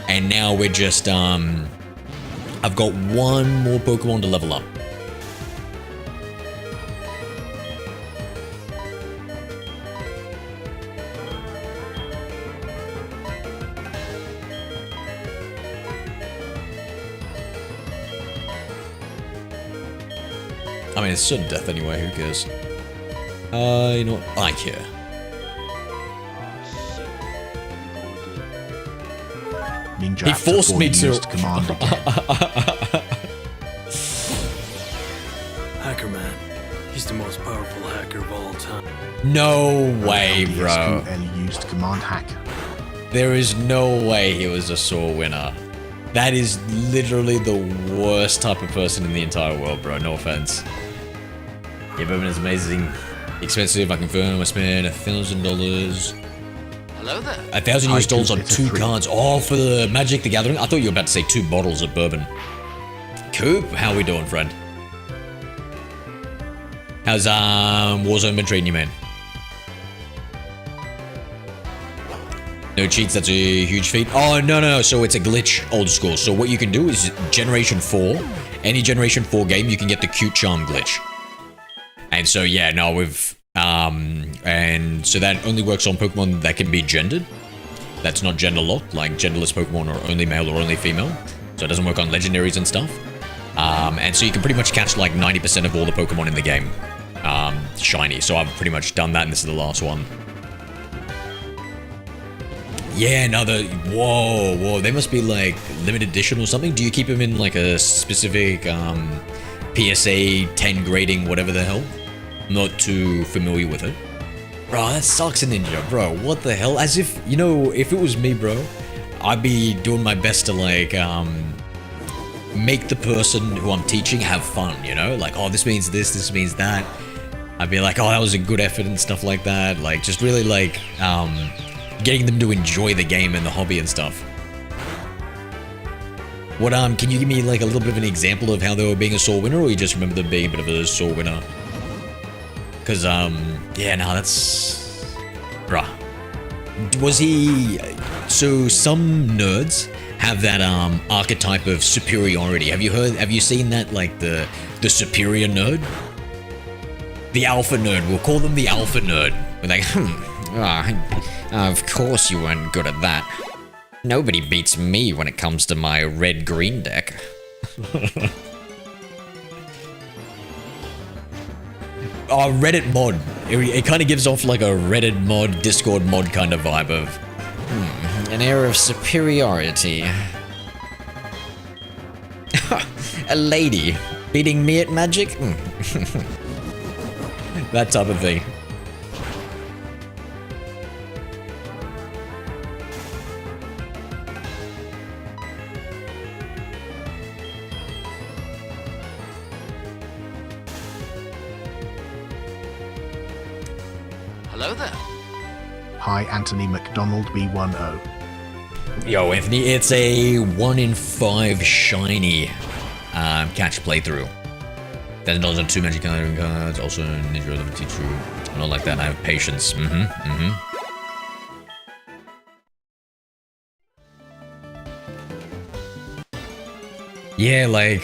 And now we're just, I've got one more Pokemon to level up. I mean, it's certain death anyway, who cares? You know what? I care. Ninja He forced me to. Command again. Hacker Man. He's the most powerful hacker of all time. No way, bro. SQL used command hack. There is no way he was a sore winner. That is literally the worst type of person in the entire world, bro. No offense. Yeah, Bourbon is amazing. Expensive, I confirm. I spent $1,000. Hello there. $1,000 on 2 cards. Oh, for the Magic the Gathering? I thought you were about to say 2 bottles of bourbon. Coop, how we doing, friend? How's Warzone been treating you, man? No cheats, that's a huge feat. Oh, no. So it's a glitch, old school. So what you can do is Generation 4. Any Generation 4 game, you can get the Cute Charm glitch. And so, yeah, no, we've... and so that only works on Pokemon that can be gendered. That's not gender locked, like genderless Pokemon are only male or only female. So it doesn't work on legendaries and stuff. And so you can pretty much catch like 90% of all the Pokemon in the game. Shiny. So I've pretty much done that, and this is the last one. Yeah, no, whoa, they must be like limited edition or something. Do you keep them in like a specific PSA 10 grading, whatever the hell? I'm not too familiar with it. Bro, that sucks, Ninja, bro. What the hell? As if, you know, if it was me, bro, I'd be doing my best to like make the person who I'm teaching have fun, you know? Like, oh, this means this means that. I'd be like, oh, that was a good effort and stuff like that. Like, just really like getting them to enjoy the game and the hobby and stuff. What, can you give me like a little bit of an example of how they were being a sore winner, or you just remember them being a bit of a sore winner? Because, yeah, no, that's... Bruh. Was he... So, some nerds have that, archetype of superiority. Have you seen that, like, the superior nerd? The alpha nerd. We'll call them the alpha nerd. We're like, of course you weren't good at that. Nobody beats me when it comes to my red-green deck. Oh, Reddit mod. It kind of gives off like a Reddit mod, Discord mod kind of vibe of an air of superiority. A lady beating me at Magic? That type of thing. Hello there. Hi, Anthony McDonald B10. Yo, Anthony, it's a 1 in 5 shiny catch playthrough. $1,000 on 2 Magic Gathering cards, also Ninja Liberty True. I don't like that, I have patience. Yeah, like,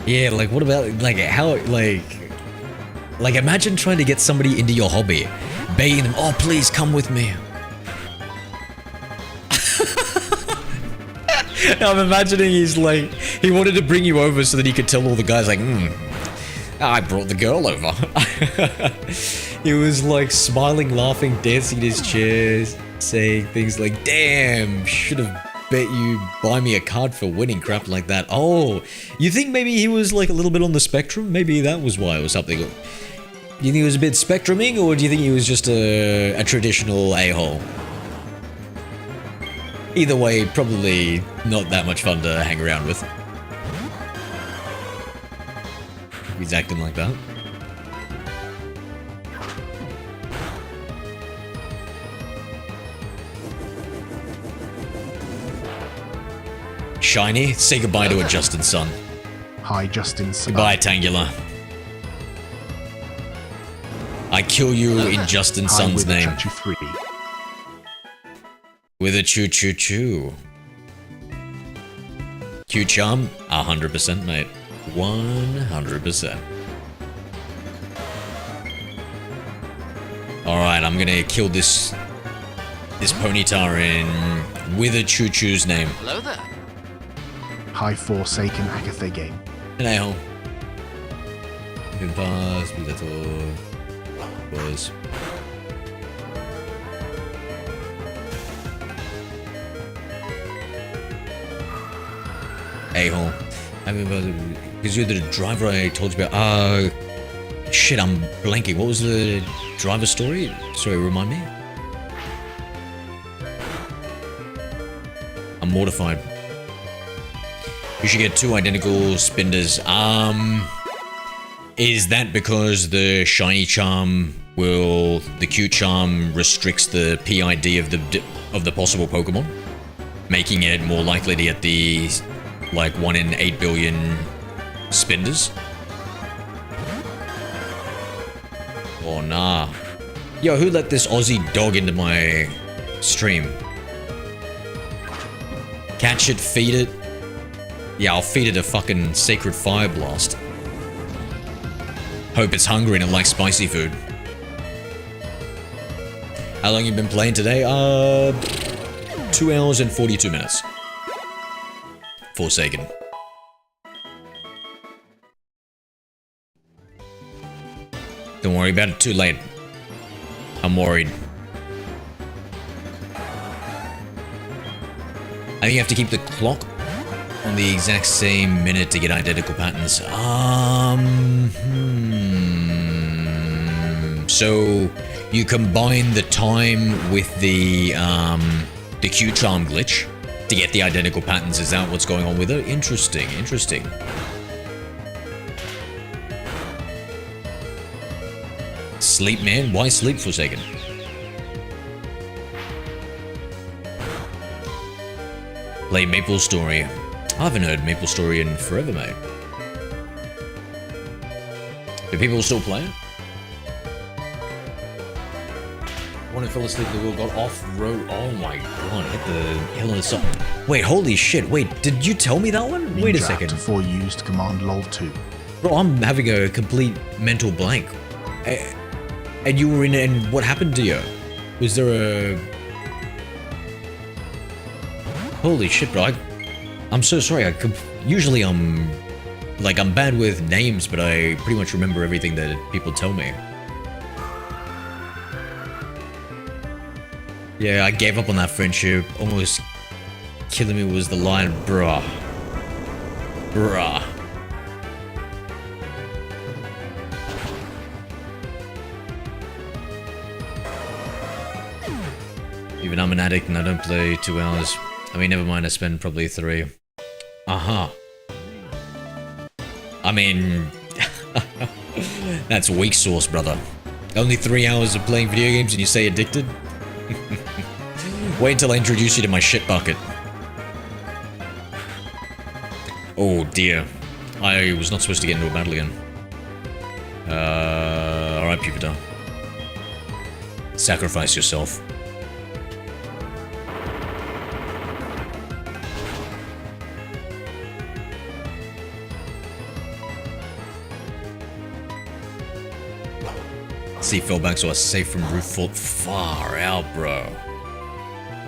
yeah, like, what about, like, how, like, imagine trying to get somebody into your hobby, begging them, oh, please come with me. I'm imagining he's like, he wanted to bring you over so that he could tell all the guys, like, I brought the girl over. He was like smiling, laughing, dancing in his chairs, saying things like, damn, should have bet you buy me a card for winning, crap like that. Oh, you think maybe he was like a little bit on the spectrum? Maybe that was why it was something. Do you think he was a bit spectruming, or do you think he was just a traditional a-hole? Either way, probably not that much fun to hang around with. He's acting like that. Shiny. Say goodbye to a Justin son. Hi, Justin. Goodbye, Tangula. I kill you in Justin Hi, son's with name. Chachu 3. With a choo choo choo. Q charm? 100%, mate. 100%. Alright, I'm gonna kill this Ponyta in with a choo choo's name. Hello there. Hi, Forsaken Agatha game. And I home. Pass, little boys. A-hole. Because you're the driver I told you about. Shit, I'm blanking. What was the driver story? Sorry, remind me. I'm mortified. You should get 2 identical spinders. Is that because the shiny charm the Q charm restricts the PID of the possible Pokemon, making it more likely to get the like 1 in 8 billion spinders? Oh nah. Yo, who let this Aussie dog into my stream? Catch it, feed it. Yeah, I'll feed it a fucking sacred fire blast. Hope it's hungry and it likes spicy food. How long you been playing today? 2 hours and 42 minutes. Forsaken. Don't worry about it, too late. I'm worried. I think you have to keep the clock on the exact same minute to get identical patterns. So you combine the time with the Q charm glitch to get the identical patterns. Is that what's going on with it? Interesting, interesting. Sleep, man? Why sleep, Forsaken? Play Maple Story. I haven't heard Maple Story in forever, mate. Do people still play it? When I fell asleep, the wheel got off-road. Oh my god, hit the hell on the side. Wait, holy shit. Wait, did you tell me that one? Wait a second. To 4 used command lol 2. Bro, I'm having a complete mental blank. And you were in it, and what happened to you? Was there a... Holy shit, bro. I'm so sorry. Usually I'm bad with names, but I pretty much remember everything that people tell me. Yeah, I gave up on that friendship. Almost killing me was the line, bruh. Bruh. Even I'm an addict and I don't play 2 hours. I mean, never mind, I spend probably 3. Uh-huh. I mean... that's weak sauce, brother. Only 3 hours of playing video games and you say addicted? Wait until I introduce you to my shit bucket. Oh dear. I was not supposed to get into a battle again. Alright, Pupitar. Sacrifice yourself. See, fell back so I was safe from roof fall. Far out, bro.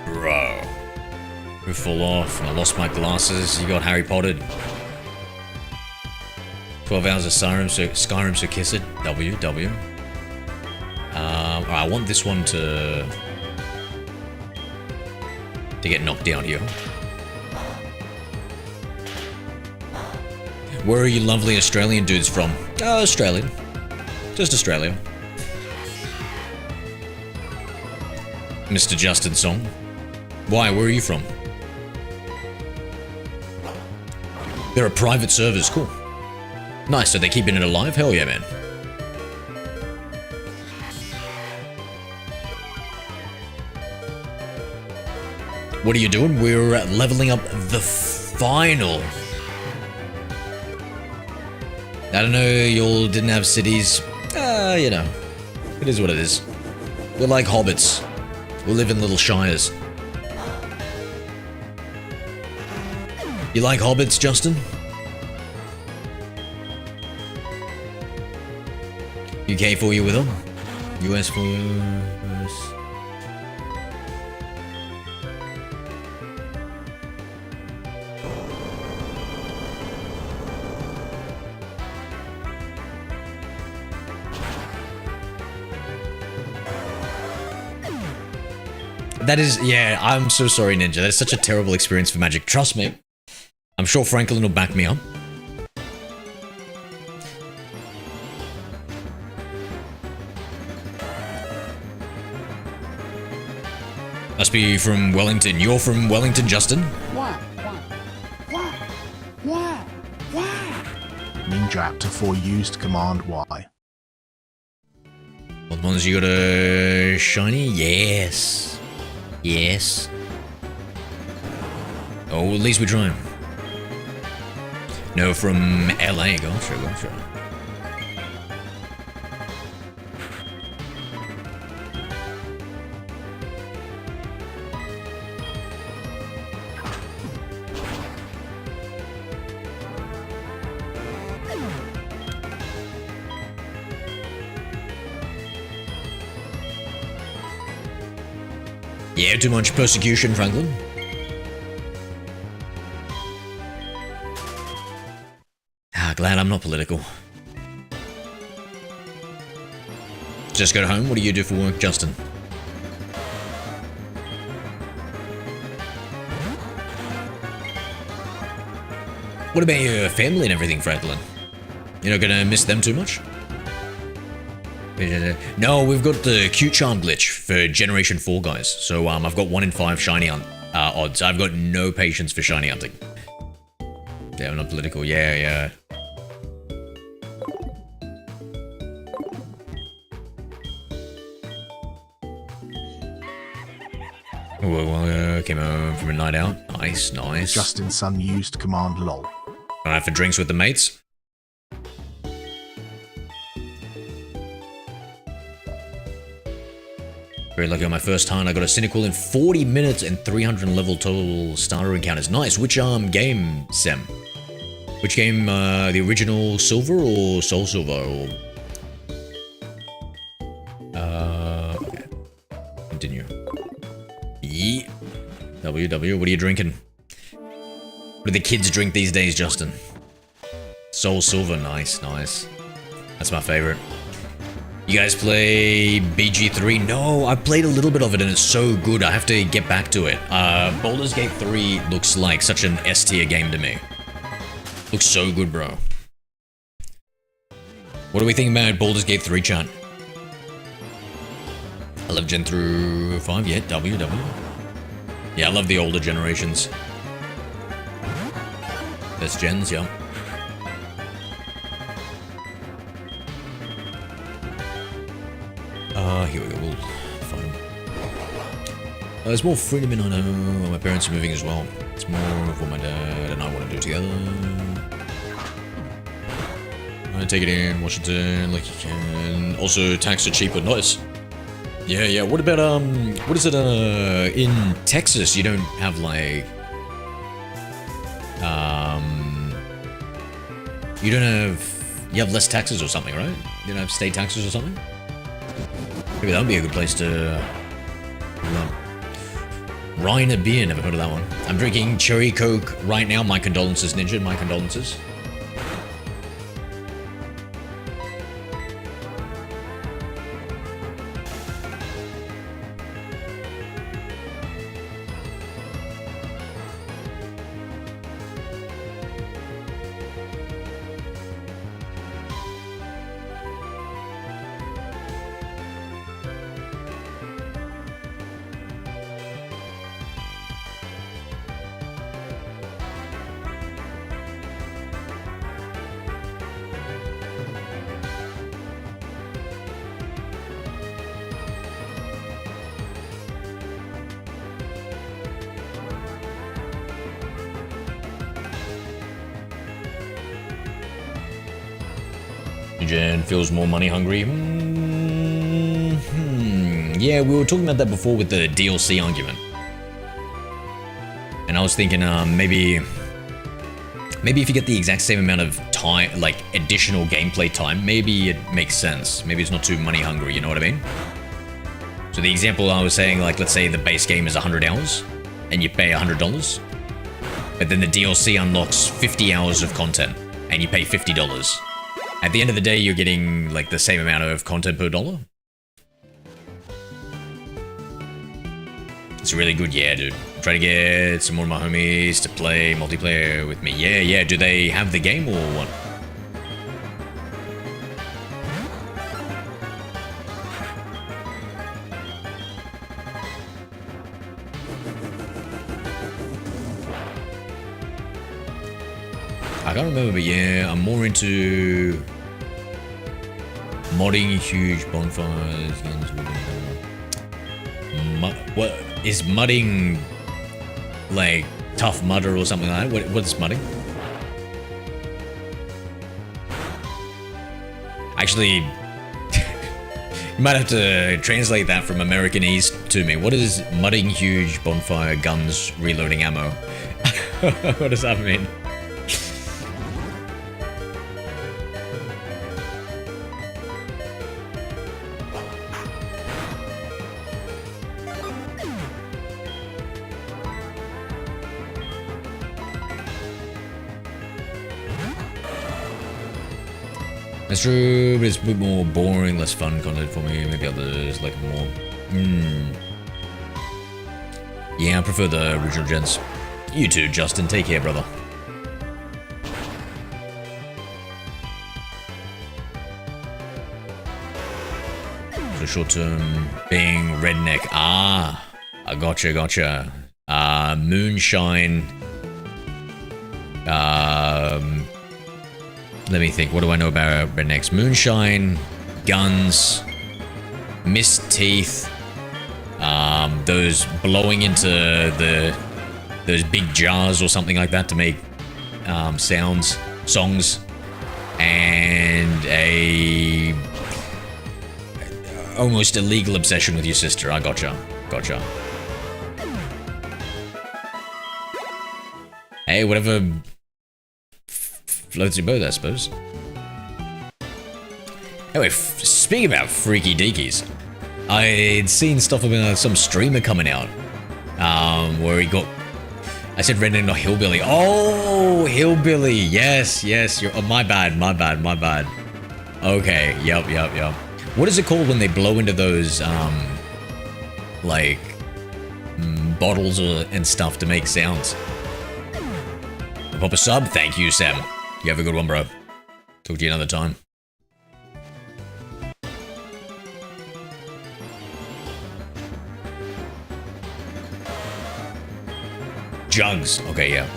Bro. Roof fall off, and I lost my glasses. You got Harry Pottered. 12 hours of Skyrim, so kiss it. W. Alright, I want this one to get knocked down here. Where are you lovely Australian dudes from? Australian. Just Australia. Mr. Justin Song. Why? Where are you from? There are private servers. Cool. Nice. So they're keeping it alive? Hell yeah, man. What are you doing? We're leveling up the final. I don't know, y'all didn't have cities. You know, it is what it is. We're like hobbits. We live in little shires. You like hobbits, Justin? UK for you with them? US for US. That is, yeah, I'm so sorry, Ninja. That's such a terrible experience for Magic. Trust me. I'm sure Franklin will back me up. Must be from Wellington. You're from Wellington, Justin? Ninja Aptor 4 used Command Y. What ones you got a shiny? Yes. Yes. Oh, at least we try. No, from LA. Gotcha, gotcha. Yeah, too much persecution, Franklin. Glad I'm not political. Just got home. What do you do for work, Justin? What about your family and everything, Franklin? You're not gonna miss them too much? No, we've got the Q-Charm glitch for Generation 4 guys. So I've got 1 in 5 shiny odds. I've got no patience for shiny hunting. Yeah, I'm not political. Yeah, yeah. Well, came home from a night out. Nice, nice. Justin's son used Command LOL. Going out for drinks with the mates. Very lucky on my first hunt. I got a Cynical in 40 minutes and 300 level total starter encounters. Nice. Which game, Sam? Which game? The original Silver or Soul Silver? Or okay. Continue. Yeah. WW. What are you drinking? What do the kids drink these days, Justin? Soul Silver. Nice, nice. That's my favorite. You guys play BG3? No, I played a little bit of it and it's so good. I have to get back to it. Baldur's Gate 3 looks like such an S tier game to me. Looks so good, bro. What do we think about Baldur's Gate 3, chat? I love Gen through 5, yeah, WW. Yeah, I love the older generations. Best gens, yeah. Here we go, we'll find them. There's more freedom in, I know. My parents are moving as well. It's more of what my dad and I want to do together. Take it in, Washington, like you can. Also, tax are cheaper, nice. Yeah, yeah, what about, what is it, in Texas, you don't have, like, you don't have, you have less taxes or something, right? You don't have state taxes or something? Maybe that would be a good place to... Rhine beer, never heard of that one. I'm drinking cherry coke right now. My condolences, Ninja, my condolences. Jen feels more money hungry. Yeah, we were talking about that before with the DLC argument. And I was thinking, maybe if you get the exact same amount of time, like additional gameplay time, maybe it makes sense. Maybe it's not too money hungry, you know what I mean? So the example I was saying, like, let's say the base game is 100 hours, and you pay $100, but then the DLC unlocks 50 hours of content, and you pay $50. At the end of the day, you're getting, like, the same amount of content per dollar. It's really good, yeah, dude. Try to get some more of my homies to play multiplayer with me. Yeah, do they have the game or what? I can't remember, but yeah, I'm more into modding huge bonfires. What is mudding? Like tough mudder or something like that? What's mudding? Actually, you might have to translate that from Americanese to me. What is mudding huge bonfire guns reloading ammo? What does that mean? That's true, but it's a bit more boring, less fun content for me. Maybe others like more. Yeah, I prefer the original gens. You too, Justin. Take care, brother. So short term being redneck. Ah, I gotcha. Moonshine. Let me think. What do I know about rednecks? Moonshine, guns, missed teeth, those blowing into those big jars or something like that to make songs, and a almost illegal obsession with your sister. I gotcha. Hey, whatever floats your boat, I suppose. Anyway, speaking about freaky deakies, I'd seen stuff about some streamer coming out, where he got, I said redneck, not hillbilly. Oh, hillbilly, yes, you're, oh, my bad. Okay, yep. What is it called when they blow into those, like, bottles and stuff to make sounds? Pop a sub? Thank you, Sam. You have a good one, bro. Talk to you another time. Jugs. Okay, yeah.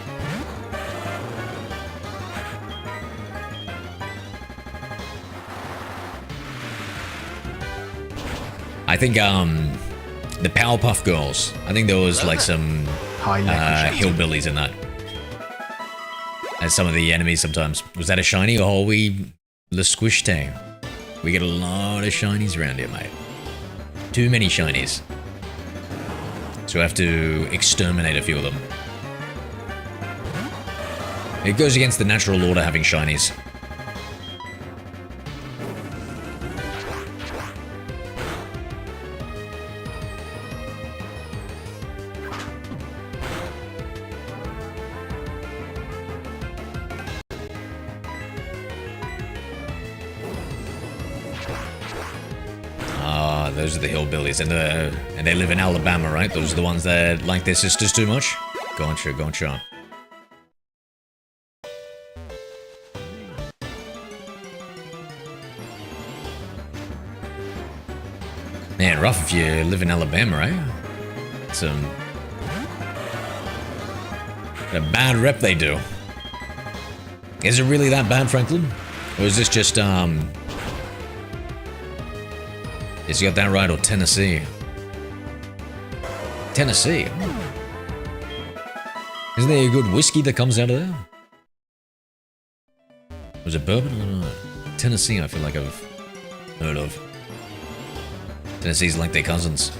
I think, the Powerpuff Girls. I think there was, like, some hillbillies in that. As some of the enemies sometimes. Was that a shiny? Oh, the squish tang. We get a lot of shinies around here, mate. Too many shinies. So I have to exterminate a few of them. It goes against the natural order having shinies. Those are the hillbillies, and they live in Alabama, right? Those are the ones that like their sisters too much? Gotcha. Man, rough if you live in Alabama, right? It's a bad rep they do. Is it really that bad, Franklin? Or is this just, is you got that right, or Tennessee? Tennessee? Isn't there a good whiskey that comes out of there? Was it bourbon? I don't know. Tennessee, I feel like I've heard of. Tennessee's like their cousins.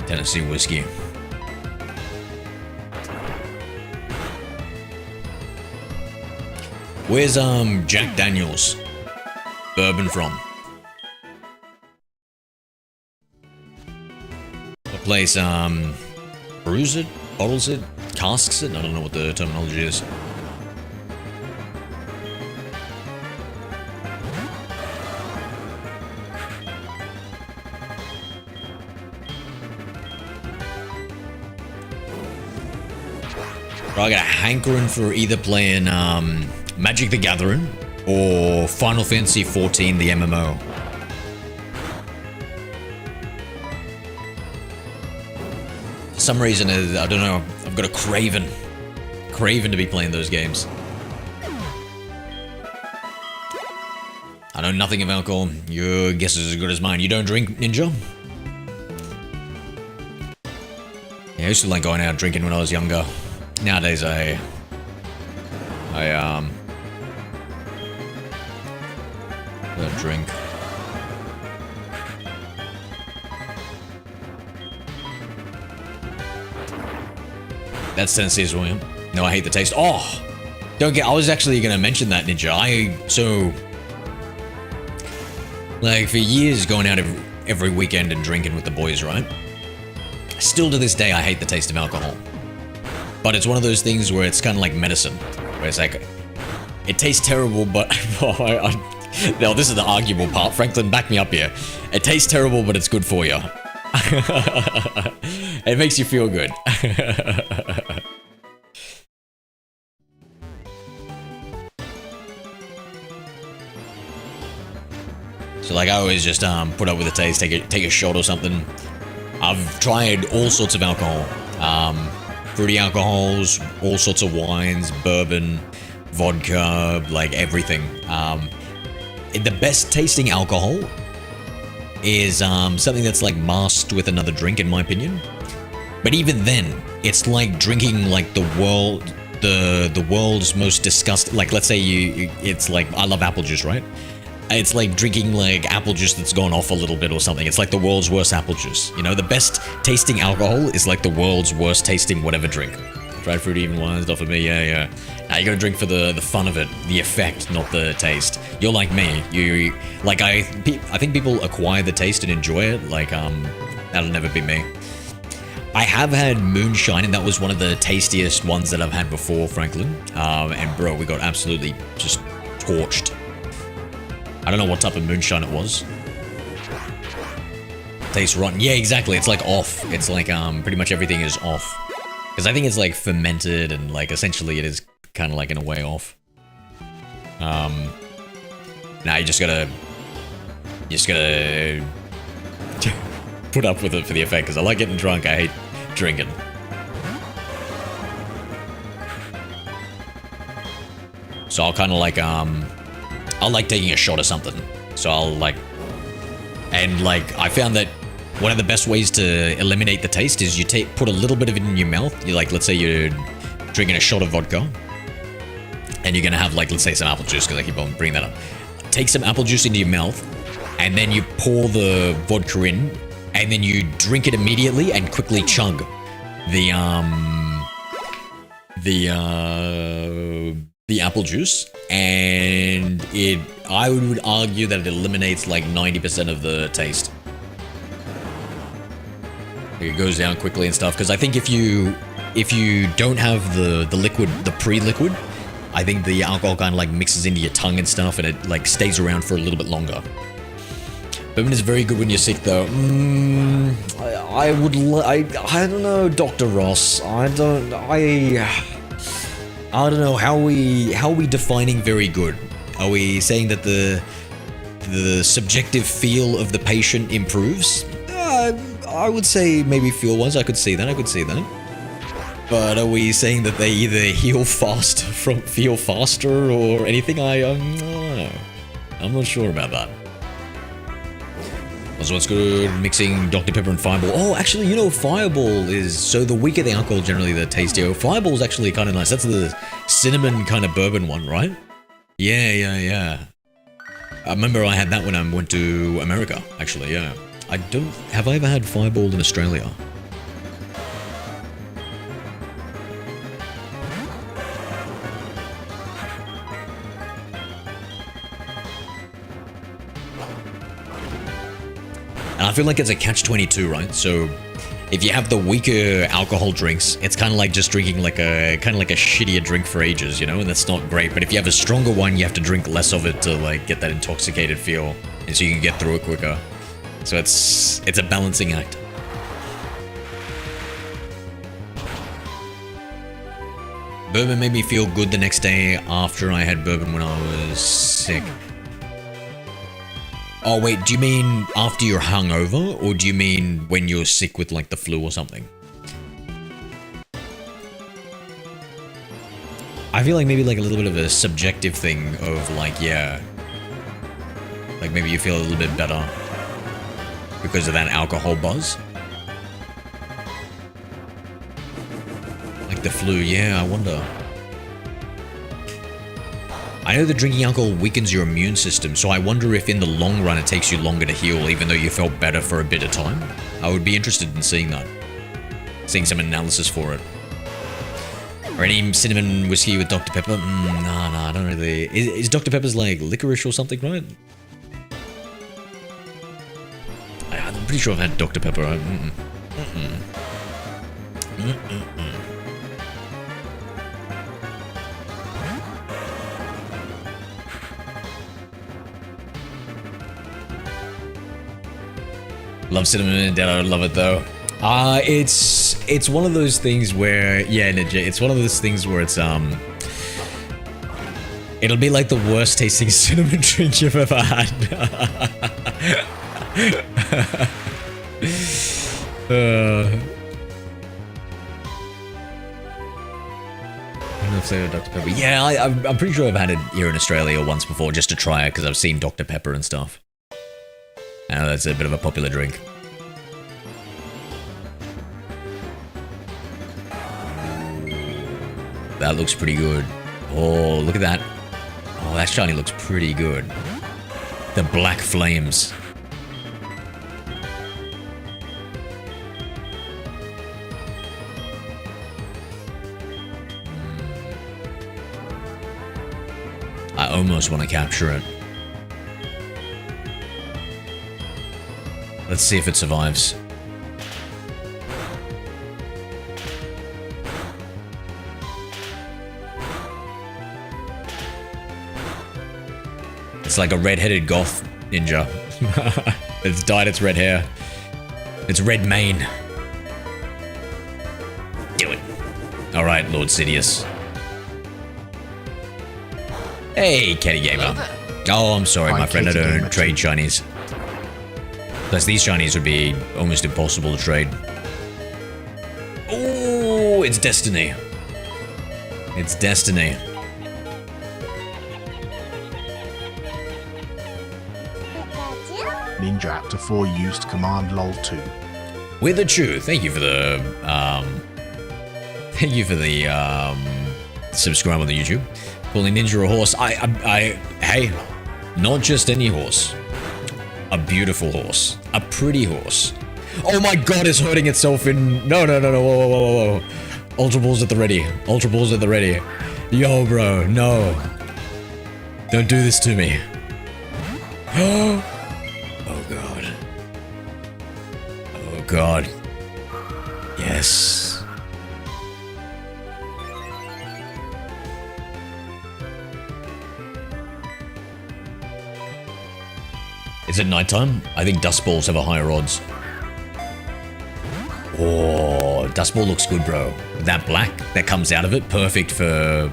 Tennessee whiskey. Where's Jack Daniels bourbon from? What place brews it, bottles it, casks it? I don't know what the terminology is. I got a hankering for either playing Magic the Gathering or Final Fantasy XIV, the MMO. For some reason, I don't know, I've got a craving to be playing those games. I know nothing of alcohol. Your guess is as good as mine. You don't drink, Ninja? Yeah, I used to like going out drinking when I was younger. Nowadays, I don't drink. That's Tennessee's William. No, I hate the taste. Oh, don't get. I was actually gonna mention that, Ninja. Like for years going out every weekend and drinking with the boys, right? Still to this day, I hate the taste of alcohol. But it's one of those things where it's kind of like medicine, where it's like, it tastes terrible, but no, this is the arguable part. Franklin, back me up here. It tastes terrible, but it's good for you. It makes you feel good. So like I always just put up with the taste, take a shot or something. I've tried all sorts of alcohol. Fruity alcohols, all sorts of wines, bourbon, vodka, like everything. The best tasting alcohol is something that's like masked with another drink, in my opinion. But even then, it's like drinking like the world's most disgusting. Like let's say it's like I love apple juice, right? It's like drinking like apple juice that's gone off a little bit or something. It's like the world's worst apple juice. You know, the best tasting alcohol is like the world's worst tasting whatever drink. Dried fruit, even wines, not for me. Yeah. Now you gotta drink for the fun of it, the effect, not the taste. You're like me. You like I think people acquire the taste and enjoy it. Like that'll never be me. I have had moonshine, and that was one of the tastiest ones that I've had before, Franklin. And bro, we got absolutely just torched. I don't know what type of moonshine it was. Tastes rotten. Yeah, exactly. It's like off. It's like pretty much everything is off. Because I think it's like fermented and like essentially it is kind of like in a way off. Now you just gotta put up with it for the effect. Because I like getting drunk. I hate drinking. So I'll kind of like I like taking a shot of something. So I'll like, and like I found that one of the best ways to eliminate the taste is you put a little bit of it in your mouth. You like, let's say you're drinking a shot of vodka, and you're gonna have like, let's say some apple juice, because I keep on bringing that up. Take some apple juice into your mouth, and then you pour the vodka in, and then you drink it immediately and quickly chug the apple juice, and I would argue that it eliminates like 90% of the taste. It goes down quickly and stuff, because I think if you don't have the liquid, the pre-liquid, I think the alcohol kind of like mixes into your tongue and stuff, and it like stays around for a little bit longer. Bourbon is very good when you're sick, though. I don't know, Dr. Ross. I don't know, how are we defining very good? Are we saying that the subjective feel of the patient improves? I would say maybe feel-wise, I could see that. But are we saying that they either heal faster or anything? I don't know. I'm not sure about that. So what's good? Mixing Dr. Pepper and Fireball. Oh, actually, you know, Fireball is... So the weaker the alcohol, generally the tastier. Fireball's actually kind of nice. That's the cinnamon kind of bourbon one, right? Yeah. I remember I had that when I went to America, actually, yeah. Have I ever had Fireball in Australia? And I feel like it's a catch-22, right? So if you have the weaker alcohol drinks, it's kind of like just drinking like a shittier drink for ages, you know, and that's not great. But if you have a stronger one, you have to drink less of it to like get that intoxicated feel, and so you can get through it quicker. So it's a balancing act. Bourbon made me feel good the next day after I had bourbon when I was sick. Oh wait, do you mean after you're hungover, or do you mean when you're sick with like the flu or something? I feel like maybe like a little bit of a subjective thing of like, yeah, like maybe you feel a little bit better because of that alcohol buzz. Like the flu, yeah, I wonder. I know that drinking alcohol weakens your immune system, so I wonder if in the long run it takes you longer to heal, even though you felt better for a bit of time. I would be interested in seeing that. Seeing some analysis for it. Or any cinnamon whiskey with Dr. Pepper? Nah, I don't really... Is Dr. Pepper's like licorice or something, right? I'm pretty sure I've had Dr. Pepper. Love cinnamon, Dad, I love it though. It's one of those things where, yeah, Ninja, it's one of those things where it's it'll be like the worst tasting cinnamon drink you've ever had. Dr. Pepper. Yeah, I'm pretty sure I've had it here in Australia once before just to try it because I've seen Dr. Pepper and stuff. I know that's a bit of a popular drink. That looks pretty good. Oh, look at that. Oh, that shiny looks pretty good. The black flames. I almost want to capture it. Let's see if it survives. It's like a red-headed goth ninja. It's dyed its red hair. It's red mane. Do it. Alright, Lord Sidious. Hey, Kenny Gamer. Oh, I'm sorry, my friend. I don't trade shinies. Plus, these shinies would be almost impossible to trade. Oh, it's destiny. It's destiny. Ninja Actor 4 used command lol 2. With a chew. Thank you for the subscribe on the YouTube. Calling Ninja a horse. Hey, not just any horse. A beautiful horse. A pretty horse. Oh my god, it's hurting itself in... No. Whoa. Ultra Balls at the ready. Ultra Balls at the ready. Yo, bro, no. Don't do this to me. Oh god. Oh god. Yes. Is it nighttime? I think Dust Balls have a higher odds. Oh, Dust Ball looks good, bro. That black that comes out of it, perfect for...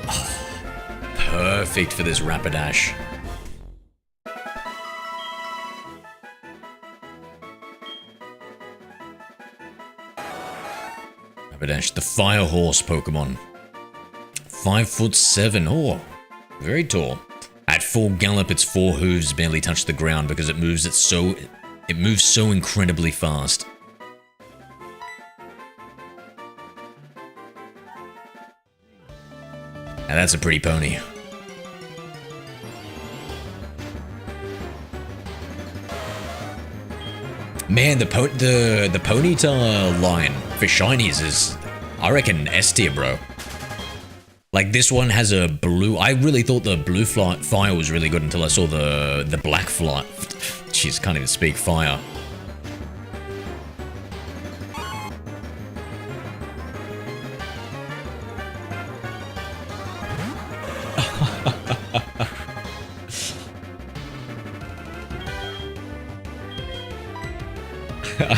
Oh, perfect for this Rapidash. Rapidash, the Fire Horse Pokemon. 5'7". Oh, very tall. At full gallop, its 4 hooves barely touch the ground because it moves so incredibly fast. Now that's a pretty pony. Man, the Ponyta line for shinies is, I reckon, S tier, bro. Like, this one has a blue... I really thought the blue fire was really good until I saw the black fly. Jeez, can't even speak. Fire.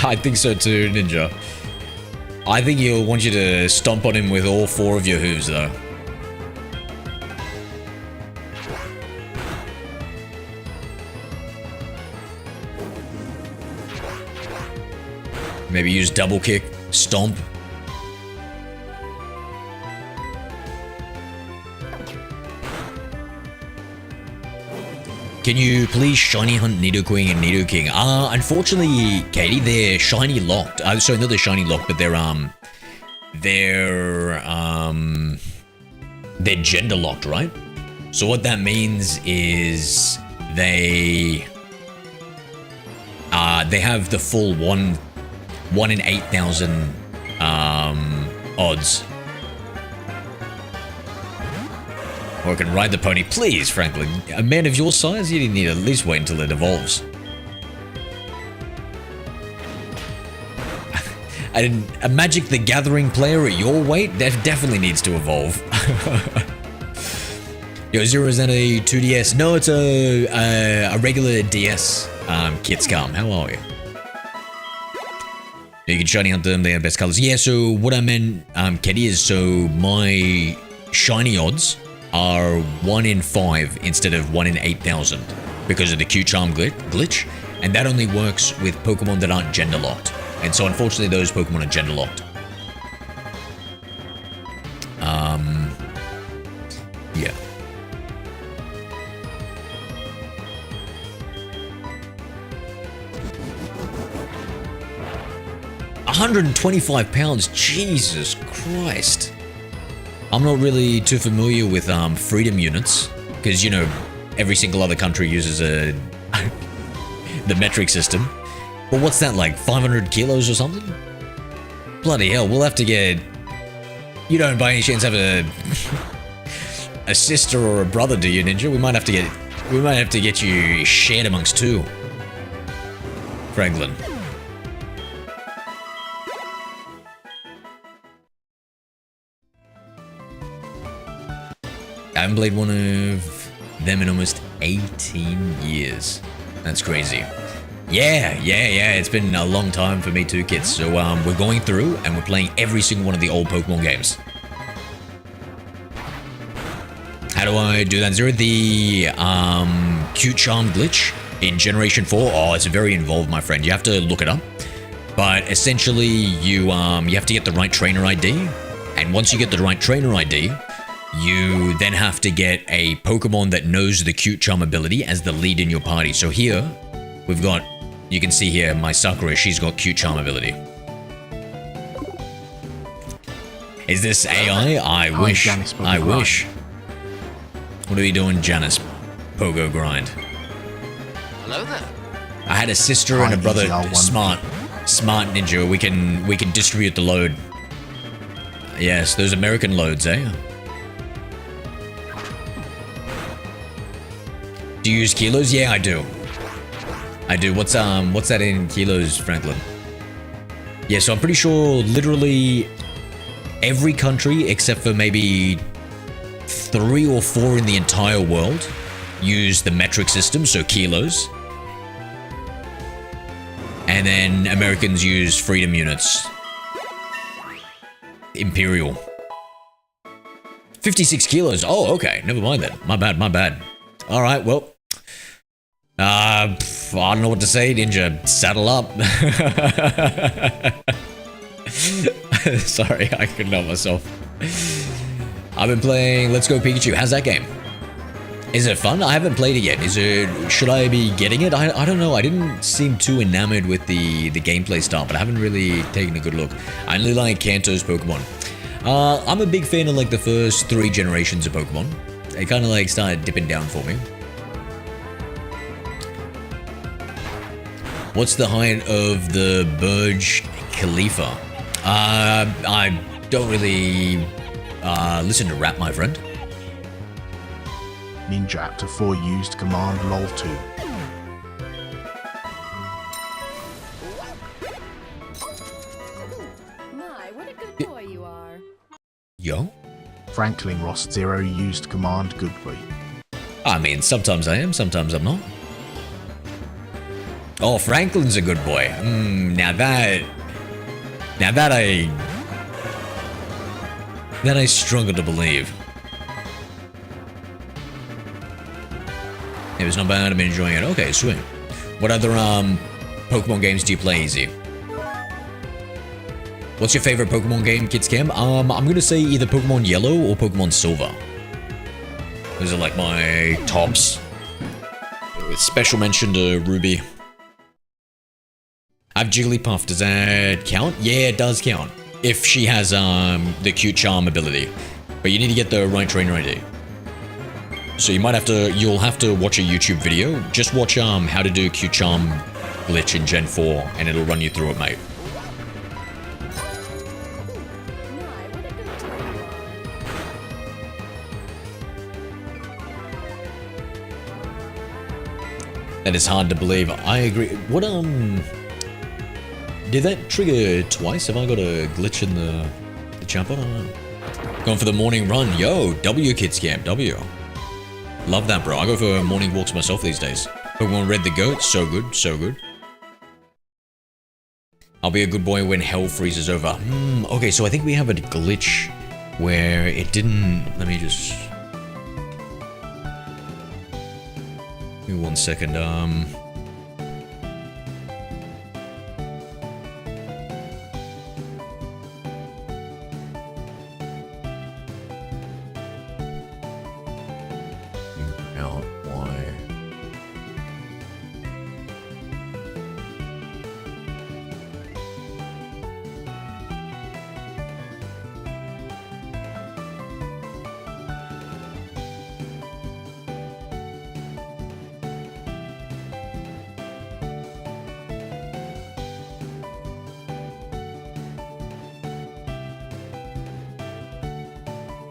I think so too, Ninja. I think he'll want you to stomp on him with all 4 of your hooves, though. Maybe use double kick, stomp. Can you please shiny hunt Nidoking and Nidoking? Unfortunately, Katie, they're shiny locked. Sorry, not they're shiny locked, but they're gender locked, right? So what that means is they have the full 1 in 8,000 odds. Or I can ride the pony. Please, Franklin. A man of your size, you need to at least wait until it evolves. A Magic the Gathering player at your weight definitely needs to evolve. Yo, Zero, is that a 2DS? No, it's a regular DS. Kids Calm, how are you? You can shiny hunt them, they have best colors. Yeah, so what I meant, Keddy, is so my shiny odds are 1 in 5 instead of 1 in 8,000 because of the Q-Charm glitch, and that only works with Pokemon that aren't gender locked. And so unfortunately those Pokemon are gender locked. Yeah. £125, Jesus Christ. I'm not really too familiar with freedom units, because, you know, every single other country uses the metric system. But what's that, like 500 kilos or something? Bloody hell, we'll have to get... You don't by any chance have a sister or a brother, do you, Ninja? We might have to get you shared amongst 2. Franklin. I haven't played one of them in almost 18 years. That's crazy. Yeah, it's been a long time for me too, kids. So we're going through and we're playing every single one of the old Pokemon games. How do I do that, Zero? The Q-Charm glitch in Generation 4. Oh, it's very involved, my friend. You have to look it up. But essentially, you have to get the right trainer ID. And once you get the right trainer ID, you then have to get a Pokemon that knows the Q-Charm ability as the lead in your party. So here, we've got, you can see here, my Sakura, she's got Q-Charm ability. Is this AI? I wish. I wish. What are we doing, Janice? Pogo grind. Hello there. I had a sister and a brother. Smart Ninja. We can distribute the load. Yes, those American loads, eh? Do you use kilos? Yeah, I do. I do. What's that in kilos, Franklin? Yeah, so I'm pretty sure literally every country except for maybe 3 or 4 in the entire world use the metric system, so kilos. And then Americans use freedom units. Imperial. 56 kilos. Oh, okay. Never mind then. My bad. All right, well. I don't know what to say, Ninja. Saddle up. Sorry, I couldn't help myself. I've been playing Let's Go Pikachu. How's that game? Is it fun? I haven't played it yet. Should I be getting it? I don't know. I didn't seem too enamored with the gameplay style, but I haven't really taken a good look. I only like Kanto's Pokemon. I'm a big fan of like the first 3 generations of Pokemon. It kind of like started dipping down for me. What's the height of the Burj Khalifa? I don't really listen to rap, my friend. Ninja to 4 used command lol 2. My, what a good boy you are. Yo? Franklin Ross 0 used command good boy. I mean, sometimes I am, sometimes I'm not. Oh, Franklin's a good boy. Now that I struggle to believe. It was not bad, I'm enjoying it. Okay, sweet. What other Pokemon games do you play, Easy? What's your favorite Pokemon game, Kids Cam? I'm gonna say either Pokemon Yellow or Pokemon Silver. Those are like my tops. With special mention to Ruby. I have Jigglypuff, does that count? Yeah, it does count. If she has the cute charm ability. But you need to get the right trainer ID. So you'll have to watch a YouTube video. Just watch how to do cute charm glitch in Gen 4 and it'll run you through it, mate. My, what a good boy you are. That is hard to believe. I agree. What did that trigger twice? Have I got a glitch in the chat bot? I don't know. Going for the morning run. Yo, W Kids Camp, W. Love that, bro. I go for morning walks myself these days. Pokemon Red the Goat, so good, so good. I'll be a good boy when hell freezes over. Okay, so I think we have a glitch where it didn't... Let me just... Give me 1 second, out why.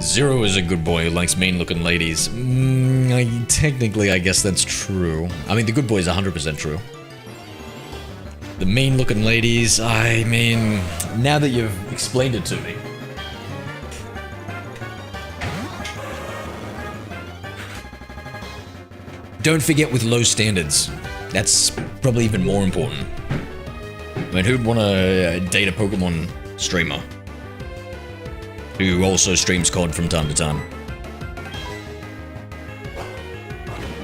Zero is a good boy who likes mean-looking ladies. Technically, I guess that's true. I mean, the good boy is 100% true. The mean-looking ladies, I mean, now that you've explained it to me. Don't forget with low standards. That's probably even more important. I mean, who'd want to date a Pokemon streamer? Who also streams COD from time to time.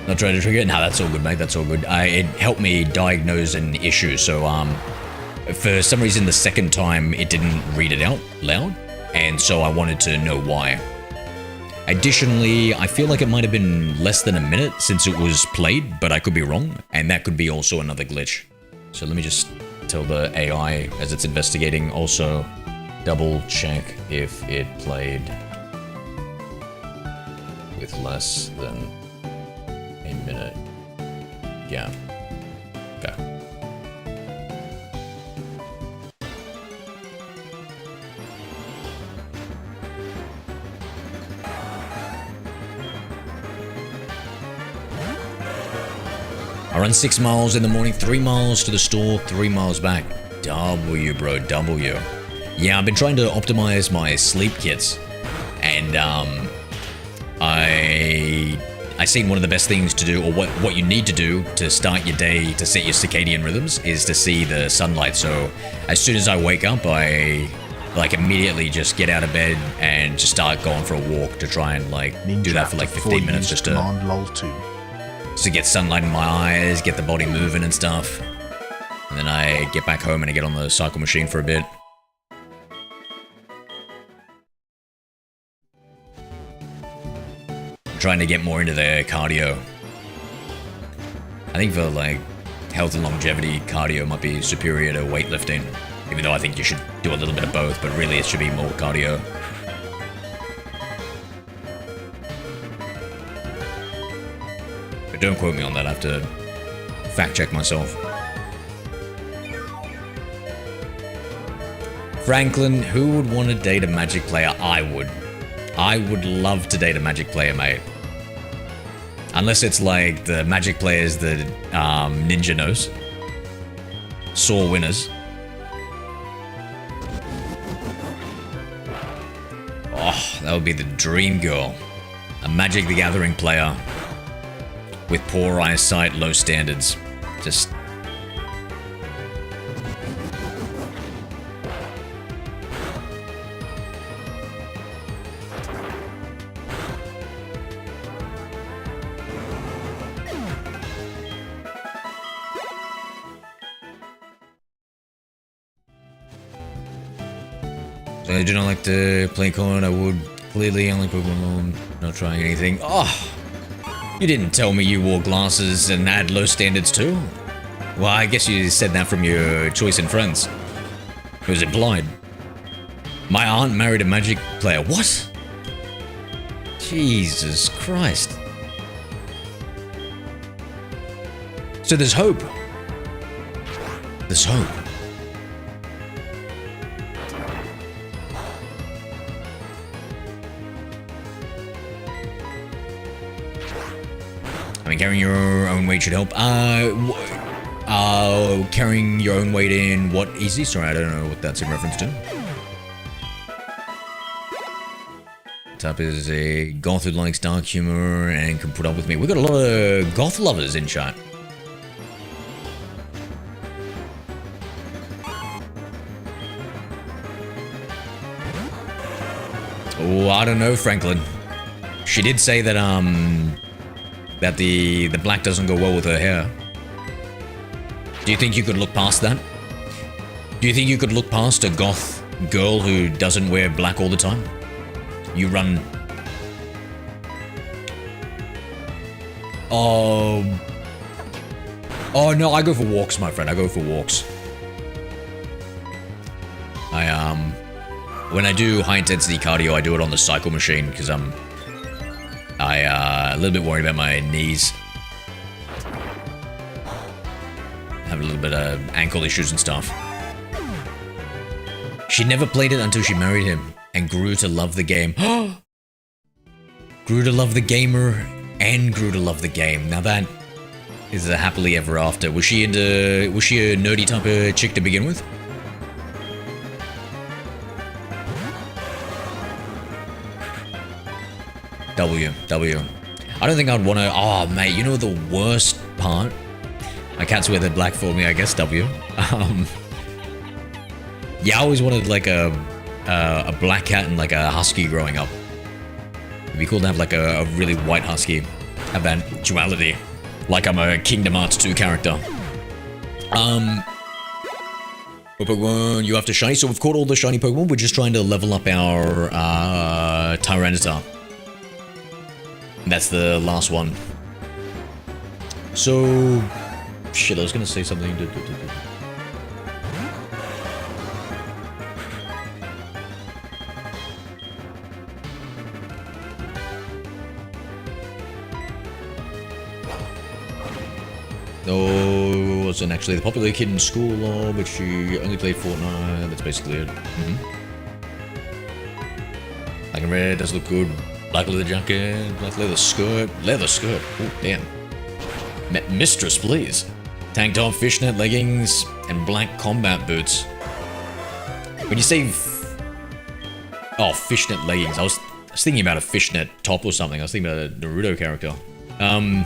Not trying to trigger it? Nah, that's all good, mate, that's all good. It helped me diagnose an issue, so for some reason the second time it didn't read it out loud, and so I wanted to know why. Additionally, I feel like it might have been less than a minute since it was played, but I could be wrong, and that could be also another glitch. So let me just tell the AI as it's investigating, also double check if it played with less than a minute gap. Okay. I run 6 miles in the morning, 3 miles to the store, 3 miles back. W, bro, W. Yeah, I've been trying to optimize my sleep kits, and I seen one of the best things to do, or what you need to do to start your day to set your circadian rhythms, is to see the sunlight. So as soon as I wake up, I like immediately just get out of bed and just start going for a walk to try and like do that for like 15 minutes just to get sunlight in my eyes, get the body moving and stuff. And then I get back home and I get on the cycle machine for a bit. trying to get more into their cardio. I think for like health and longevity, cardio might be superior to weightlifting. Even though I think you should do a little bit of both, but really it should be more cardio. But don't quote me on that, I have to fact check myself. Franklin, who would want to date a Magic player? I would. I would love to date a Magic player, mate. Unless it's like the Magic players that Ninja knows. Sore winners. Oh, that would be the dream girl. A Magic the Gathering player with poor eyesight, low standards. Just... So I do not like to play Con. I would clearly only Pokemon, not trying anything. Oh, you didn't tell me you wore glasses and had low standards too. Well, I guess you said that from your choice in friends. It was implied. My aunt married a Magic player. What? Jesus Christ. So there's hope. There's hope. I mean, carrying your own weight should help. Carrying your own weight in what easy? Sorry, I don't know what that's in reference to. Type is a goth who likes dark humor and can put up with me. We've got a lot of goth lovers in chat. Oh, I don't know, Franklin. She did say that, that the black doesn't go well with her hair. Do you think you could look past that? Do you think you could look past a goth girl who doesn't wear black all the time? You run... Oh no, I go for walks, my friend. I go for walks. When I do high intensity cardio, I do it on the cycle machine because I'm a little bit worried about my knees. Have a little bit of ankle issues and stuff. She never played it until she married him and grew to love the game. Grew to love the gamer and grew to love the game. Now that is a happily ever after. Was she a nerdy type of chick to begin with? W. I don't think I'd want to... Oh, mate, you know the worst part? My cats wear the black for me, I guess, W. Yeah, I always wanted, like, a black cat and, like, a husky growing up. It'd be cool to have, like, a really white husky. Have that duality. Like I'm a Kingdom Hearts 2 character. Pokemon, you have to shiny. So we've caught all the shiny Pokemon. We're just trying to level up our Tyranitar. That's the last one. So... Shit, I was gonna say something. No, wasn't actually the popular kid in school, but she only played Fortnite. That's basically it. Black and red does look good. Black leather jacket, black leather skirt. Oh, damn. Mistress, please. Tank top, fishnet leggings, and black combat boots. When you say... Oh, fishnet leggings. I was thinking about a fishnet top or something. I was thinking about a Naruto character. Damn,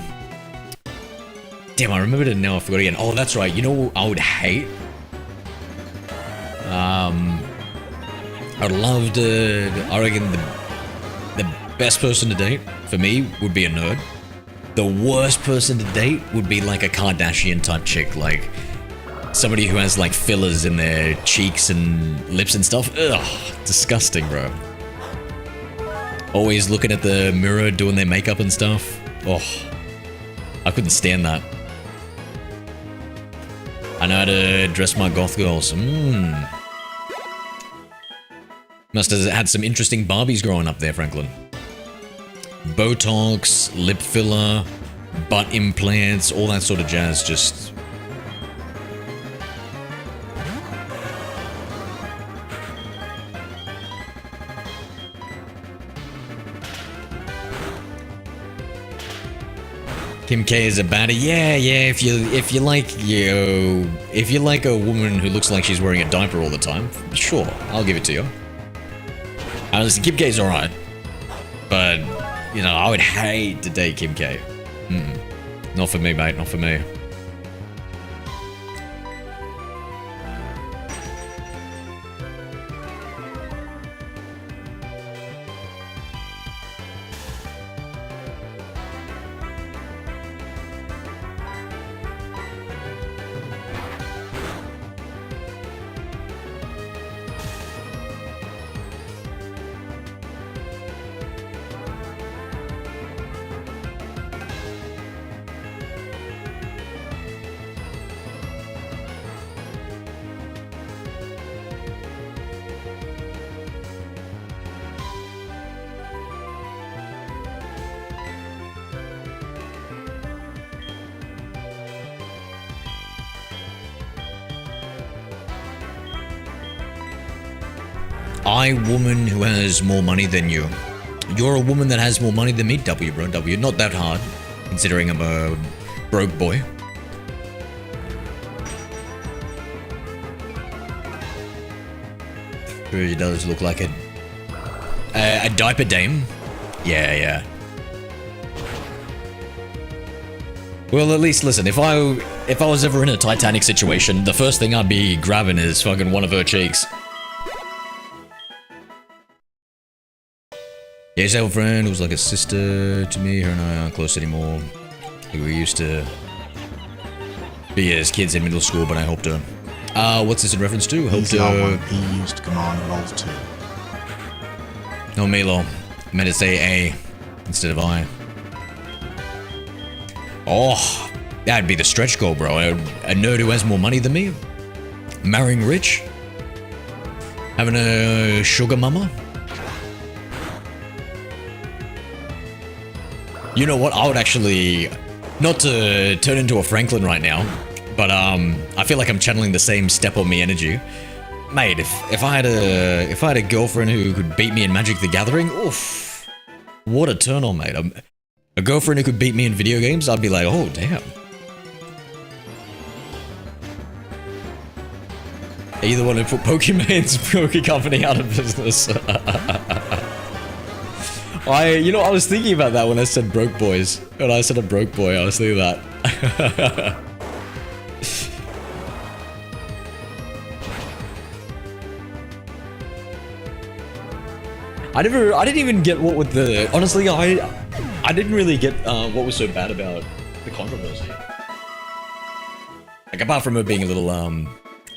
I remembered it now. I forgot again. Oh, that's right. You know what I would hate? I'd love to... I reckon the best person to date, for me, would be a nerd. The worst person to date would be like a Kardashian type chick, like somebody who has like fillers in their cheeks and lips and stuff. Ugh, disgusting, bro. Always looking at the mirror, doing their makeup and stuff. Oh, I couldn't stand that. I know how to dress my goth girls. Must have had some interesting Barbies growing up there, Franklin. Botox, lip filler, butt implants, all that sort of jazz. Just... Kim K is a baddie. Yeah, if you like a woman who looks like she's wearing a diaper all the time, sure, I'll give it to you. Listen, Kim K's alright, but you know, I would hate to date Kim K. Not for me, mate. Not for me. I, woman who has more money than you. You're a woman that has more money than me, W, bro. W. Not that hard, considering I'm a broke boy. She does look like a diaper dame. Yeah. Well, at least listen. If I was ever in a Titanic situation, the first thing I'd be grabbing is fucking one of her cheeks. Yes, I have a friend who was like a sister to me. Her and I aren't close anymore. We used to be as kids in middle school, but I helped her. What's this in reference to? Helped her. He used command roll 2. No, Milo. I meant to say A instead of I. Oh, that'd be the stretch goal, bro. A nerd who has more money than me. Marrying rich. Having a sugar mama. You know what? I would actually, not to turn into a Franklin right now, but I feel like I'm channeling the same step on me energy. Mate, if I had a girlfriend who could beat me in Magic the Gathering, oof, what a turn on, mate. A girlfriend who could beat me in video games, I'd be like, oh damn. Either one who put Pokemon's Poke Company out of business. I was thinking about that when I said broke boys. When I said a broke boy, I was thinking that. I didn't even get what with the, honestly, I didn't really get what was so bad about the controversy. Like, apart from her being a little,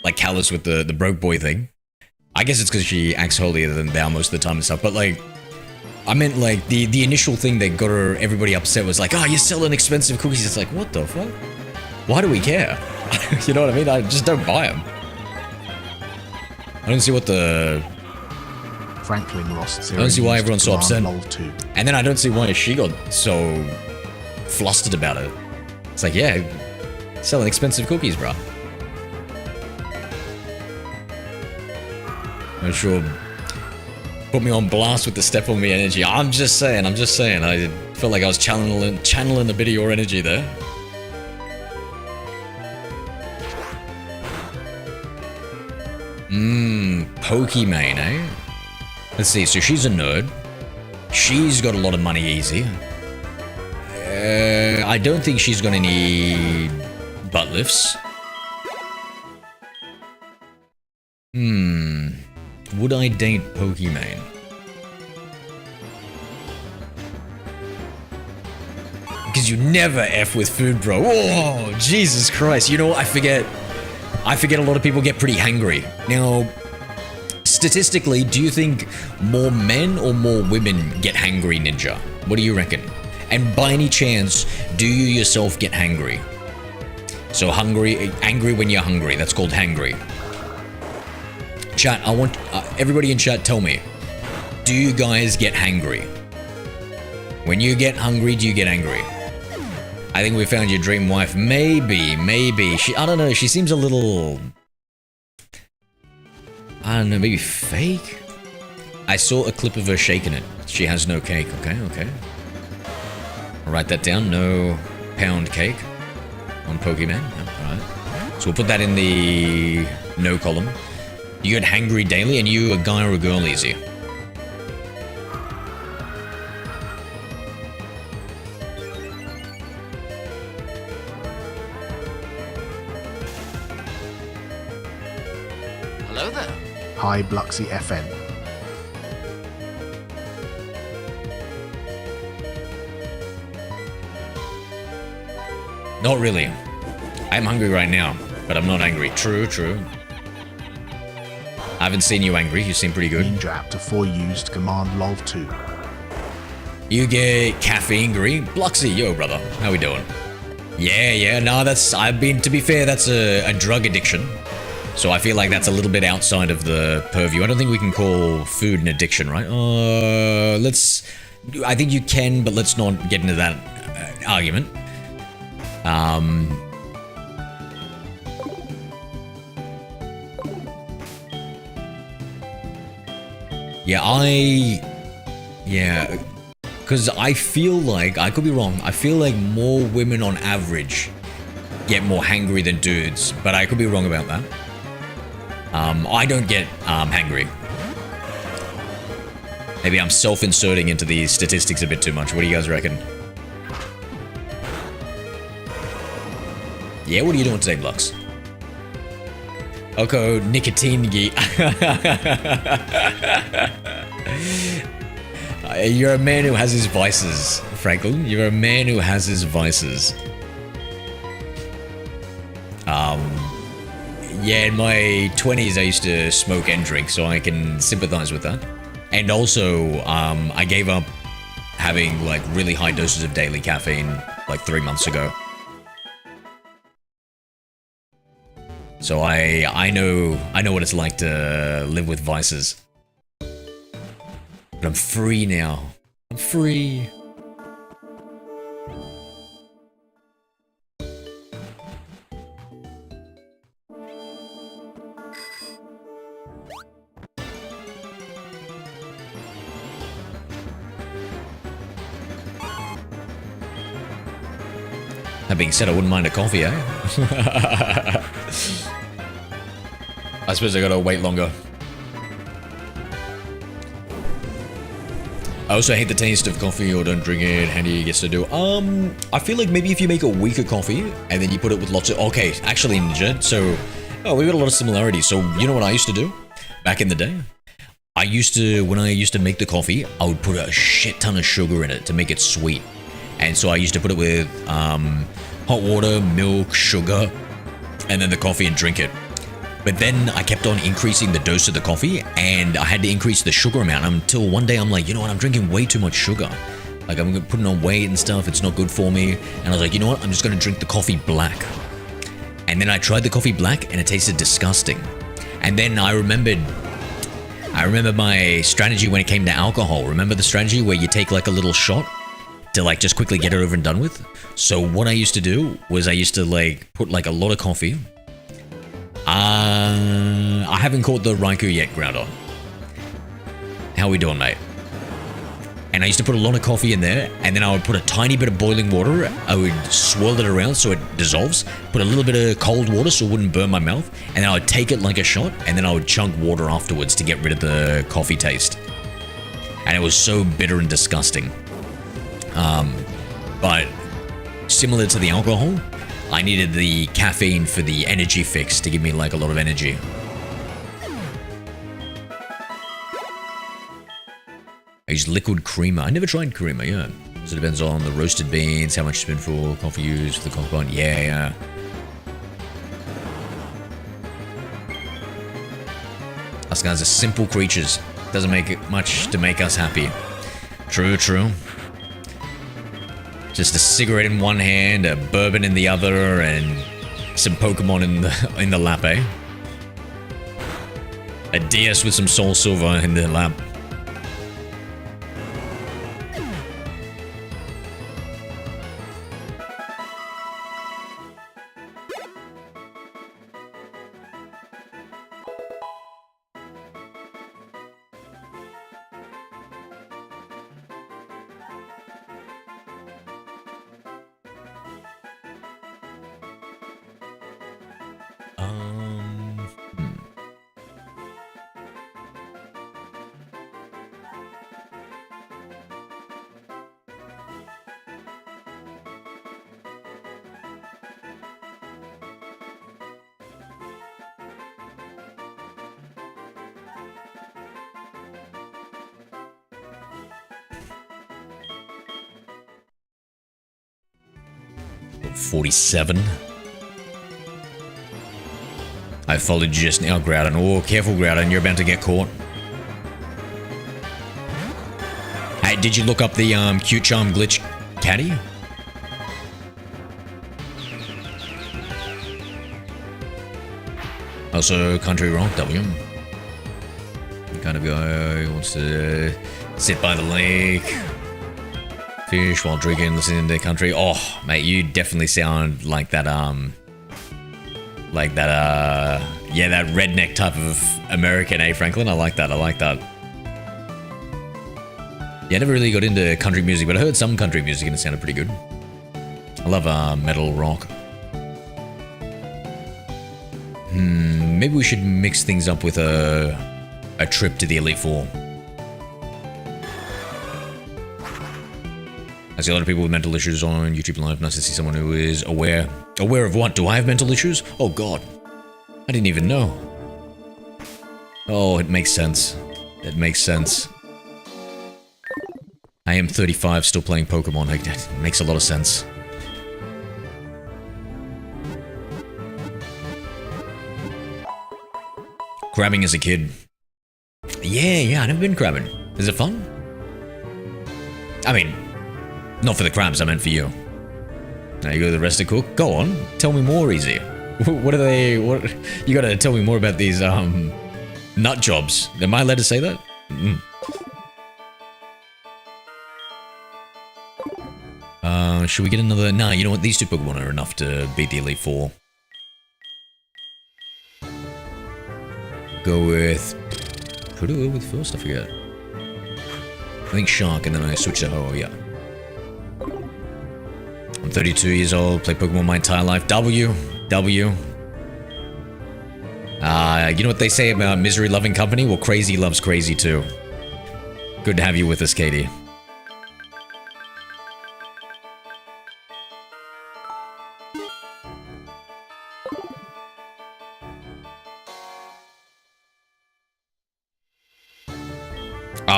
like, callous with the broke boy thing. I guess it's because she acts holier than thou most of the time and stuff, but like, I meant like the initial thing that got everybody upset was like, oh, you're selling expensive cookies. It's like, what the fuck? Why do we care? You know what I mean? I just don't buy them. I don't see what the... Franklin lost 0. I don't see why everyone's so upset. Roll 2. And then I don't see why she got so flustered about it. It's like, yeah, selling expensive cookies, bro. I'm sure... Put me on blast with the step on me energy. I'm just saying. I felt like I was channeling a bit of your energy there. Pokimane, eh? Let's see, so she's a nerd. She's got a lot of money easy. I don't think she's got any butt lifts. Would I date Pokimane? Because you never F with food, bro. Oh, Jesus Christ. You know what? I forget a lot of people get pretty hangry. Now, statistically, do you think more men or more women get hangry, Ninja? What do you reckon? And by any chance, do you yourself get hangry? So angry when you're hungry. That's called hangry. Chat, I want everybody in chat, tell me, do you guys get hangry? When you get hungry, do you get angry? I think we found your dream wife. Maybe. I don't know. She seems a little, I don't know, maybe fake? I saw a clip of her shaking it. She has no cake. Okay. I'll write that down. No pound cake on Pokemon. Alright. So we'll put that in the no column. You get hangry daily, and you a guy or a girl, Easy? Hello there. Hi, Bluxy FN. Not really. I'm hungry right now, but I'm not angry. True. I haven't seen you angry. You seem pretty good. Ninja Aptor 4 used command lol 2. You get caffeine-gry. Bluxy, yo, brother. How we doing? Yeah. No, to be fair, that's a drug addiction. So I feel like that's a little bit outside of the purview. I don't think we can call food an addiction, right? I think you can, but let's not get into that argument. Because I feel like, I could be wrong, I feel like more women on average get more hangry than dudes, but I could be wrong about that. I don't get hangry. Maybe I'm self-inserting into these statistics a bit too much. What do you guys reckon? Yeah, what are you doing today, Blux? Oko nicotine geek. You're a man who has his vices, Franklin. You're a man who has his vices. Yeah, in my 20s I used to smoke and drink, so I can sympathize with that. And also, I gave up having like really high doses of daily caffeine like 3 months ago. So I know what it's like to live with vices. But I'm free now. I'm free. That being said, I wouldn't mind a coffee, eh? I suppose I gotta wait longer. I also hate the taste of coffee or don't drink it. Handy gets to do. I feel like maybe if you make a weaker coffee and then you put it with lots of. Okay, actually, Ninja. So, we've got a lot of similarities. So, you know what I used to do back in the day? When I used to make the coffee, I would put a shit ton of sugar in it to make it sweet. And so I used to put it with hot water, milk, sugar, and then the coffee and drink it. But then I kept on increasing the dose of the coffee, and I had to increase the sugar amount until one day I'm like, you know what, I'm drinking way too much sugar. Like, I'm putting on weight and stuff, it's not good for me. And I was like, you know what, I'm just gonna drink the coffee black. And then I tried the coffee black, and it tasted disgusting. And then I remember my strategy when it came to alcohol. Remember the strategy where you take like a little shot to like just quickly get it over and done with? So what I used to do was I used to like put like a lot of coffee. I haven't caught the Raikou yet, Grounder. How we doing, mate? And I used to put a lot of coffee in there, and then I would put a tiny bit of boiling water. I would swirl it around so it dissolves, put a little bit of cold water so it wouldn't burn my mouth, and then I would take it like a shot, and then I would chunk water afterwards to get rid of the coffee taste. And it was so bitter and disgusting. But similar to the alcohol, I needed the caffeine for the energy fix to give me like a lot of energy. I use liquid creamer. I never tried creamer, yeah. So it depends on the roasted beans, how much spoonful coffee used for the coffee bun. Yeah. Us guys are simple creatures. Doesn't make it much to make us happy. True, true. Just a cigarette in one hand, a bourbon in the other, and some Pokemon in the lap, eh? A DS with some Soul Silver in the lap. Hmm. What, 47? I followed you just now, Groudon. Oh, careful, Groudon. You're about to get caught. Hey, did you look up the cute charm glitch caddy? Also, Country Rock W. Kind of guy who wants to sit by the lake, fish while drinking, listening to country. Oh, mate, you definitely sound like that, yeah, that redneck type of American, eh, Franklin? I like that, I like that. Yeah, I never really got into country music, but I heard some country music and it sounded pretty good. I love metal rock. Maybe we should mix things up with a trip to the Elite Four. I see a lot of people with mental issues on YouTube Live. Nice to see someone who is aware. Aware of what? Do I have mental issues? Oh god. I didn't even know. Oh, it makes sense. It makes sense. I am 35, still playing Pokemon. It makes a lot of sense. Crabbing as a kid. Yeah, I've never been crabbing. Is it fun? I mean, not for the crabs, I meant for you. Now you go to the rest of cook. Go on, tell me more, Easy. What are they? What you gotta tell me more about these nut jobs? Am I allowed to say that? Should we get another? Nah, you know what? These two Pokemon are enough to beat the Elite Four. Go with. Who do I go with first? I forget. I think Shark, and then I switch to Ho. Yeah. I'm 32 years old. Play Pokemon my entire life. W. You know what they say about misery loving company? Well, crazy loves crazy too. Good to have you with us, Katie.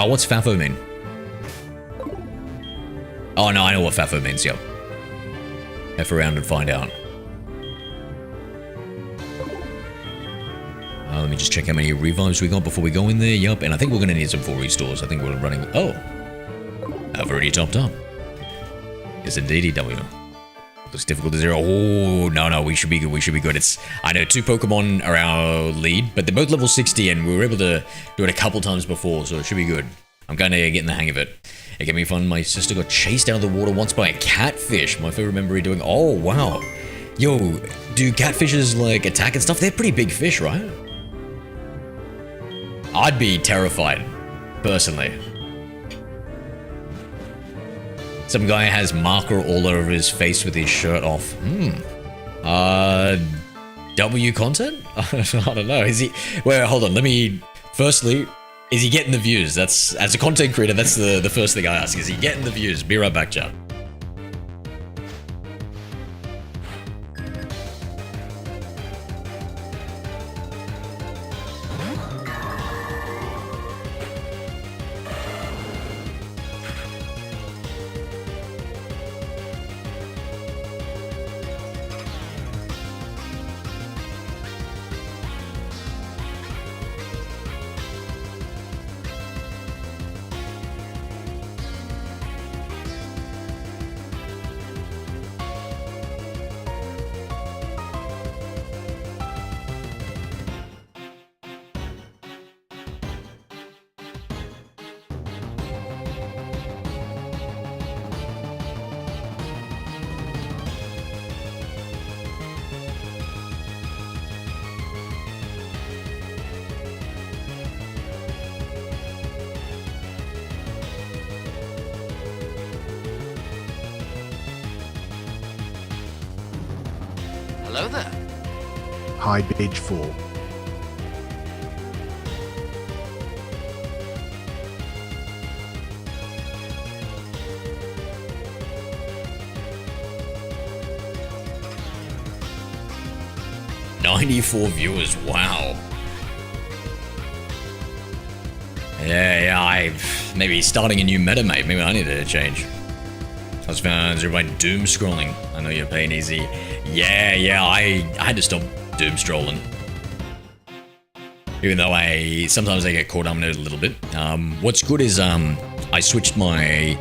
What's FAFO mean? Oh no, I know what FAFO means, yep. F around and find out. Let me just check how many revives we got before we go in there. Yup, and I think we're going to need some full restores. I think we're running... Oh! I've already topped up. Yes, indeed, W. Looks difficult to zero. Oh, no, we should be good. We should be good. It's... I know 2 Pokemon are our lead, but they're both level 60, and we were able to do it a couple times before, so it should be good. I'm kind of getting the hang of it. It can be fun. My sister got chased out of the water once by a catfish. My favorite memory doing... Oh, wow. Yo, do catfishes, like, attack and stuff? They're pretty big fish, right? I'd be terrified, personally. Some guy has marker all over his face with his shirt off. W content? I don't know. Is he... Wait, hold on. Let me... Firstly, is he getting the views? That's... As a content creator, that's the first thing I ask. Is he getting the views? Be right back, chat. Hello there. High bid 4. "94 viewers, wow." Yeah, maybe starting a new meta, mate. Maybe I need to change. I was found by doom scrolling. I know you're paying easy. Yeah, I had to stop doom scrolling. Even though sometimes I get caught up in it a little bit. What's good is I switched my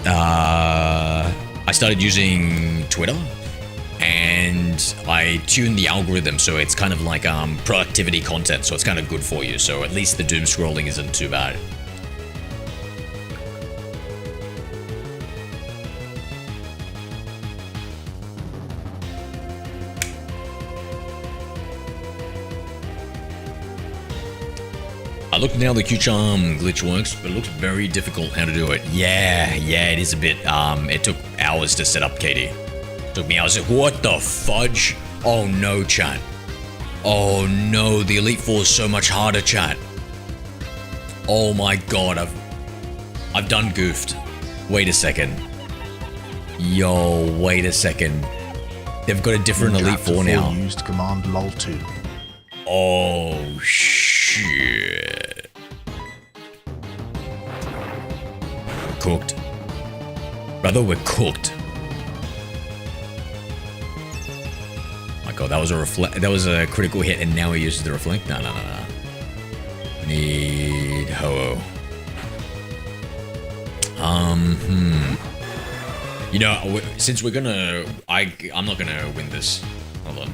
I started using Twitter, and I tuned the algorithm so it's kind of like productivity content, so it's kind of good for you. So at least the doom scrolling isn't too bad. I looked now, the Q-Charm glitch works, but it looks very difficult how to do it. Yeah, it is a bit, it took hours to set up, Katie. Took me hours. What the fudge? Oh no, chat. Oh no, the Elite Four is so much harder, chat. Oh my god, I've done goofed. Wait a second. Yo, wait a second. They've got a different Elite Four now. Used command lol 2. Oh shit. Cooked. Brother, we're cooked. My god, that was a critical hit, and now he uses the reflect? No. Need Ho-Oh. You know, since we're gonna... I'm not gonna win this. Hold on.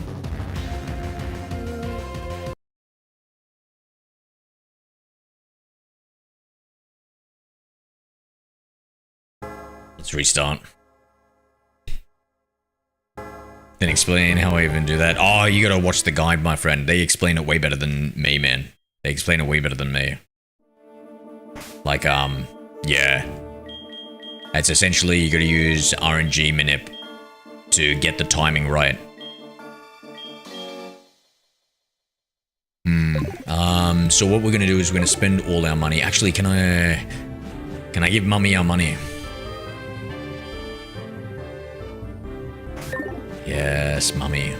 Let's restart. Then explain how I even do that. Oh, you gotta watch the guide, my friend. They explain it way better than me, man. They explain it way better than me. Like, yeah. It's essentially you gotta use RNG manip to get the timing right. So what we're gonna do is we're gonna spend all our money. Actually, can I give Mummy our money? Yes, Mummy.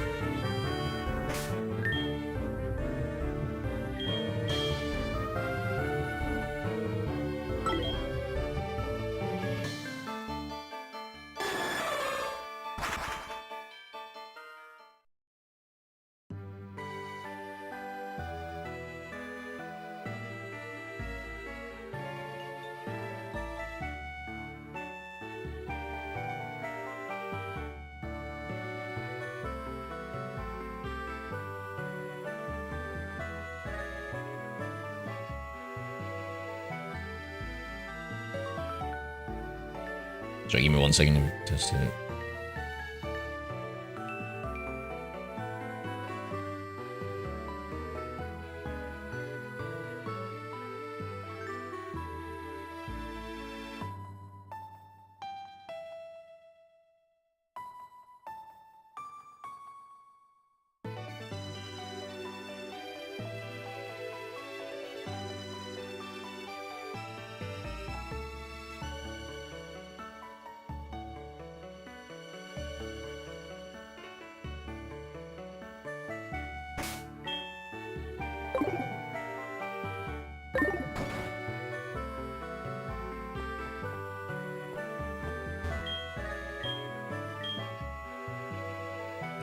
Sorry, give me 1 second to test it.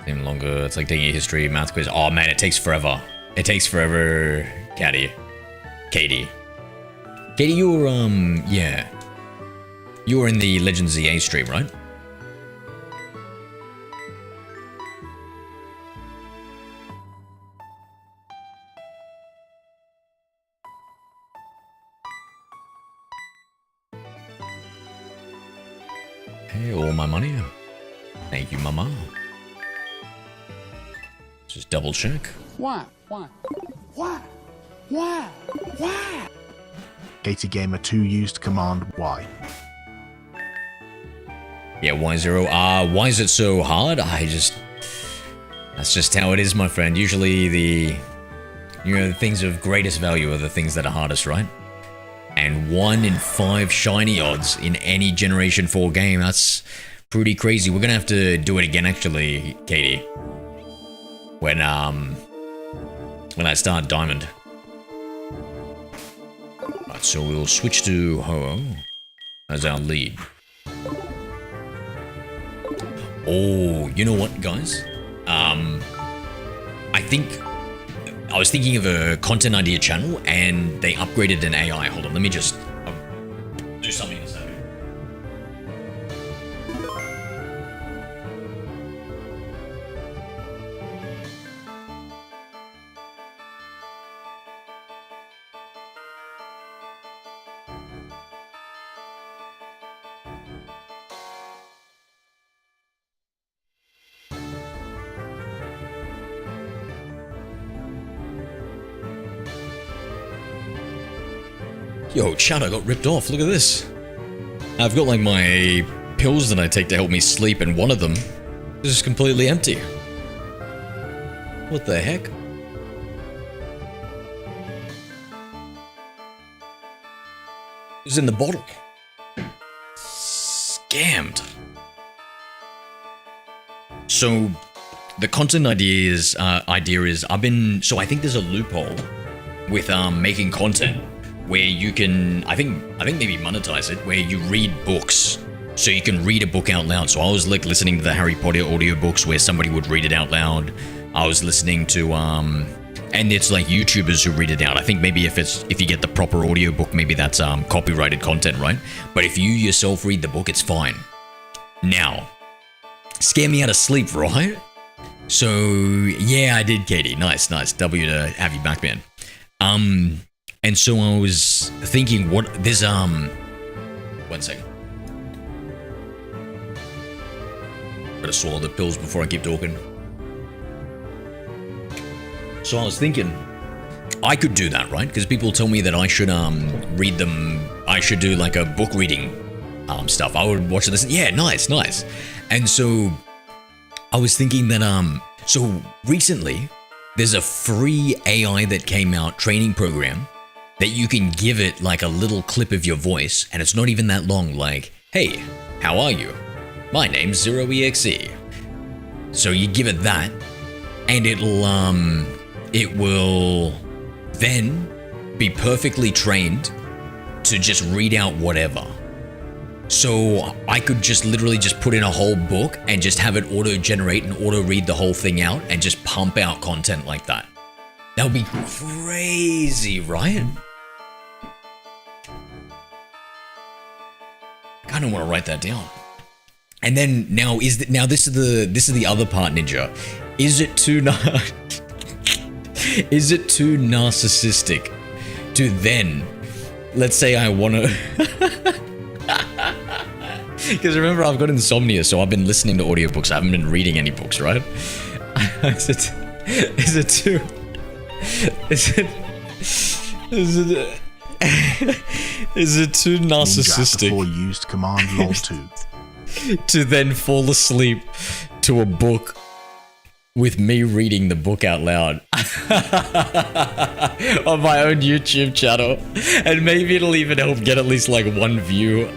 Even longer. It's like taking a history math quiz. Oh man, it takes forever. It takes forever, Katie. Katie, you were yeah. You were in the Legends ZA stream, right? Hey, all my money. Thank you, mama. Just double check. Why? Katie Gamer 2 used command Y. Yeah, Y0. Why is it so hard? That's just how it is, my friend. Usually the things of greatest value are the things that are hardest, right? And 1 in 5 shiny odds in any Generation 4 game, that's pretty crazy. We're gonna have to do it again, actually, Katie. When I start Diamond. Right, so we'll switch to Ho-Oh as our lead. Oh, you know what, guys? I was thinking of a content idea channel, and they upgraded an AI. Hold on, let me just do something in a second. Yo, chat, I got ripped off. Look at this. I've got like my pills that I take to help me sleep, and one of them is just completely empty. What the heck? It's in the bottle. Scammed. So, the content idea is I think there's a loophole with making content where you can, I think maybe monetize it, where you read books. So you can read a book out loud. So I was like listening to the Harry Potter audiobooks where somebody would read it out loud. I was listening to, and it's like YouTubers who read it out. I think maybe if you get the proper audiobook, maybe that's copyrighted content, right? But if you yourself read the book, it's fine. Now, scare me out of sleep, right? So yeah, I did, Katie. Nice. W to have you back, man. And so I was thinking, there's 1 second. Gotta swallow the pills before I keep talking. So I was thinking, I could do that, right? Because people tell me that I should read them. I should do like a book reading stuff. I would watch this. Yeah, nice. And so I was thinking that so recently there's a free AI that came out, training program, that you can give it like a little clip of your voice, and it's not even that long, like, hey, how are you? My name's ZeroEXE. So you give it that, and it will then be perfectly trained to just read out whatever. So I could just literally just put in a whole book and just have it auto-generate and auto-read the whole thing out and just pump out content like that. That would be crazy, right? I kind of want to write that down. And then now this is the other part, Ninja. Is it too narcissistic to then, let's say I want to, because remember I've got insomnia, so I've been listening to audiobooks. I haven't been reading any books, right? Is it too narcissistic? Ninja used command lol 2 to then fall asleep to a book with me reading the book out loud on my own YouTube channel, and maybe it'll even help get at least like 1 view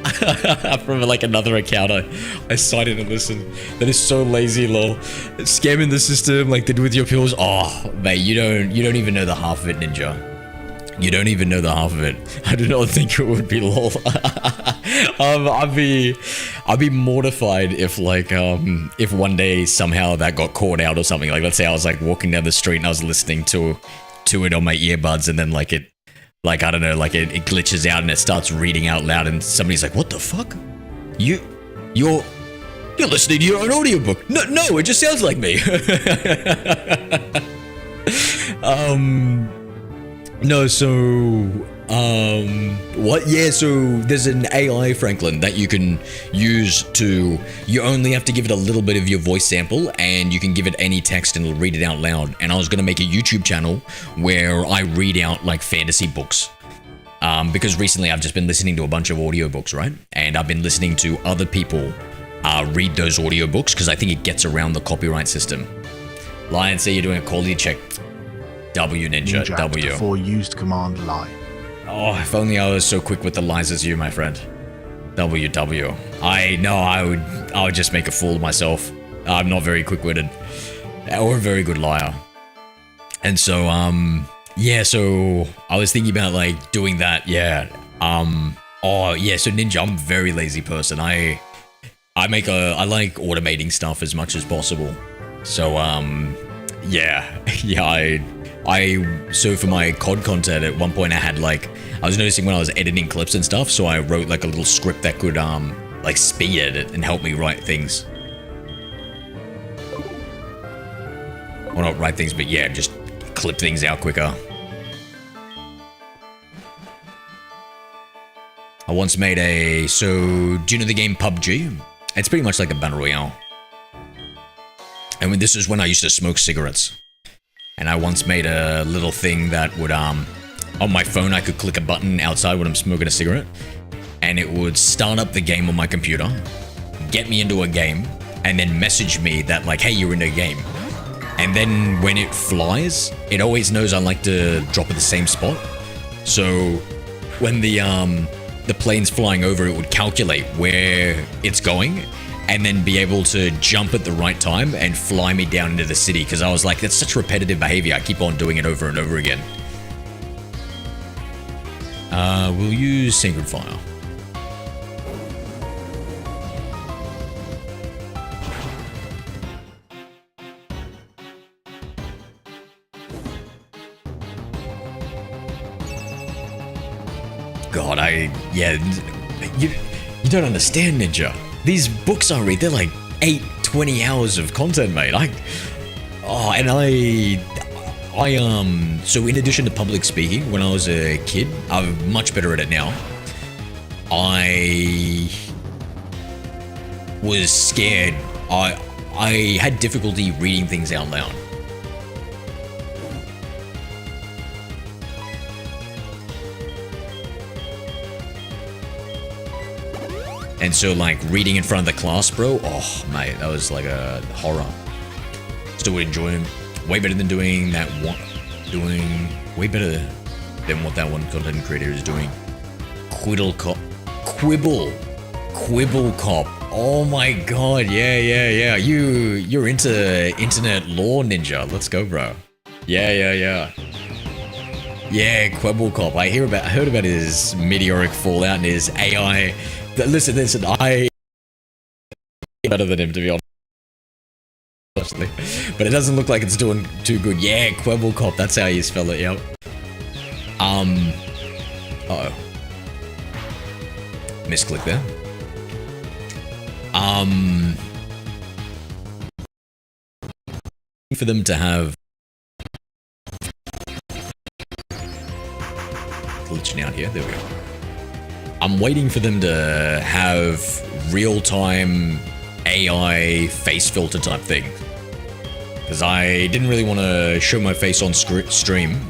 from like another account I cited and listened. That is so lazy, lol. Scamming the system like they do with your pills. Oh, mate, you don't even know the half of it, Ninja. You don't even know the half of it. I do not think it would be lol. I'd be mortified if like if one day somehow that got caught out or something. Like let's say I was like walking down the street and I was listening to it on my earbuds, and then like it like I don't know, like it glitches out and it starts reading out loud, and somebody's like, "What the fuck? You're listening to your own audiobook." No, it just sounds like me. No, so, what? Yeah, so there's an AI, Franklin, that you can use to, you only have to give it a little bit of your voice sample, and you can give it any text and it'll read it out loud. And I was going to make a YouTube channel where I read out, like, fantasy books. Because recently I've just been listening to a bunch of audiobooks, right? And I've been listening to other people read those audiobooks because I think it gets around the copyright system. Lion, say you're doing a quality check. W, Ninja. Ninja W. after 4 used command lie. Oh, if only I was so quick with the lies as you, my friend. W, W. I know I would just make a fool of myself. I'm not very quick-witted. Or a very good liar. And so, yeah, so I was thinking about, like, doing that, yeah. Oh, yeah, so Ninja, I'm a very lazy person. I like automating stuff as much as possible. So, yeah, so for my COD content, at one point I had, like, I was noticing when I was editing clips and stuff, so I wrote, like, a little script that could, like, speed edit and help me write things. Well, not write things, but yeah, just clip things out quicker. I once made so, do you know the game PUBG? It's pretty much like a battle royale. And this is when I used to smoke cigarettes. And I once made a little thing that would, on my phone, I could click a button outside when I'm smoking a cigarette. And it would start up the game on my computer, get me into a game, and then message me that, like, hey, you're in a game. And then when it flies, it always knows I like to drop at the same spot. So when the plane's flying over, it would calculate where it's going and then be able to jump at the right time and fly me down into the city. Because I was like, that's such repetitive behavior. I keep on doing it over and over again. We'll use Sacred Fire. God, you don't understand, Ninja. These books I read, they're like 20 hours of content, mate. So in addition to public speaking, when I was a kid, I'm much better at it now. I was scared. I had difficulty reading things out loud. And so, like, reading in front of the class, bro, oh, mate, that was like a horror. Still would enjoy him. Way better than doing that one. Way better than what that one content creator is doing. Quibble Cop. Oh my god, yeah. You're into internet lore, Ninja. Let's go, bro. Yeah. Yeah, Quibble Cop. I heard about his meteoric fallout and his AI. Listen, I better than him, to be honest. But it doesn't look like it's doing too good. Yeah, Quibble Cop, that's how you spell it, yep. Uh-oh. Misclick there. For them to have glitching out here, there we go. I'm waiting for them to have real-time AI face filter type thing. Because I didn't really want to show my face on stream.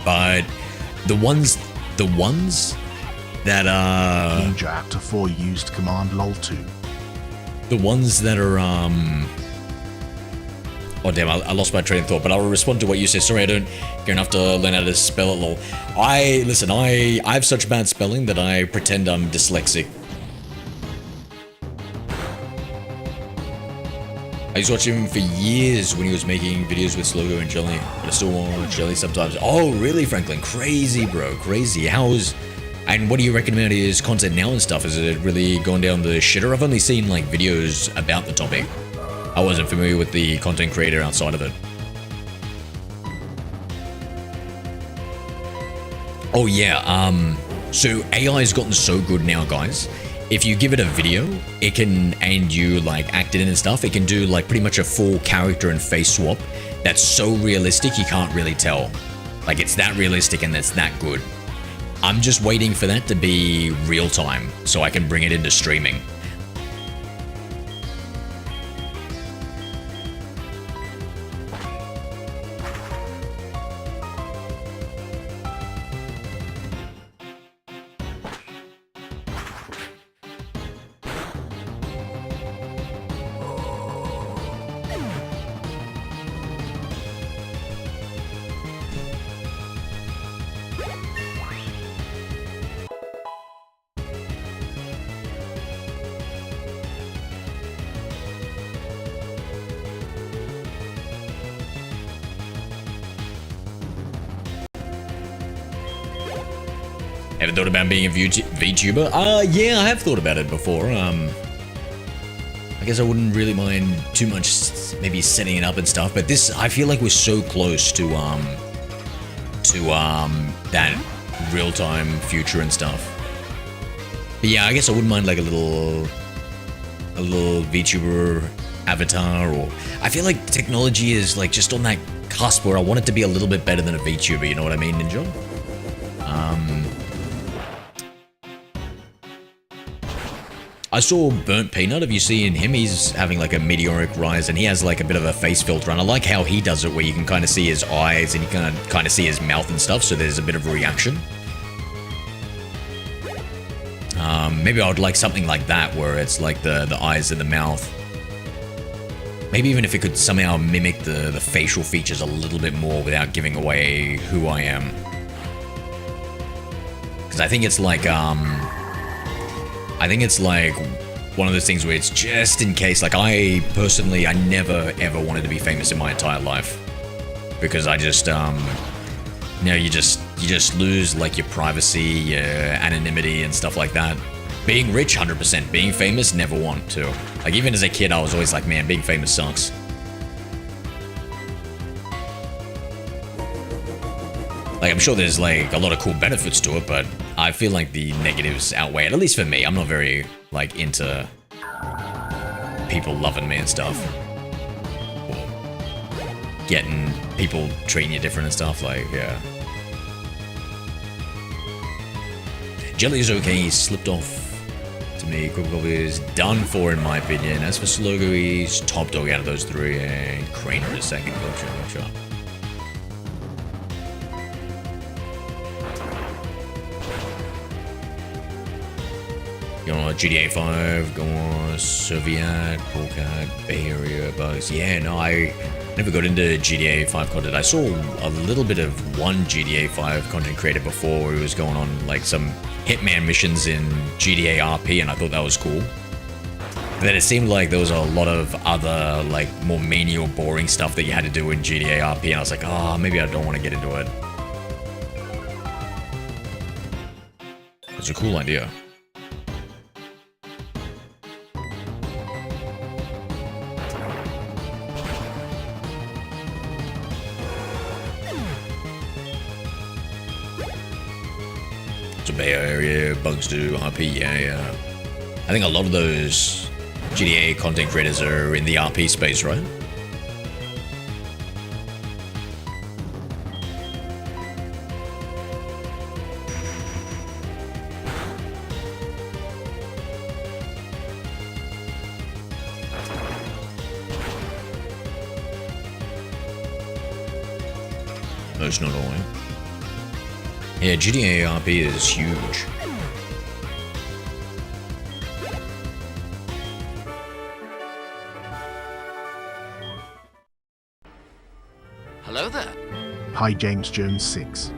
But the ones that are... Ninja after 4 used command lol 2. The ones that are, oh damn, I lost my train of thought, but I'll respond to what you said. Sorry, I don't get enough to learn how to spell it, lol. I have such bad spelling that I pretend I'm dyslexic. I used to watch him for years when he was making videos with Slogo and Jelly, but I still watch Jelly sometimes. Oh, really, Franklin? Crazy, bro, crazy. And what do you recommend his content now and stuff? Is it really gone down the shitter? I've only seen, like, videos about the topic. I wasn't familiar with the content creator outside of it. Oh yeah, so AI has gotten so good now, guys. If you give it a video, it can, and you like act it in and stuff, it can do like pretty much a full character and face swap. That's so realistic, you can't really tell. Like it's that realistic and that's that good. I'm just waiting for that to be real time so I can bring it into streaming. Ever thought about being a VTuber? Yeah, I have thought about it before. I guess I wouldn't really mind too much, maybe setting it up and stuff. But this, I feel like we're so close to that real-time future and stuff. But yeah, I guess I wouldn't mind like a little VTuber avatar, or I feel like technology is like just on that cusp where I want it to be a little bit better than a VTuber. You know what I mean, Ninja? I saw Burnt Peanut. Have you seen him? He's having like a meteoric rise, and he has like a bit of a face filter. And I like how he does it, where you can kind of see his eyes and you can kind of see his mouth and stuff. So there's a bit of a reaction. Maybe I would like something like that, where it's like the eyes and the mouth. Maybe even if it could somehow mimic the facial features a little bit more without giving away who I am. Because I think it's like one of those things where it's just in case. Like I never ever wanted to be famous in my entire life, because I just you just lose like your privacy, your anonymity and stuff like that. Being rich, 100%. Being famous, never want to. Like even as a kid, I was always like, man, being famous sucks. Like I'm sure there's like a lot of cool benefits to it, but I feel like the negatives outweigh it. At least for me, I'm not very like into people loving me and stuff, or getting people treating you different and stuff. Like yeah. Jelly's okay, he slipped off to me. Quickball is done for in my opinion. As for Slogo, he's top dog out of those three, and Craner is second. Gotcha. Go on GTA 5, go on Soviet, Polkat, Bay Area, Bugs. Yeah, no, I never got into GTA 5 content. I saw a little bit of one GTA 5 content creator before, where he was going on like some Hitman missions in GTA RP, and I thought that was cool. But then it seemed like there was a lot of other like more menial, boring stuff that you had to do in GTA RP, and I was like, oh, maybe I don't want to get into it. It's a cool idea. Bay Area, Bugs do, RP, yeah. I think a lot of those GTA content creators are in the RP space, right? Most not all, yeah, GTA RP is huge. Hello there. Hi James Jones 6.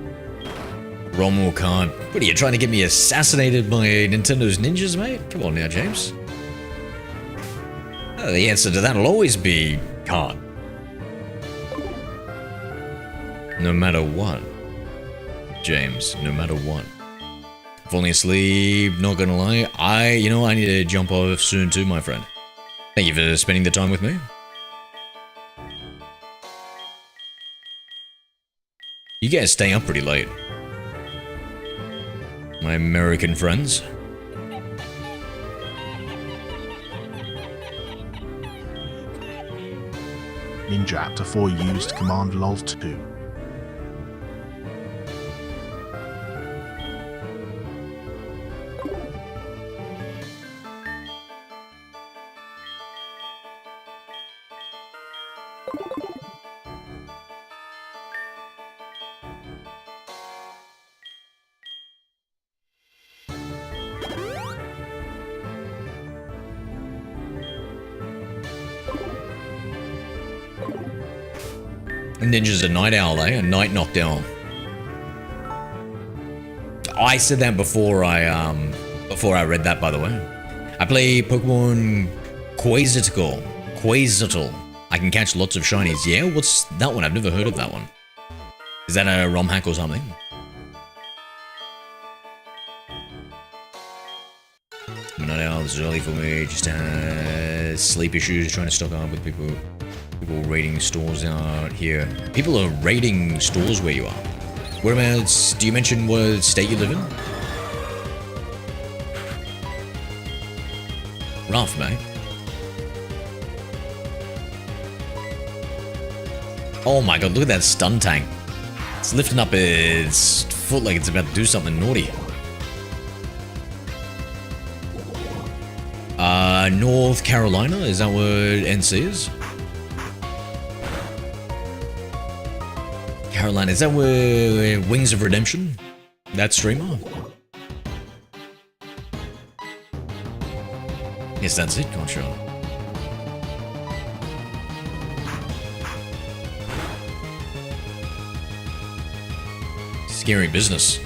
Rommel can't. What are you trying to get me assassinated by Nintendo's ninjas, mate? Come on now, James. The answer to that will always be can't. No matter what. James, no matter what. Falling asleep, not gonna lie. I need to jump off soon too, my friend. Thank you for spending the time with me. You guys stay up pretty late. My American friends. Ninja Apter 4 used command lol 2. Ninja's a night owl, eh? A night knockdown. I said that before I read that, by the way. I play Pokemon Quasitl. I can catch lots of shinies. Yeah, what's that one? I've never heard of that one. Is that a ROM hack or something? It's early for me. Just sleep issues. Trying to stock up with people raiding stores out here. People are raiding stores where you are. Whereabouts? Do you mention what state you live in? Rough, mate. Oh my god, look at that stun tank. It's lifting up its foot like it's about to do something naughty. North Carolina? Is that what NC is? Carolina, is that where Wings of Redemption? That streamer? Yes, that's it, gotcha. Scary business.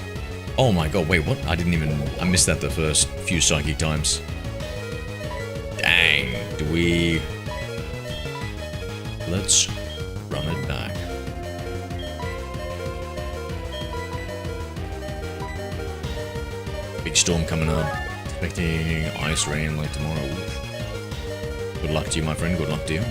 Oh my god, wait, what? I missed that the first few psychic times. Dang, let's run it back. Big storm coming up. Expecting ice rain like tomorrow. Good luck to you, my friend. Good luck to you.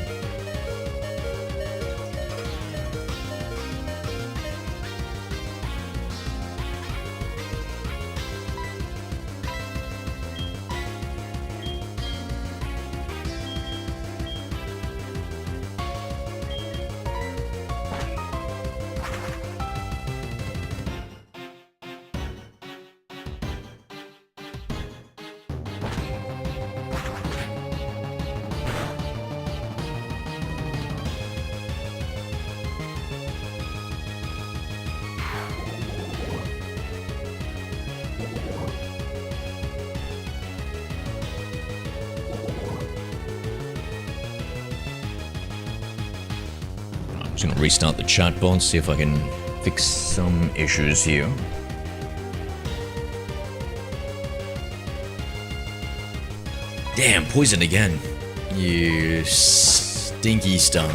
I'm just gonna restart the chat bot, see if I can fix some issues here. Damn, poisoned again. You stinky stunk.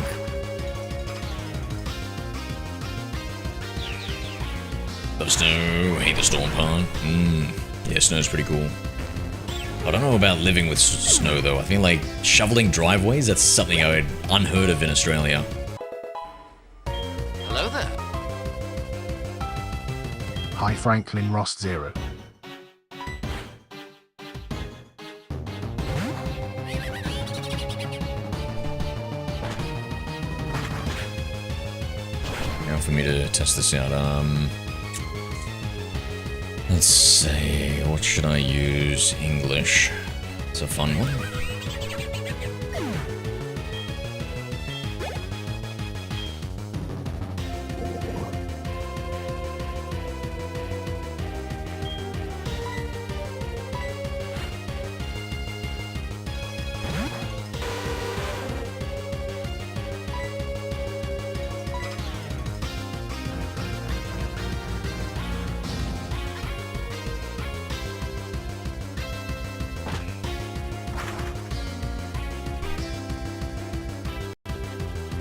Oh, snow, hate the storm part. Yeah, snow's pretty cool. I don't know about living with snow though. I feel like shoveling driveways, that's something I would unheard of in Australia. Hello there. Hi Franklin Ross Zero. Now for me to test this out, let's see, what should I use? English. It's a fun one.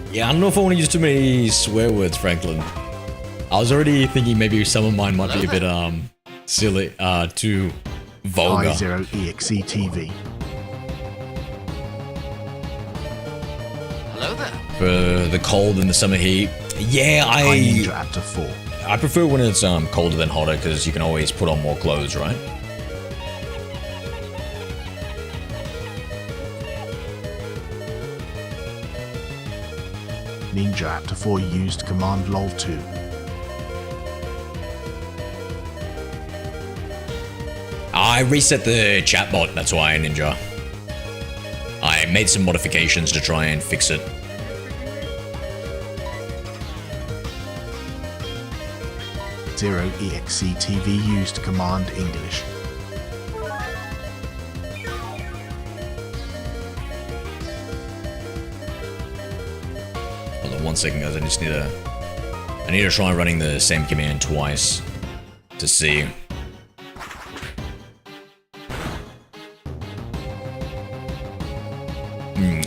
Yeah, I don't know if I want to use too many swear words, Franklin. I was already thinking maybe some of mine might be a bit, silly, too vulgar. I0EXE TV. Hello there. For the cold and the summer heat. Yeah, Hi Ninja After 4. I prefer when it's colder than hotter because you can always put on more clothes, right? Ninja After 4 used command lol 2. I reset the chatbot, that's why, Ninja. I made some modifications to try and fix it. Zero EXE TV used command English. Hold on 1 second, guys. I need to try running the same command twice to see.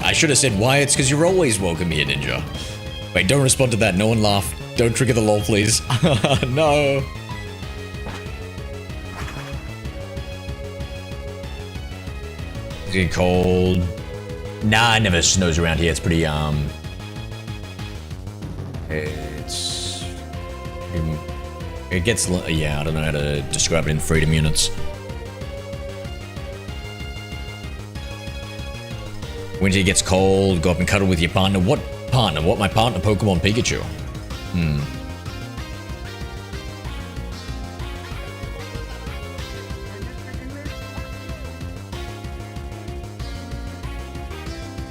I should have said why. It's because you're always welcome here, Ninja. Wait, don't respond to that. No one laugh. Don't trigger the lol, please. No. It's getting cold. Nah, it never snows around here. It's pretty, it's... It gets, yeah, I don't know how to describe it in freedom units. Winter gets cold, go up and cuddle with your partner. What partner? What, my partner Pokemon Pikachu?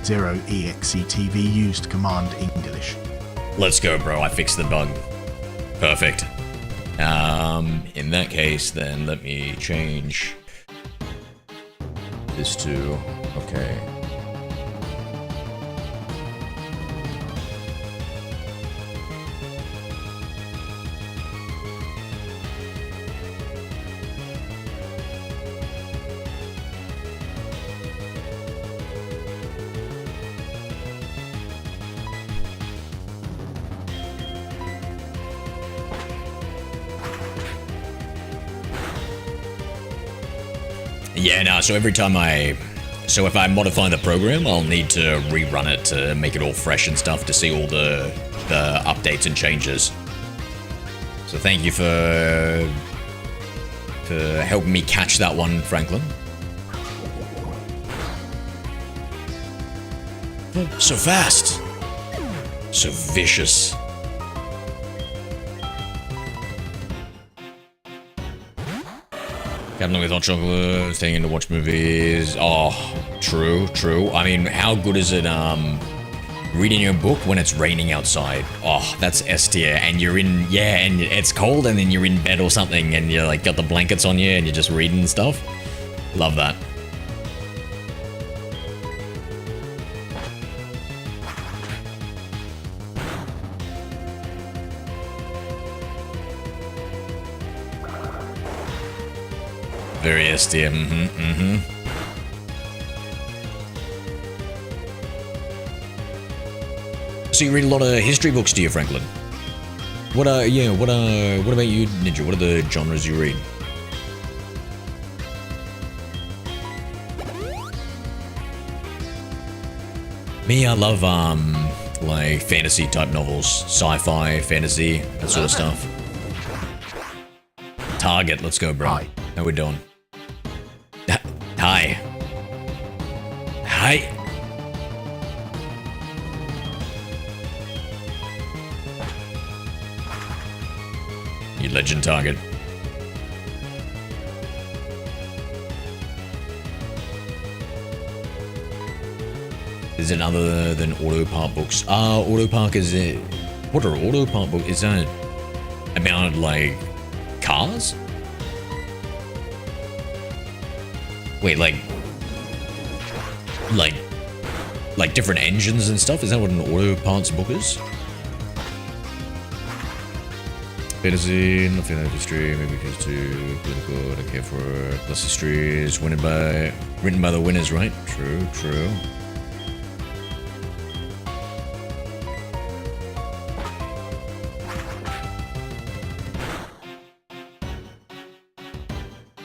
Zero EXE TV used command English. Let's go, bro. I fixed the bug. Perfect. In that case, then let me change this to, okay. Yeah, no, so every time so if I modify the program, I'll need to rerun it to make it all fresh and stuff to see all the updates and changes. So thank you for helping me catch that one, Franklin. So fast. So vicious. Cuddling with hot chocolate, staying in to watch movies. Oh, true, true. I mean, how good is it, reading your book when it's raining outside? Oh, that's S tier. And you're in, yeah, and it's cold and then you're in bed or something and you're like got the blankets on you and you're just reading stuff. Love that. Very SDM, So you read a lot of history books, do you, Franklin? What about you, Ninja? What are the genres you read? Me, I love, like, fantasy type novels. Sci-fi, fantasy, that sort of stuff. Target, let's go, bro. Hi. How we doing? Hi. Hi. You legend target. Is it other than auto part books? Auto park is it? What are auto part books? Is that about like cars? Wait, like different engines and stuff? Is that what an auto parts book is? Fantasy, nothing like history, maybe because too political, I don't care for plus history is written by the winners, right? True, true.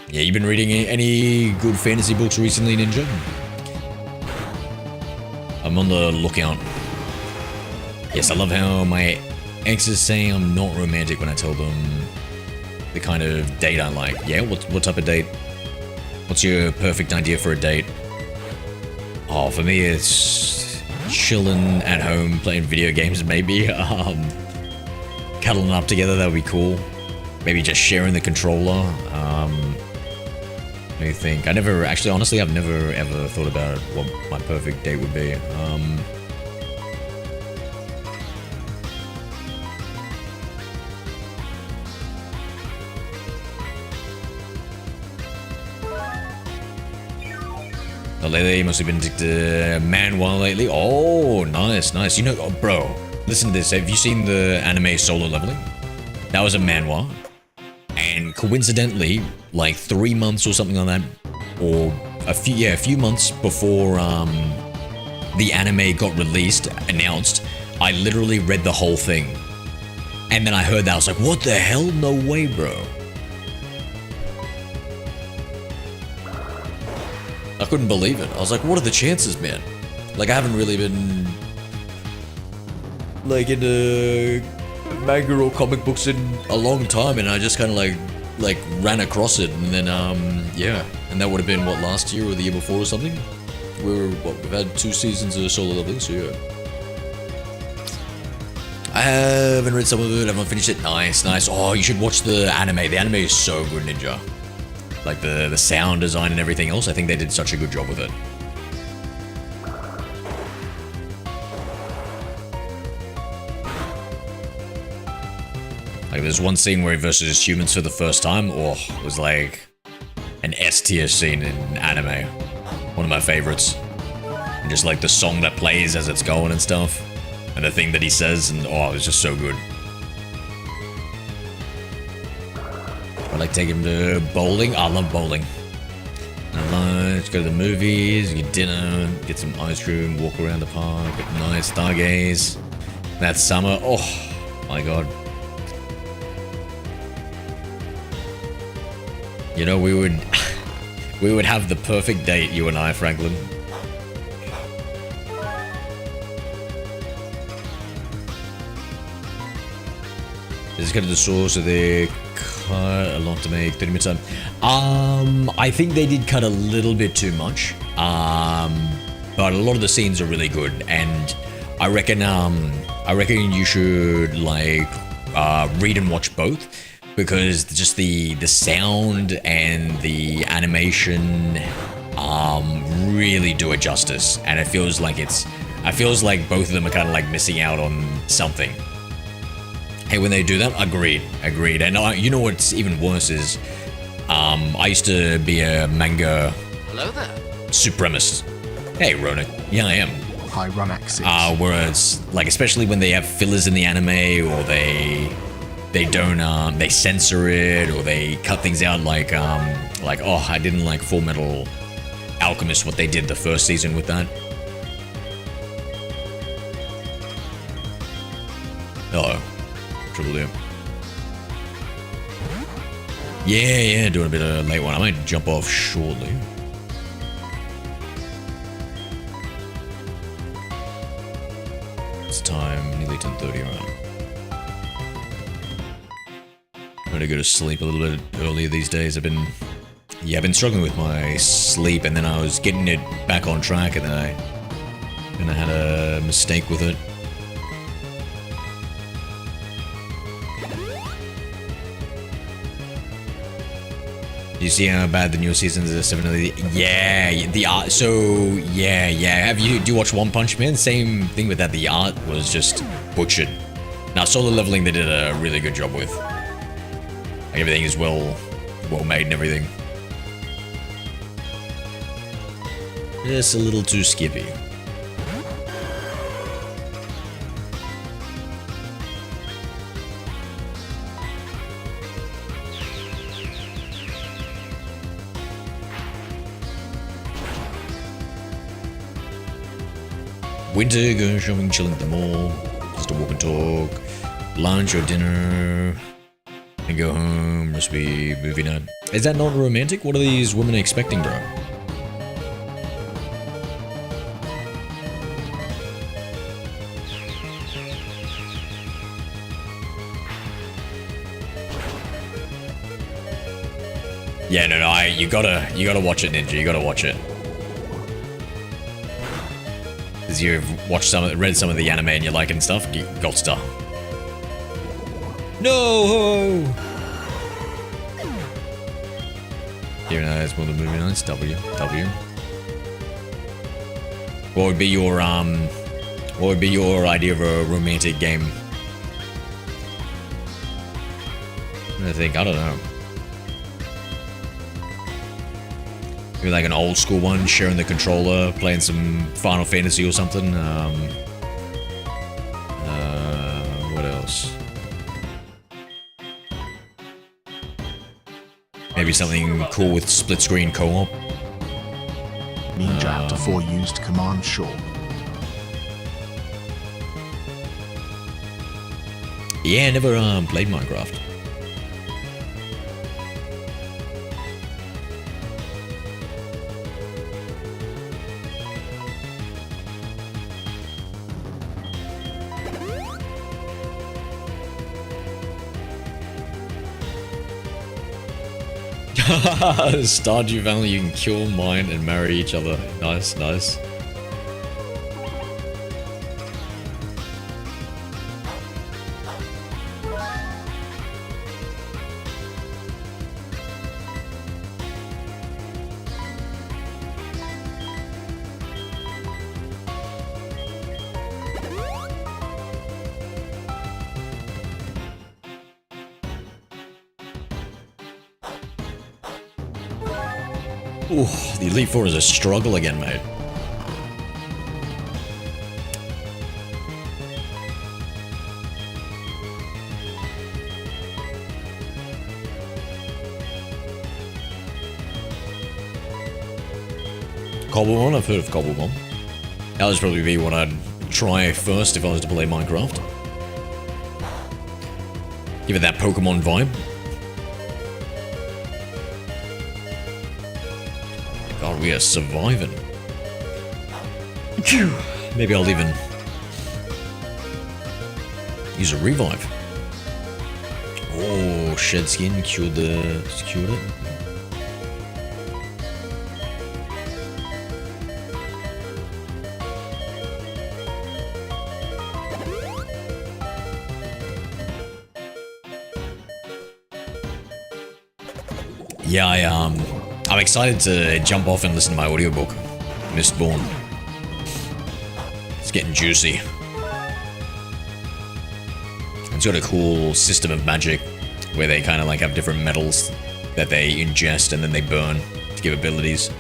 Yeah, you been reading any good fantasy books recently, Ninja? I'm on the lookout. Yes, I love how my exes say I'm not romantic when I tell them the kind of date I like. Yeah, what type of date? What's your perfect idea for a date? Oh, for me it's chilling at home, playing video games maybe. Cuddling up together, that would be cool. Maybe just sharing the controller. What do you think? Honestly, I've never ever thought about what my perfect date would be. Lately, you must have been addicted to manhwa lately. Oh, nice, nice. You know, oh, bro, listen to this. Have you seen the anime Solo Leveling? That was a manhwa. And coincidentally, like 3 months or something like that, or a few months before the anime got announced, I literally read the whole thing. And then I heard that, I was like, what the hell? No way, bro. Of couldn't believe it. I was like, what are the chances, man? Like, I haven't really been like into manga or comic books in a long time, and I just kind of like ran across it, and then yeah, and that would have been what, last year or the year before or something. We've had 2 seasons of Solo Leveling, so yeah. I haven't read some of it, I haven't finished it. Nice. Oh, you should watch the anime. The anime is so good, Ninja. Like the sound design and everything else, I think they did such a good job with it. Like, there's one scene where he versus humans for the first time. Oh, it was like an S-tier scene in anime. One of my favorites. And just like the song that plays as it's going and stuff. And the thing that he says, and oh, it was just so good. I like taking him to bowling. I love bowling. Let's go to the movies, get dinner, get some ice cream, walk around the park, get nice stargaze. That summer, oh my god. You know, we would have the perfect date, you and I, Franklin. Let's go to the store, so they cut a lot to make 30 minutes time. I think they did cut a little bit too much. But a lot of the scenes are really good, and I reckon you should like read and watch both, because just the sound and the animation really do it justice, and it feels like both of them are kind of like missing out on something. Hey, when they do that, agreed. And you know what's even worse is, I used to be a manga Hello there. supremacist. Hey, Ronak. Yeah, I am. Hi, Runaxis. Whereas, like, especially when they have fillers in the anime, or they don't, they censor it, or they cut things out, like, oh, I didn't like Full Metal Alchemist, what they did the first season with that. Uh-oh. Triple D. Yeah, doing a bit of a late one. I might jump off shortly. It's time, nearly 10:30 around. I'm gonna go to sleep a little bit earlier these days. I've been struggling with my sleep, and then I was getting it back on track, and then I had a mistake with it. You see how bad the new seasons of 7 of the... Yeah, the art... So, yeah. Do you watch One Punch Man? Same thing with that. The art was just butchered. Now, Solo Leveling, they did a really good job with. Like, everything is well made and everything. Just a little too skippy. Winter, go shopping, chilling at the mall, just to walk and talk, lunch or dinner, and go home, must be movie night. Is that not romantic? What are these women expecting, bro? Yeah, no, you gotta watch it, Ninja, you gotta watch it. You've read some of the anime and you like it and stuff, gold star. No! Here now, it's more the movie nights. W. What would be your idea of a romantic game? I think, I don't know. Maybe like an old school one, sharing the controller, playing some Final Fantasy or something. What else? Maybe something cool with split screen co-op. Ninja after 4 used command sure. Yeah, never played Minecraft. Stardew Valley, you can kill mine and marry each other. Nice, nice. Ooh, the Elite Four is a struggle again, mate. Cobblemon, I've heard of Cobblemon. That would probably be what I'd try first if I was to play Minecraft. Give it that Pokemon vibe. God, we are surviving. Maybe I'll even use a revive. Oh, shed skin cured it. Yeah, I'm excited to jump off and listen to my audiobook, Mistborn. It's getting juicy. It's got a cool system of magic where they kind of like have different metals that they ingest and then they burn to give abilities.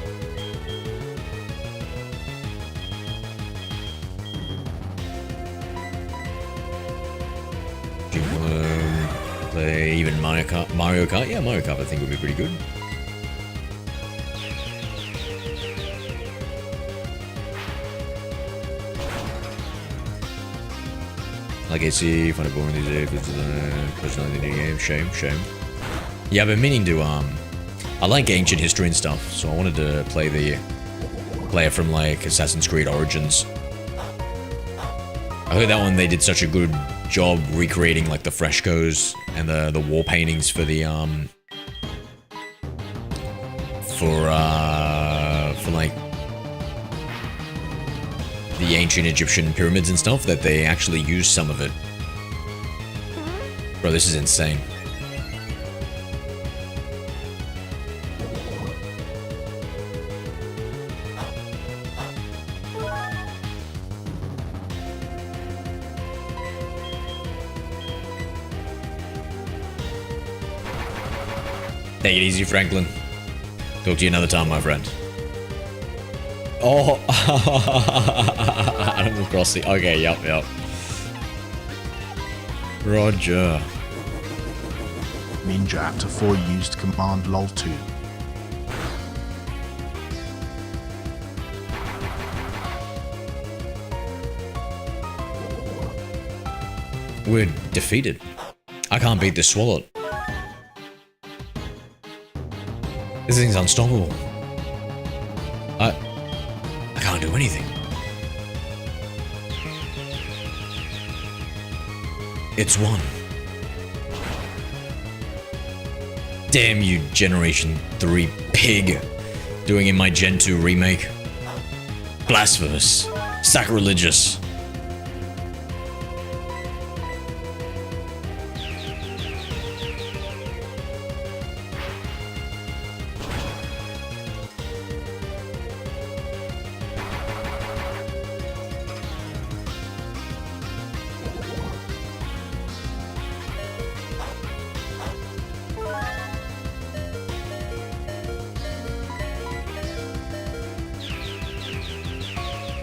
Do you want to play even Mario Kart? Mario Kart? Yeah, Mario Kart I think would be pretty good. Like I see, find it boring these days. Personally, the game. Shame. Yeah, I've been meaning to. I like ancient history and stuff, so I wanted to play it from like Assassin's Creed Origins. I heard that one they did such a good job recreating like the frescoes and the wall paintings for the for like the ancient Egyptian pyramids and stuff, that they actually used some of it. Bro, this is insane. Take it easy, Franklin. Talk to you another time, my friend. Oh, Animal Crossing. Okay, yep. Roger. Ninja Aptor 4 used command lol 2. We're defeated. I can't beat this Swallow. This thing's unstoppable. I can't do anything. It's won. Damn you, Generation 3 pig. Doing in my Gen 2 remake. Blasphemous. Sacrilegious.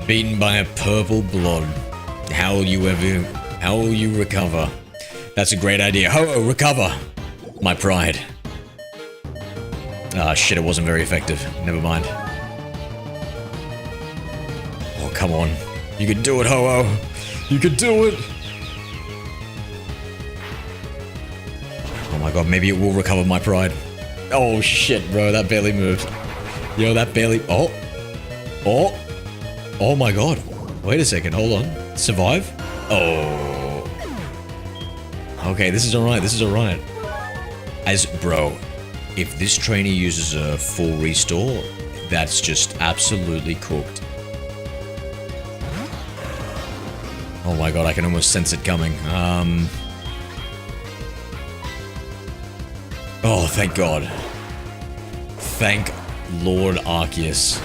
Beaten by a purple blood. How will you recover? That's a great idea. Ho-oh, recover! My pride. Ah, shit, it wasn't very effective. Never mind. Oh, come on. You can do it, Ho-oh! You can do it! Oh my god, maybe it will recover my pride. Oh shit, bro, that barely moved. Yo, that barely... Oh! Oh! Oh my god. Wait a second, hold on. Survive? Oh. Okay, this is alright, Bro, if this trainer uses a full restore, that's just absolutely cooked. Oh my god, I can almost sense it coming. Oh, thank god. Thank Lord Arceus.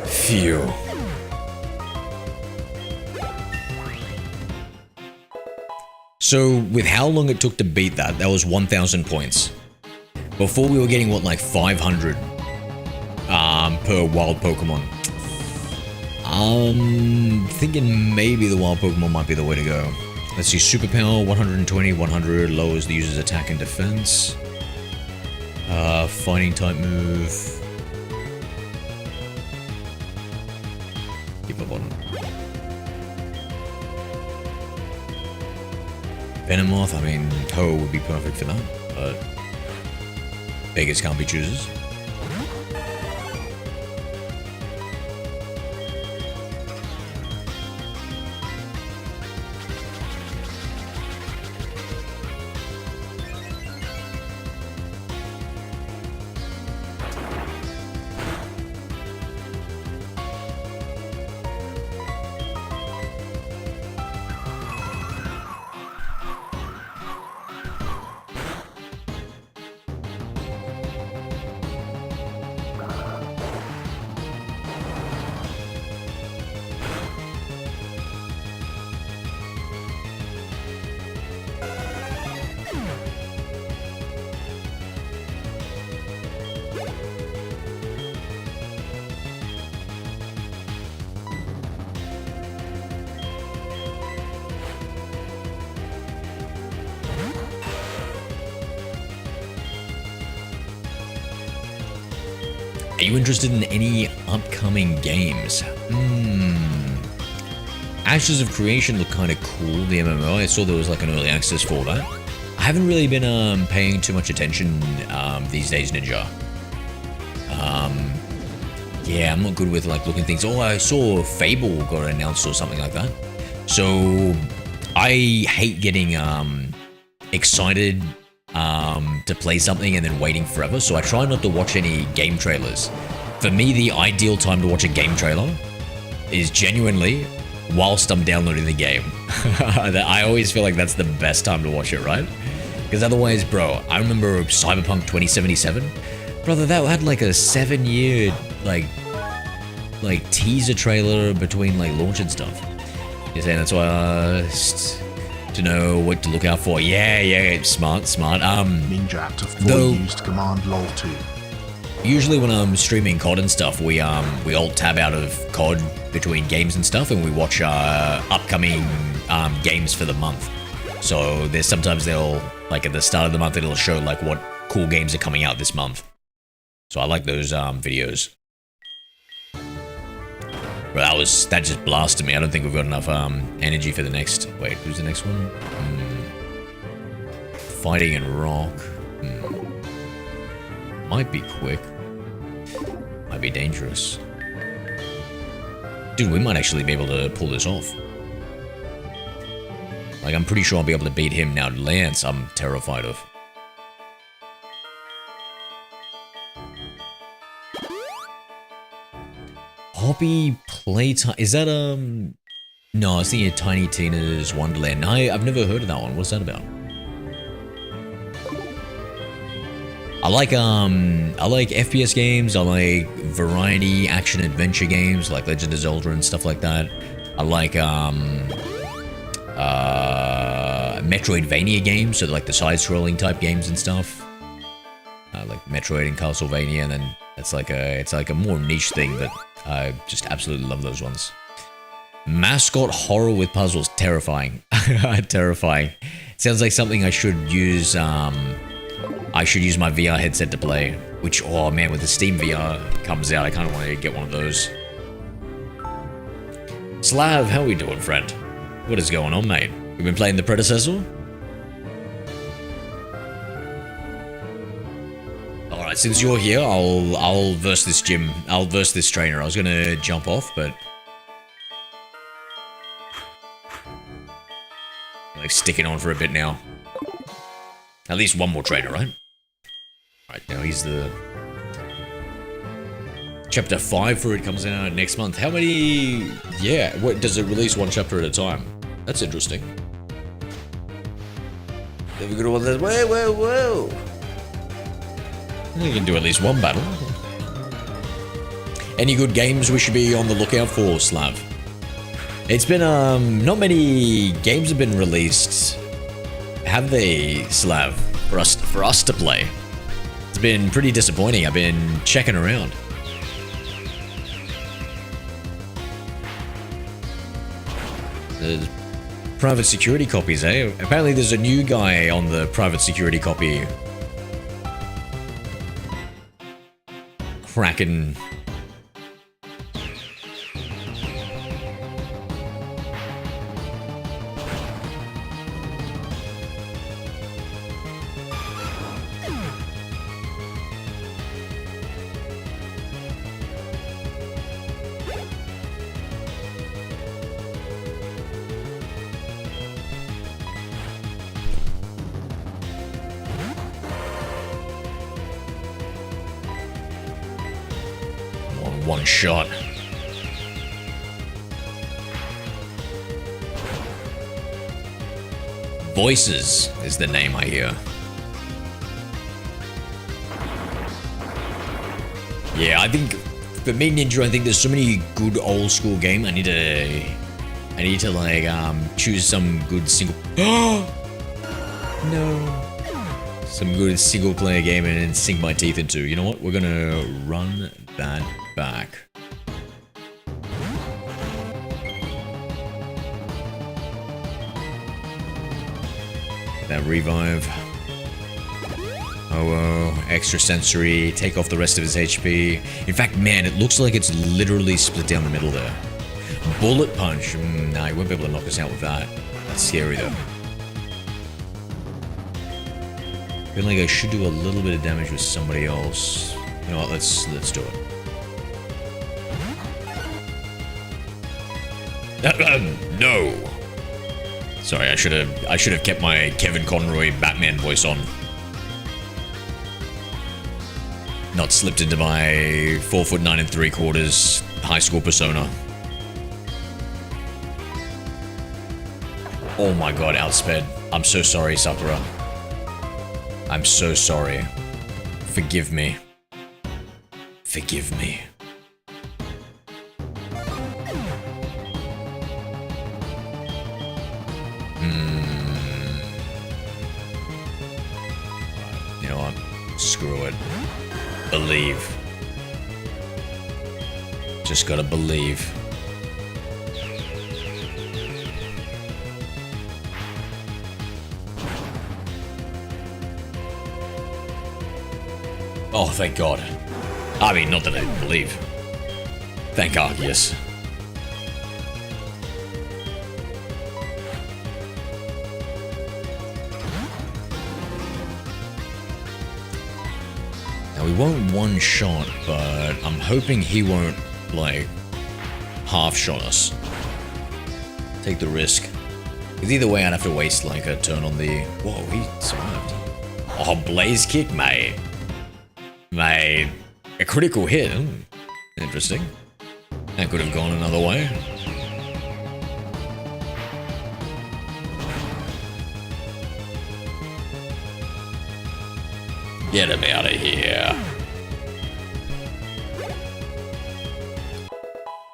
Phew. So, with how long it took to beat that, that was 1,000 points. Before we were getting, what, like 500 per wild Pokemon. Thinking maybe the wild Pokemon might be the way to go. Let's see, Superpower, 120, 100, lowers the user's attack and defense. Fighting type move. Keep up on. Venomoth, I mean, Ho would be perfect for that, but beggars can't be choosers. Are you interested in any upcoming games? Ashes of Creation look kind of cool, the MMO. I saw there was like an early access for that. I haven't really been paying too much attention these days, Ninja. Yeah, I'm not good with like looking things. Oh, I saw Fable got announced or something like that. So I hate getting excited to play something and then waiting forever, so I try not to watch any game trailers. For me, the ideal time to watch a game trailer is genuinely whilst I'm downloading the game. I always feel like that's the best time to watch it, right? Because otherwise, bro, I remember Cyberpunk 2077. Brother, that had like a 7-year like teaser trailer between like launch and stuff. You're saying that's why to know what to look out for. Yeah, smart. Ninja at a full used command lol 2. Usually when I'm streaming COD and stuff, we alt tab out of COD between games and stuff, and we watch upcoming games for the month. So there's sometimes they'll, like at the start of the month, it'll show like what cool games are coming out this month. So I like those videos. But that just blasted me. I don't think we've got enough energy for the next. Wait, who's the next one? Fighting and Rock. Might be quick. Might be dangerous. Dude, we might actually be able to pull this off. Like, I'm pretty sure I'll be able to beat him. Now, Lance, I'm terrified of. Hobby Playtime. Is that, No, I was thinking of Tiny Tina's Wonderland. I've never heard of that one. What's that about? I like FPS games. I like variety action adventure games like Legend of Zelda and stuff like that. I like Metroidvania games, so like the side-scrolling type games and stuff. Like Metroid and Castlevania, and then it's like a more niche thing, but I just absolutely love those ones. Mascot horror with puzzles, terrifying. Terrifying. Sounds like something I should use. I should use my VR headset to play. Which, oh man, when the Steam VR comes out, I kind of want to get one of those. Slav, how we doing, friend? What is going on, mate? We've been playing the predecessor? Alright, since you're here, I'll verse this gym. I'll verse this trainer. I was gonna jump off, but like sticking on for a bit now. At least one more trainer, right? Alright, now he's the... Chapter 5 for it comes out next month. How many... Yeah, what, does it release one chapter at a time? That's interesting. Then we got all this... Whoa! You can do at least one battle. Any good games we should be on the lookout for, Slav? It's been, not many games have been released. Have they, Slav? For us to play. It's been pretty disappointing. I've been checking around. The private security copies, eh? Apparently there's a new guy on the private security copy. Cracking. One shot. Voices is the name I hear. Yeah, I think for me, Ninja, I think there's so many good old school games. I need to like choose some good single. No. Some good single player game and sink my teeth into. You know what? We're gonna run that back. That revive. Oh, extra sensory. Take off the rest of his HP. In fact, man, it looks like it's literally split down the middle there. Bullet punch. Nah, he won't be able to knock us out with that. That's scary though. I feel like I should do a little bit of damage with somebody else. You know what? Let's do it. No. Sorry, I should have kept my Kevin Conroy Batman voice on. Not slipped into my 4'9" 3/4 high school persona. Oh my god, outsped. I'm so sorry, Sakura. I'm so sorry. Forgive me. Forgive me. You know what? Screw it. Believe. Just gotta believe. Oh, thank God. I mean, not that I didn't believe. Thank Arceus. Now, we won't one-shot, but I'm hoping he won't, like, half-shot us. Take the risk. Because either way, I'd have to waste, like, a turn on the... Whoa, he survived. Oh, Blaze Kick, mate. Mate. A critical hit. Interesting. That could have gone another way. Get him out of here.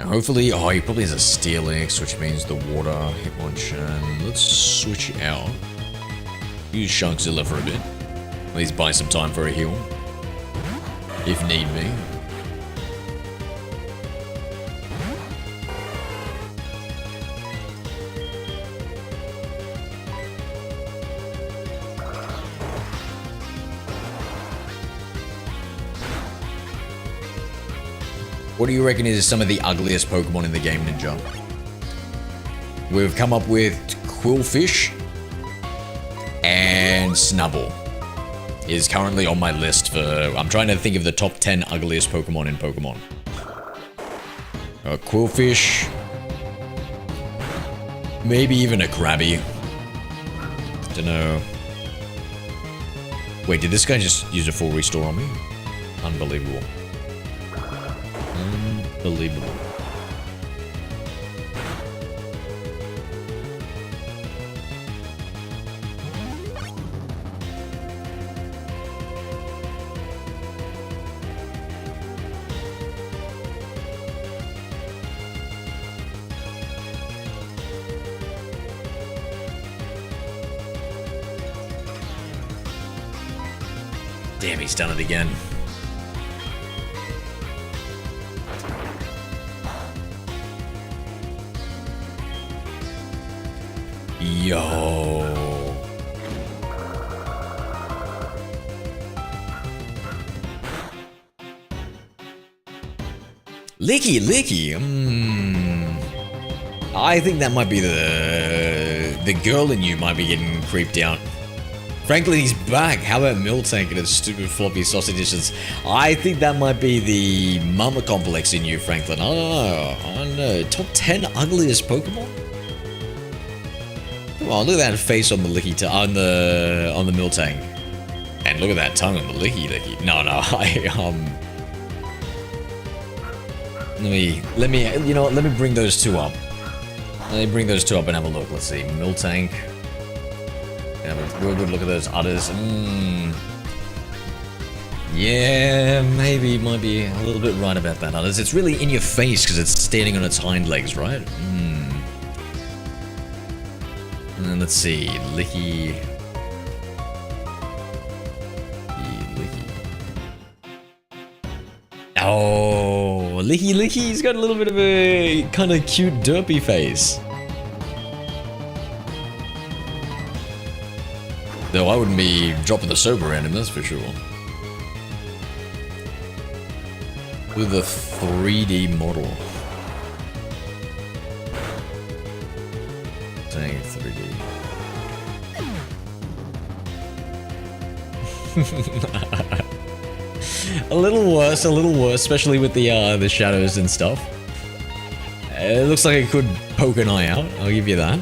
Now hopefully, oh, he probably has a Steel X, which means the water Hitmonchan. Let's switch out. Use Sharkzilla for a bit. At least buy some time for a heal. If need be. What do you reckon is some of the ugliest Pokemon in the game, Ninja? We've come up with Quillfish and Snubbull. Is currently on my list for... I'm trying to think of the top 10 ugliest Pokemon in Pokemon. Quillfish. Maybe even a Krabby. Dunno. Wait, did this guy just use a full restore on me? Unbelievable. Unbelievable. Damn, he's done it again. Yo. Licky. I think that might be the girl in you might be getting creeped out. Franklin, he's back. How about Miltank and his stupid floppy sausage dishes? I think that might be the mama complex in you, Franklin. I don't know. Top 10 ugliest Pokemon? Come on, look at that face on the Licky on the Miltank. And look at that tongue on the Licky. No, let me you know what, let me bring those two up. Let me bring those two up and have a look. Let's see. Miltank. Have a real good look at those udders. Yeah, maybe might be a little bit right about that udders. It's really in your face because it's standing on its hind legs, right? And then let's see, Licky. Oh, Licky. He's got a little bit of a kind of cute derpy face. Though I wouldn't be dropping the soap around him, that's for sure. With a 3D model. Saying 3D. a little worse, especially with the shadows and stuff. It looks like it could poke an eye out, I'll give you that.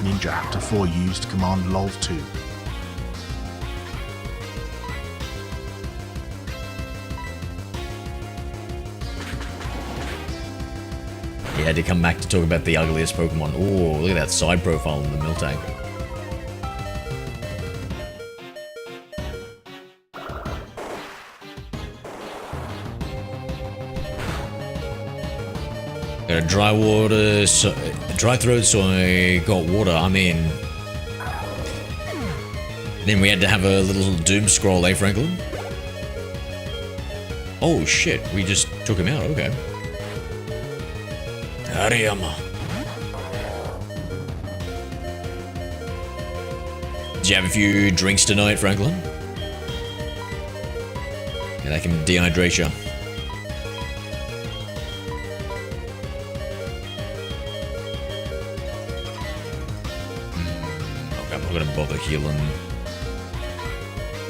Ninja Actor 4 used command lol2. He had to come back to talk about the ugliest Pokemon. Oh, look at that side profile in the Miltank. Got a dry throat, so I got water. I mean, then we had to have a little doom scroll, eh, Franklin? Oh shit, we just took him out. Okay. Hariyama. Did you have a few drinks tonight, Franklin? Yeah, that can dehydrate you. Okay, I'm not gonna bother healing.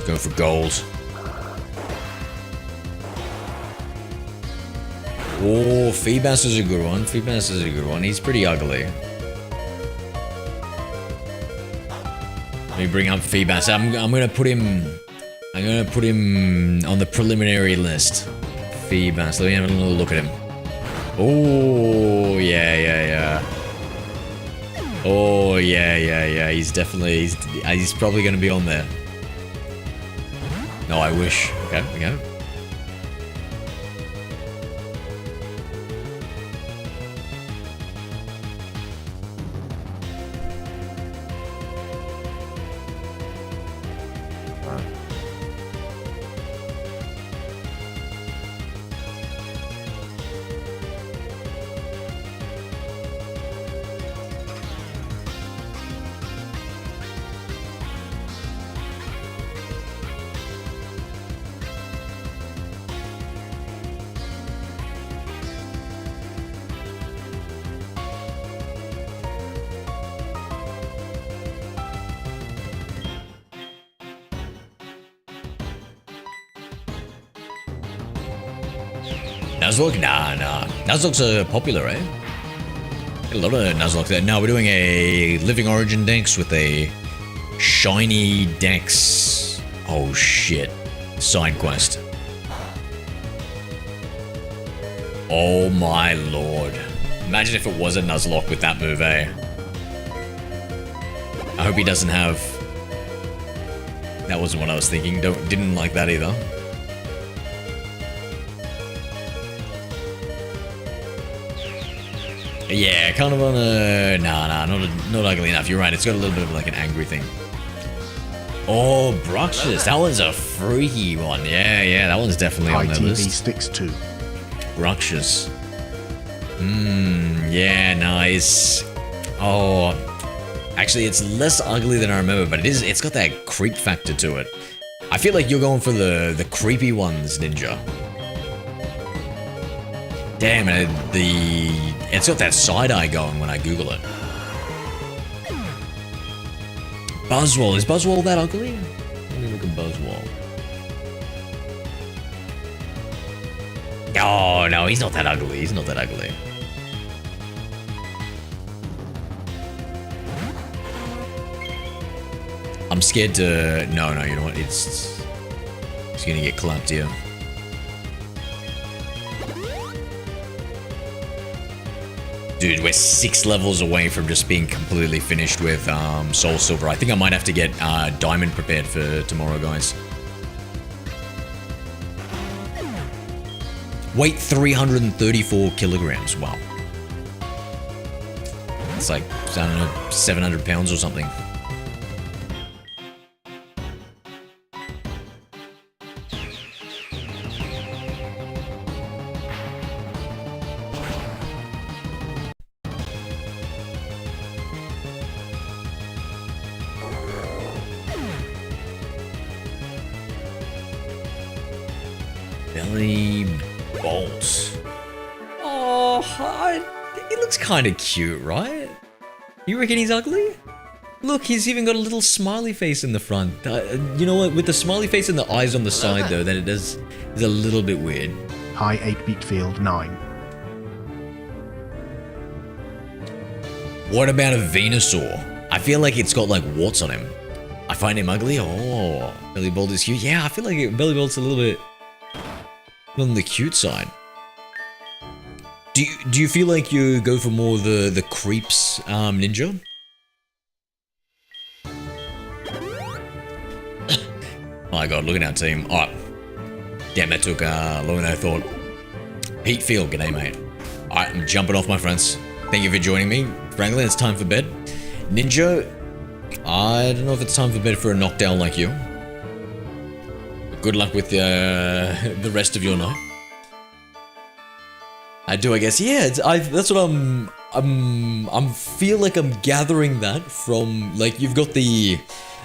Go for gold. Oh, Feebas is a good one. He's pretty ugly. Let me bring up Feebas. I'm gonna put him on the preliminary list. Feebas. Let me have a little look at him. Oh yeah. Oh yeah. He's definitely he's probably gonna be on there. No, I wish. Okay, we go. Nuzlocke? Nah. Nuzlocke's popular, eh? A lot of Nuzlocke there. No, we're doing a Living Origin Dex with a Shiny Dex. Oh shit. Side quest. Oh my lord. Imagine if it was a Nuzlocke with that move, eh? I hope he doesn't have... That wasn't what I was thinking. Didn't like that either. Yeah, kind of on a... Nah, not ugly enough. You're right. It's got a little bit of like an angry thing. Oh, Bruxish. That one's a freaky one. Yeah, that one's definitely on the ITV list. sticks too. Bruxish. Yeah, nice. Oh, actually, it's less ugly than I remember, but it's got that creep factor to it. I feel like you're going for the creepy ones, Ninja. Damn, it's got that side eye going when I Google it. Buzzwole. Is Buzzwole that ugly? Let me look at Buzzwole. Oh, no, he's not that ugly. He's not that ugly. I'm scared to... No, you know what? It's gonna get clapped here. Dude, we're 6 levels away from just being completely finished with Soul Silver. I think I might have to get Diamond prepared for tomorrow, guys. Weight 334 kilograms. Wow. It's like, I don't know, 700 pounds or something. Belly Bolt. Oh, he looks kind of cute, right? You reckon he's ugly? Look, he's even got a little smiley face in the front. You know what? With the smiley face and the eyes on the side, though, that is a little bit weird. High 8-bit field 9. What about a Venusaur? I feel like it's got like warts on him. I find him ugly. Oh, Belly Bolt is cute. Yeah, I feel like Belly Bolt's a little bit on the cute side. Do you feel like you go for more the creeps, Ninja? Oh my god, look at our team. Oh, damn, that took longer than I thought. Pete Field, g'day, mate. Alright, I'm jumping off, my friends. Thank you for joining me. Franklin, it's time for bed. Ninja, I don't know if it's time for bed for a knockdown like you. Good luck with the rest of your night. I do, I guess. Yeah, that's what I'm feel like I'm gathering that from, like, you've got the...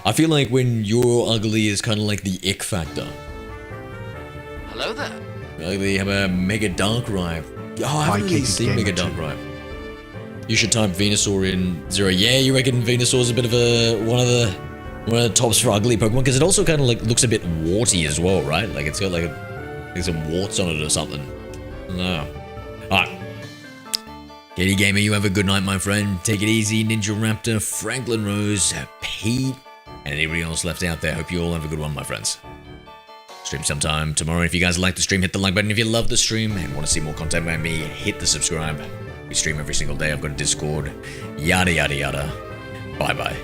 I feel like when you're ugly is kind of like the ick factor. Hello there. Ugly, have a Mega Darkrai. Oh, I haven't really seen Mega Darkrai. You should type Venusaur in Zero. Yeah, you reckon Venusaur's a bit of one of the tops for ugly Pokemon? Because it also kind of like looks a bit warty as well, right? Like it's got like some warts on it or something. No. Alright. Kitty Gamer, you have a good night, my friend. Take it easy, Ninja Raptor, Franklin Rose, Pete, and anybody else left out there. Hope you all have a good one, my friends. Stream sometime tomorrow. If you guys like the stream, hit the like button. If you love the stream and want to see more content by me, hit the subscribe. We stream every single day. I've got a Discord. Yada, yada, yada. Bye-bye.